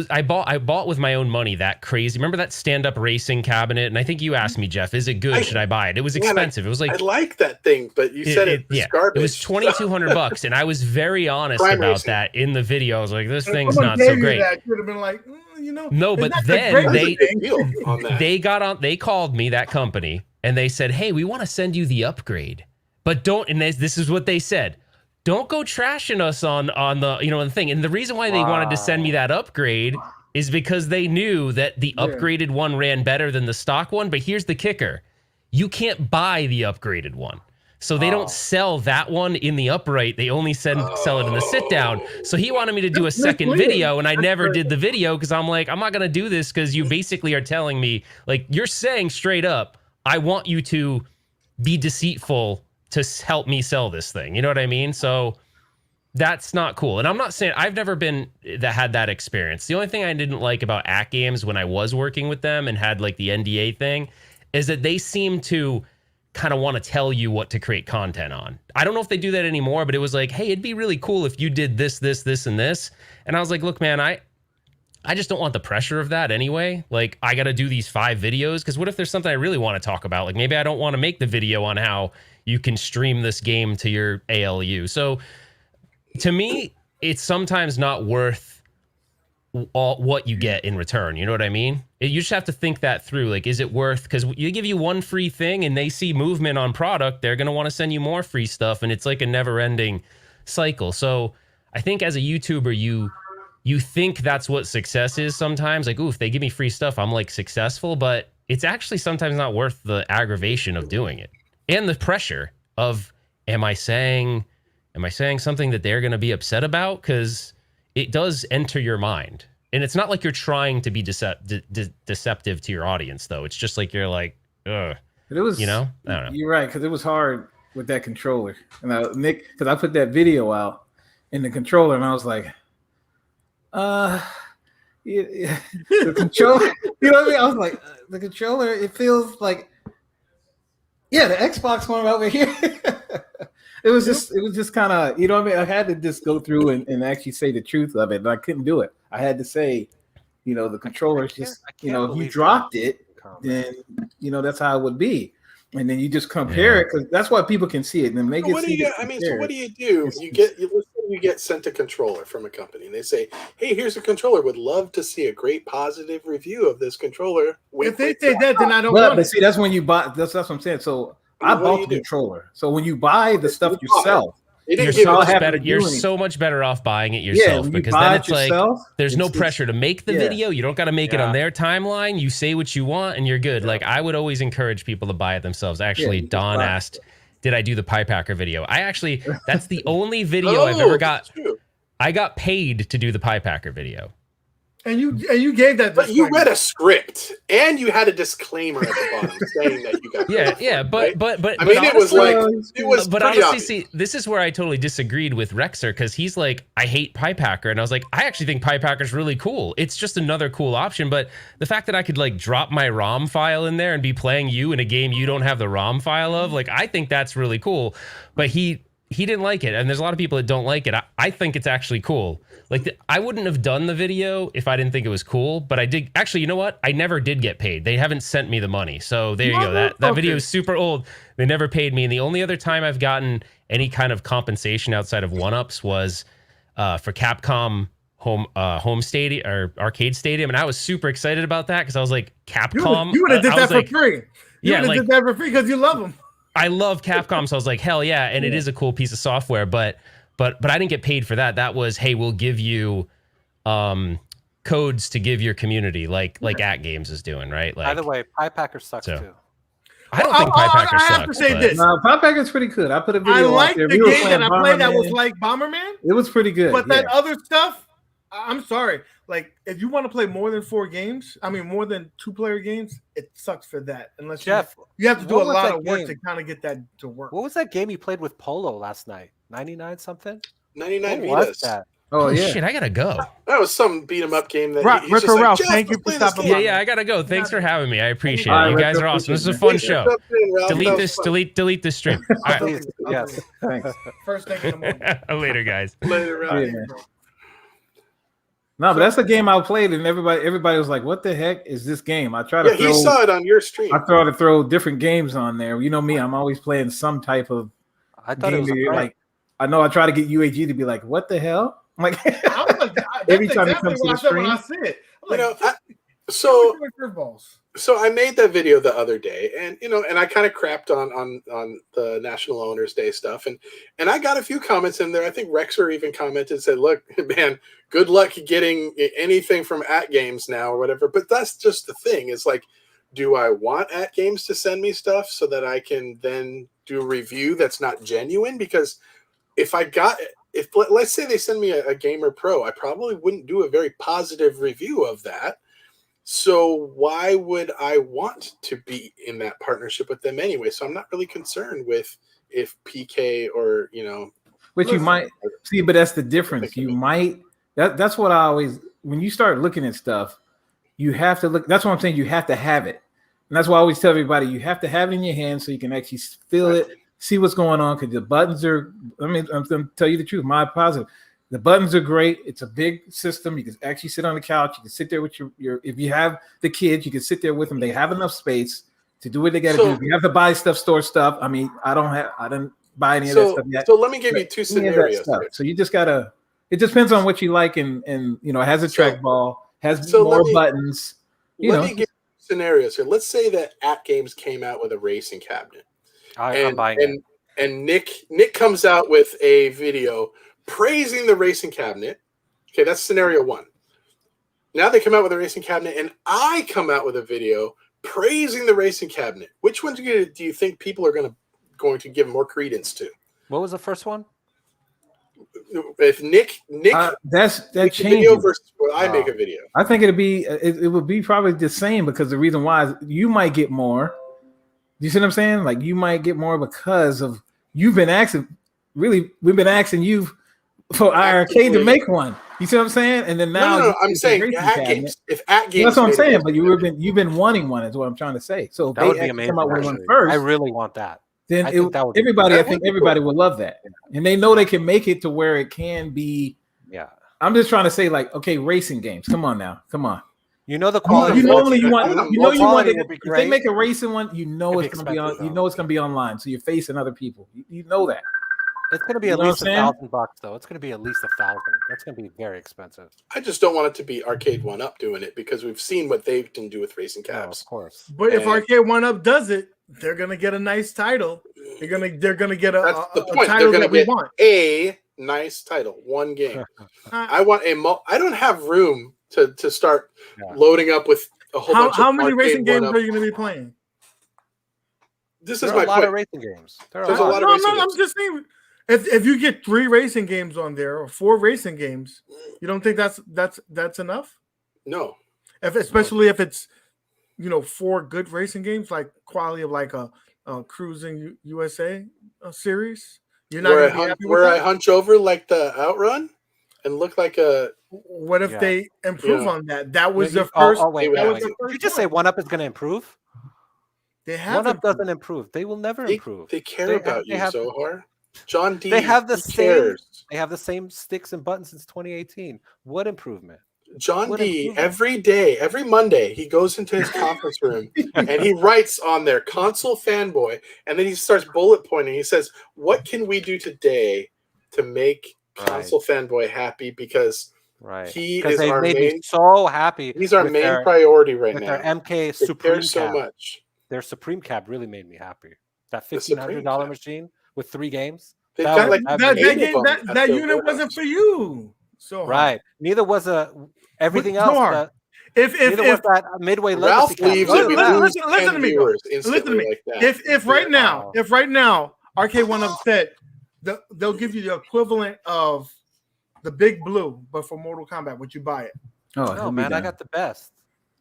I bought with my own money that crazy. Remember that stand-up racing cabinet? And I think you asked me, Jeff, is it good? Should I buy it? It was expensive. It was like I like that thing, but you said it was garbage. It was $2,200, and I was very honest about that in the video. I was like, this thing's not so great. That could have been like, no, but then they called me, that company, and they said, hey, we want to send you the upgrade, but don't. And this is what they said. Don't go trashing us on the the thing. And the reason why they wanted to send me that upgrade is because they knew that the upgraded one ran better than the stock one. But here's the kicker. You can't buy the upgraded one. So they don't sell that one in the upright. They only sell it in the sit down. So he wanted me to do a second video, and I never did the video because I'm like, I'm not going to do this because you basically are telling me, like, you're saying straight up, I want you to be deceitful to help me sell this thing. You know what I mean? So that's not cool. And I'm not saying I've never had that experience. The only thing I didn't like about At Games when I was working with them and had like the NDA thing is that they seem to kind of want to tell you what to create content on. I don't know if they do that anymore, but it was like, hey, it'd be really cool if you did this, this, this, and this. And I was like, look, man, I just don't want the pressure of that anyway. Like, I got to do these 5 videos because what if there's something I really want to talk about? Like, maybe I don't want to make the video on how you can stream this game to your ALU. So to me, it's sometimes not worth what you get in return. You know what I mean? You just have to think that through. Like, is it worth, because you give you one free thing and they see movement on product, they're going to want to send you more free stuff. And it's like a never ending cycle. So I think as a YouTuber, you think that's what success is sometimes. Like, ooh, if they give me free stuff, I'm like successful, but it's actually sometimes not worth the aggravation of doing it. And the pressure of, am I saying something that they're going to be upset about? Because it does enter your mind. And it's not like you're trying to be deceptive to your audience, though. It's just like you're like, ugh. But it was, I don't know. You're right, because it was hard with that controller. And Nick, because I put that video out in the controller, and I was like, the controller, you know what I mean? I was like, the controller, it feels like, yeah, the Xbox one over here. It was just kind of, you know what I mean? I had to just go through and actually say the truth of it, but I couldn't do it. I had to say, the controller's just, if you dropped it, then, that's how it would be. And then you just compare it, because that's why people can see it. And then they get see it. So what do? You get sent a controller from a company, and they say, hey, here's a controller. Would love to see a great positive review of this controller. If they say that, then I don't want it. But see, that's when you buy. That's what I'm saying. So I bought the controller. So when you buy the stuff yourself, you're so much better off buying it yourself, because then it's like there's no pressure to make the video. You don't got to make it on their timeline. You say what you want and you're good. Like, I would always encourage people to buy it themselves. Actually, Don asked, did I do the Pie Packer video? That's the only video I've ever got. I got paid to do the Pie Packer video. And you gave that. But you read a script and you had a disclaimer at the bottom saying that you got. But I mean, it was. But honestly, see, this is where I totally disagreed with Rexer, because he's like, I hate Pie Packer, and I was like, I actually think Pie Packer's really cool. It's just another cool option. But the fact that I could like drop my ROM file in there and be playing you in a game you don't have the ROM file of, like, I think that's really cool. But he didn't like it, and there's a lot of people that don't like it. I think it's actually cool. Like, I wouldn't have done the video if I didn't think it was cool, but I did. Actually, you know what? I never did get paid. They haven't sent me the money. So there you go. That video is super old. They never paid me. And the only other time I've gotten any kind of compensation outside of 1-ups was for Capcom home stadium or arcade stadium. And I was super excited about that, because I was like, Capcom. You would have did that for free. You would have did that for free because you love them. I love Capcom, so I was like, hell yeah. And it is a cool piece of software, but I didn't get paid for that. That was, hey, we'll give you codes to give your community, like At Games is doing, right? Like, by the way, Pie Packer sucks too. I don't think Pie Packer sucks. I have to say this. No, Pie Packer's pretty good. I put a video. I like the game that I played that was like Bomberman. It was pretty good. But that other stuff, I'm sorry. Like, if you want to play more than 4 games, I mean more than 2-player games, it sucks for that. Unless Jeff, you have to do a lot of work to kind of get that to work. What was that game you played with Polo last night? 99 something? 99 what Vitas. Was that? Oh yeah. Shit, I gotta go. That was some beat 'em up game that he's Retro just like, Ralph, "Jeff, thank you let's for play this stopping game." by. Yeah, I gotta go. Thanks for having me. I appreciate All it. right, You guys Retro, are awesome. This is a appreciate fun Please show. jump in, Ralph. That Delete was this. fun. Delete this stream. All right. Please, yes. Thanks. First thing in the morning. Later, guys. Later, Ralph. Yeah, man. No, but that's a game I played, and everybody was like, "What the heck is this game?" I try to Yeah, he saw it on your stream. I try to throw different games on there. You know me, I'm always playing some type of I thought game it was that you're a like. I know I try to get UAG to be like, "What the hell?" I'm like, I was like, every that's time exactly it comes to what the I said when I stream. see it. I'm You like, know, so curveballs. so I made that video the other day, and and I kind of crapped on the National Owners Day stuff, and I got a few comments in there. I think Rexer even commented and said, "Look, man, good luck getting anything from At Games now or whatever." But that's just the thing. Is like, do I want At Games to send me stuff so that I can then do a review that's not genuine? Because if let's say they send me a Gamer Pro, I probably wouldn't do a very positive review of that. So why would I want to be in that partnership with them anyway? So I'm not really concerned with if PK or Which you might see, but that's the difference. You might that's what I always when you start looking at stuff, you have to look. That's what I'm saying. You have to have it, and that's why I always tell everybody you have to have it in your hand so you can actually feel it, see what's going on. Because the buttons are. I mean, I'm going to tell you the truth. My positive. The buttons are great. It's a big system. You can actually sit on the couch. You can sit there with your if you have the kids, you can sit there with them. They have enough space to do what they got to do. If you have to buy stuff, store stuff. I mean, I didn't buy any of that stuff yet. So let me give you two scenarios. So you just gotta. It depends on what you like, and it has a trackball, has so more let me- buttons. Let me give you scenarios here. Let's say that At Games came out with a racing cabinet. I'm buying it. And Nick comes out with a video praising the racing cabinet. Okay, that's scenario one. Now they come out with a racing cabinet, and I come out with a video praising the racing cabinet. Which one do you think people are going to give more credence to? What was the first one? If Nick that makes a changes. video versus I make a video. I think it would be probably the same because the reason why is you might get more. You see what I'm saying? Like you might get more because of you've been asking. Really, we've been asking you for iiRcade to make one. You see what I'm saying? And then now No, I'm saying At Games. If At Games, that's what I'm made saying. it, But you've been wanting one. Is what I'm trying to say. So if That they would be actually amazing. come out with one actually. first. I really want that. Then I think that would be- everybody, that I would think be everybody cool. will love that, and they know they can make it to where it can be. Yeah, I'm just trying to say, like, okay, racing games. Come on now, come on. You know the quality. You normally you want the you know you want quality to, would be if they great. make a racing one, you know It'd it's be gonna be on. expensive, You know it's gonna be online, so you're facing other people. You know that. It's going to be You at know least what I'm saying? $1,000 though. It's going to be at least 1,000. That's going to be very expensive. I just don't want it to be Arcade1up doing it because we've seen what they can do with racing cabs. Of course. But if And- Arcade1up does it, they're gonna get a nice title. They're gonna get That's a the point. title They're that going we to get want. a nice title, one game. I want I don't have room to start loading up with a whole bunch How of many racing games Arcade1up. are you gonna be playing? This There is are my a lot point. of racing games. There's a lot of No, racing I'm games. just saying. If you get 3 racing games on there or 4 racing games, you don't think that's enough? No. Especially if it's 4 good racing games, like quality of like a Cruising USA series. You're not Where, gonna be happy with where I that? hunch over like the Outrun and look like a. What if they improve on that? That was You- the first. wait, that wait, was wait. the Did first you just one. say OneUp is going to improve? They have OneUp doesn't improve. They will never improve. They care They about have- you, they have- Zohar. John D. They have the who same. cares? They have the same sticks and buttons since 2018. What improvement? John What D. improvement? Every day, every Monday, he goes into his conference room and he writes on there ConsoleFanboy, and then he starts bullet pointing. He says, "What can we do today to make ConsoleFanboy happy?" Because he Because is they our made main. me so happy. He's our with main their- priority right with now. Their MK They Supreme care so Cab. much. Their Supreme Cab really made me happy. That The Supreme $1,500 machine with 3 games. They've That got was- like that That, made that, me- game, that, that unit wasn't for you. So right. Neither was everything But, else. Zohar, That, if neither was that Midway Ralph Legacy Cab. leaves None it of with that. listen to me, bro. viewers Listen to instantly me. like that. If right now Arcade1up said they'll give you the equivalent of the Big Blue, but for Mortal Kombat, would you buy it? Oh No, man, I got the best.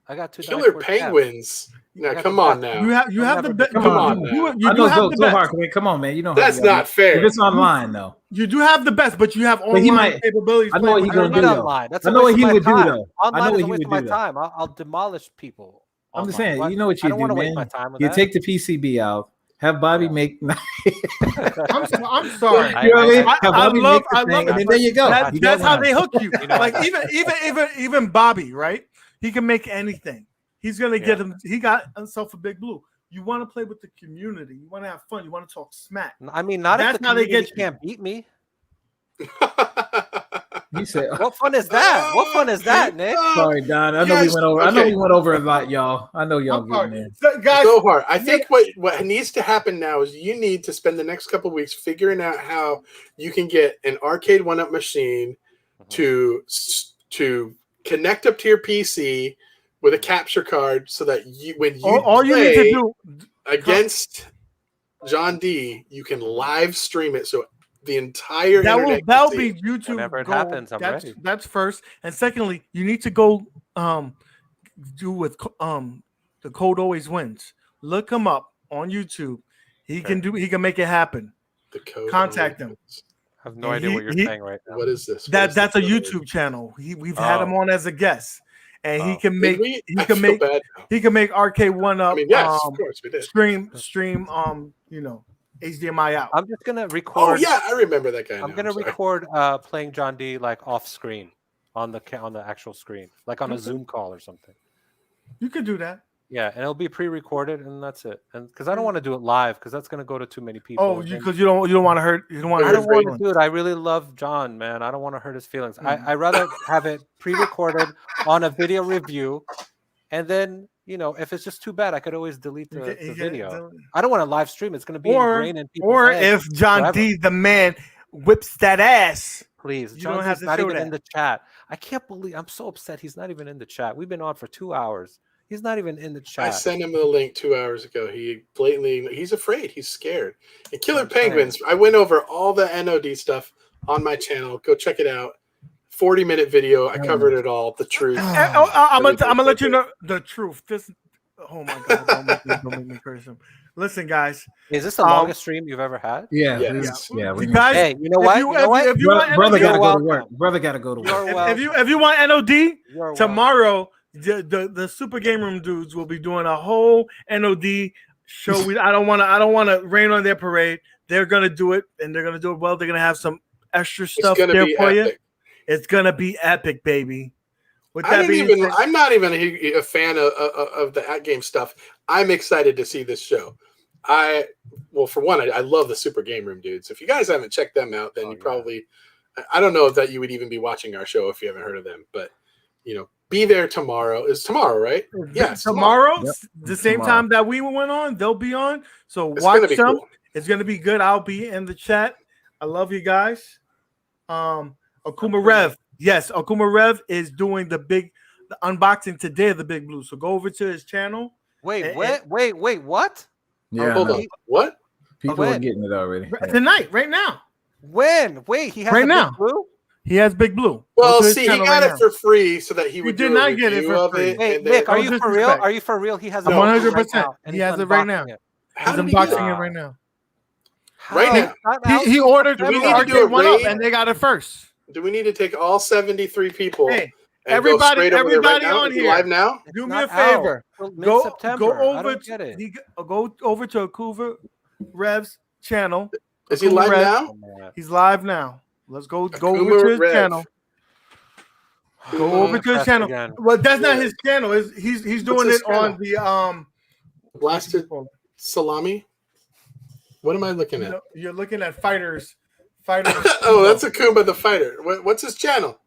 I got 2 Killer Dark Horse cabs. Penguins Now, come on now. You have the best. Come on now. You I do know have the Zohar. best. Come on, man. You know That's not fair. If it's online, though. You do have the best, but you have online capabilities. I know what he's I don't gonna need do. online. That's I a know what waste he of my would do, time. though. I know Online what is a he waste would of my do. time. I'll demolish people. I'm just online. saying, you know what I you don't do, want to man. waste my time with You that. take the PCB out, have Bobby make. I'm sorry. You know what I mean? Have I Bobby love make the thing, it. and then there you go. You That's got how one. they hook you. You know Like what? even Bobby, right? He can make anything. He's gonna get him. He got himself a big blue. You want to play with the community. You want to have fun. You want to talk smack. I mean, not That's if the how they community get you. can't beat me. You said, What fun is that? What fun is that, Nick? sorry, Don. I know we went over. I know we went over a lot, y'all. I know y'all getting there. So, guys, Zohar, I think what needs to happen now is you need to spend the next couple of weeks figuring out how you can get an Arcade1up machine to connect up to your PC with a capture card, so that when you all you need to do against John D, you can live stream it. So the entire that'll internet be YouTube. Whenever it gold. happens, I'm ready. That's first, and secondly, you need to go do with the code always wins. Look him up on YouTube. He can make it happen. The code. Contact him. I have no idea what you're saying right now. What is this? That's a YouTube channel. We've had him on as a guest, and he can make Arcade1up. I mean, yes, of course we did. Stream HDMI out. I'm just gonna record. Oh yeah, I remember that guy. I'm gonna record playing John D like off screen on the actual screen, like on a Zoom call or something. You could do that. Yeah, and it'll be pre-recorded, and that's it. And because I don't want to do it live, because that's gonna go to too many people. Oh, because you don't want to hurt. You don't want to. I don't want to do it. I really love John, man. I don't want to hurt his feelings. I rather have it pre-recorded on a video review, and then if it's just too bad, I could always delete the video. I don't want to live stream. It's going to be ingrained in people's heads if John forever. D, the man, whips that ass. Please, you John don't have D's to not show even that. in the chat. I can't believe I'm so upset. He's not even in the chat. We've been on for 2 hours. He's not even in the chat. I sent him the link 2 hours ago. He's afraid. He's scared. And Killer Penguins, I went over all the NOD stuff on my channel. Go check it out. 40-minute video. I covered it all. The truth. I'm gonna let you know the truth. Oh my God! Don't make me curse him. Listen, guys. Is this the longest stream you've ever had? Yeah. You guys, hey, you know what? If you want brother NOD, gotta go to work. Brother gotta go to work. If you want NOD tomorrow, the Super Game Room dudes will be doing a whole NOD show. I don't want to rain on their parade. They're gonna do it, and they're gonna do it well. They're gonna have some extra stuff there for you. It's gonna be epic, baby. I'm not even a fan of the at game stuff. I'm excited to see this show. For one, I love the Super Game Room dudes. If you guys haven't checked them out, then probably, I don't know that you would even be watching our show if you haven't heard of them. But be there tomorrow. It's tomorrow, right? Yeah, tomorrow. The same time that we went on, they'll be on. So watch them. Cool. It's gonna be good. I'll be in the chat. I love you guys. Akuma Rev. Yes, Akuma Rev is doing the unboxing today of the Big Blue. So go over to his channel. Wait, what? Yeah, hold on. What? People are getting it already. Tonight, right now. When? Wait, he has right now. Big Blue? He has Big Blue. Well, see, he got it for free so that he would did not get it for free. Hey, Nick, are you for real? Are you for real? He has it 100%. He has it right now. He's unboxing it right now. Right now. He ordered Arcade1up and they got it first. Do we need to take all 73 people? Hey, everybody on here. Live now? Do me a favor. Go over to Akuma Rev's channel. Is he live now? He's live now. Let's go over to his channel. Go over to his channel. Well, that's not his channel. He's doing it on the Blasted Salami. What am I looking at? You're looking at Fighters. Oh, that's Akuma the Fighter. What's his channel?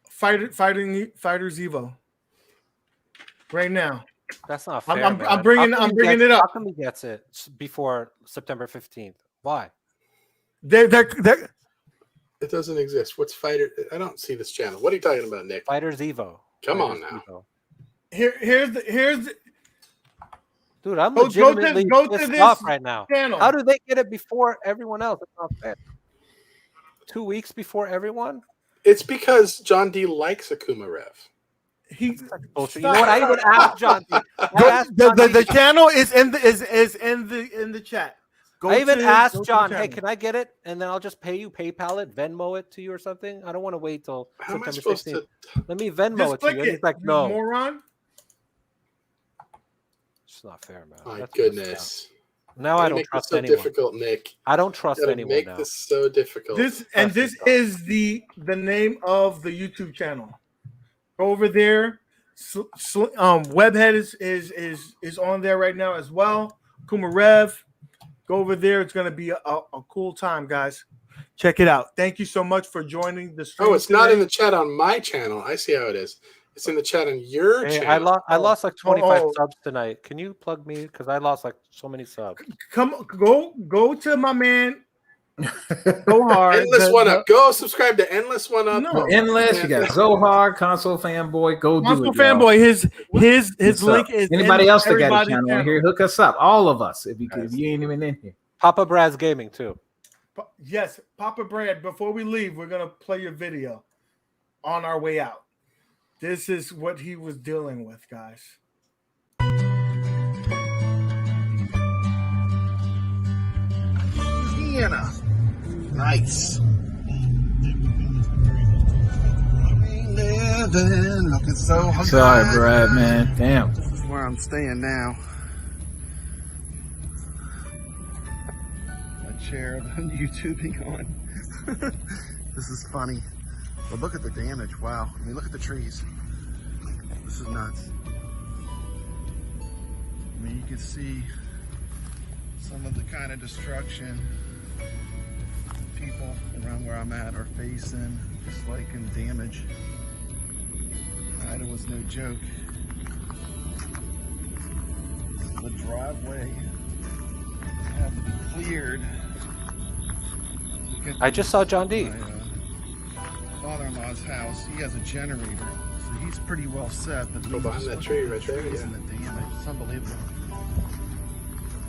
Fighters Evo. Right now. That's not fair. I'm bringing it up. How come he gets it before September 15th? Why? It doesn't exist. What's Fighter? I don't see this channel. What are you talking about, Nick? Fighters Evo. Come on now. Evo. Here's the. Dude, I'm legitimately pissed off right now. Channel. How do they get it before everyone else? It's not fair. 2 weeks before everyone? It's because John D likes Akuma Rev. he bullshit. You know what? I even asked John D. The channel is in the chat. I even asked John, hey, can I get it? And then I'll just pay you, PayPal it, Venmo it to you or something. I don't want to wait till September 16th. Let me Venmo it to you. And he's like, no. Moron. It's not fair, man. My That's goodness. Now I don't trust anyone. Difficult, Nick. I don't trust anyone make now. this so difficult. This is the name of the YouTube channel. Go over there. Webhead is on there right now as well. Kuma Rev. Go over there. It's going to be a cool time, guys. Check it out. Thank you so much for joining the stream. Oh, it's not in the chat on my channel. I see how it is. It's in the chat on your channel. I lost like 25 subs tonight. Can you plug me? Because I lost like so many subs. Go to my man. Zohar. Endless One Up. Go subscribe to Endless One Up. No. Endless. You got Zohar, ConsoleFanboy. Go do it. ConsoleFanboy. His link is. Anybody else that got a channel here? Hook us up. All of us. If you ain't even in here. Papa Brad's Gaming too. Yes, Papa Brad. Before we leave, we're gonna play your video on our way out. This is what he was dealing with, guys. Vienna. Nice. Living, looking so hungry. Sorry, Brad, man. Damn. This is where I'm staying now. My chair that I'm YouTubing on. This is funny. But look at the damage. Wow. I mean, look at the trees. This is nuts. I mean, you can see some of the kind of destruction people around where I'm at are facing, just like in damage. Ida was no joke. The driveway had to be cleared. I just saw John D. My father-in-law's house. He has a generator, so he's pretty well set. But go behind that tree right there. Yeah. And the damage. It's unbelievable.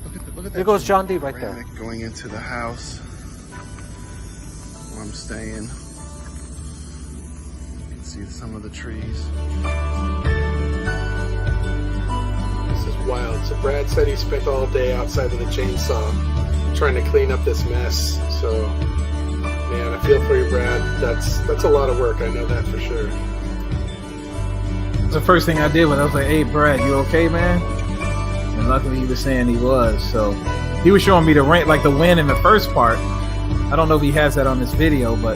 Look at that. There goes John D. right there. Going into the house where I'm staying. You can see some of the trees. This is wild. So Brad said he spent all day outside with a chainsaw trying to clean up this mess. So, man, I feel for you, Brad. That's a lot of work. I know that for sure. The first thing I did when I was like, "Hey, Brad, you okay, man?" And luckily he was saying he was. So he was showing me the win in the first part. I don't know if he has that on this video, but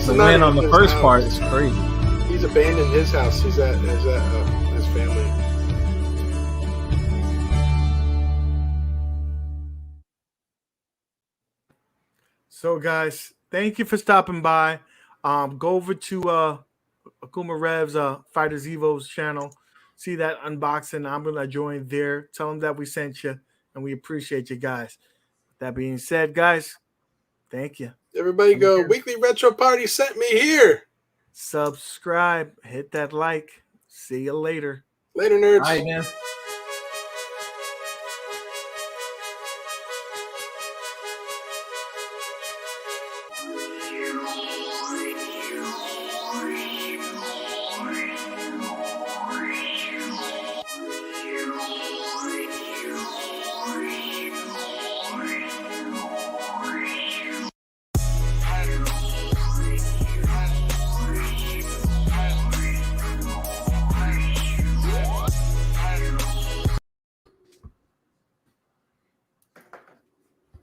the win on the first part is crazy. He's abandoned his house. He's at his family. So, guys, thank you for stopping by. Go over to Akuma Rev's Fighters Evo's channel. See that unboxing. I'm gonna join there. Tell them that we sent you, and we appreciate you guys. That being said, guys, thank you. Everybody go, Weekly Retro Party sent me here. Subscribe, hit that like. See you later. Later, nerds. All right, man.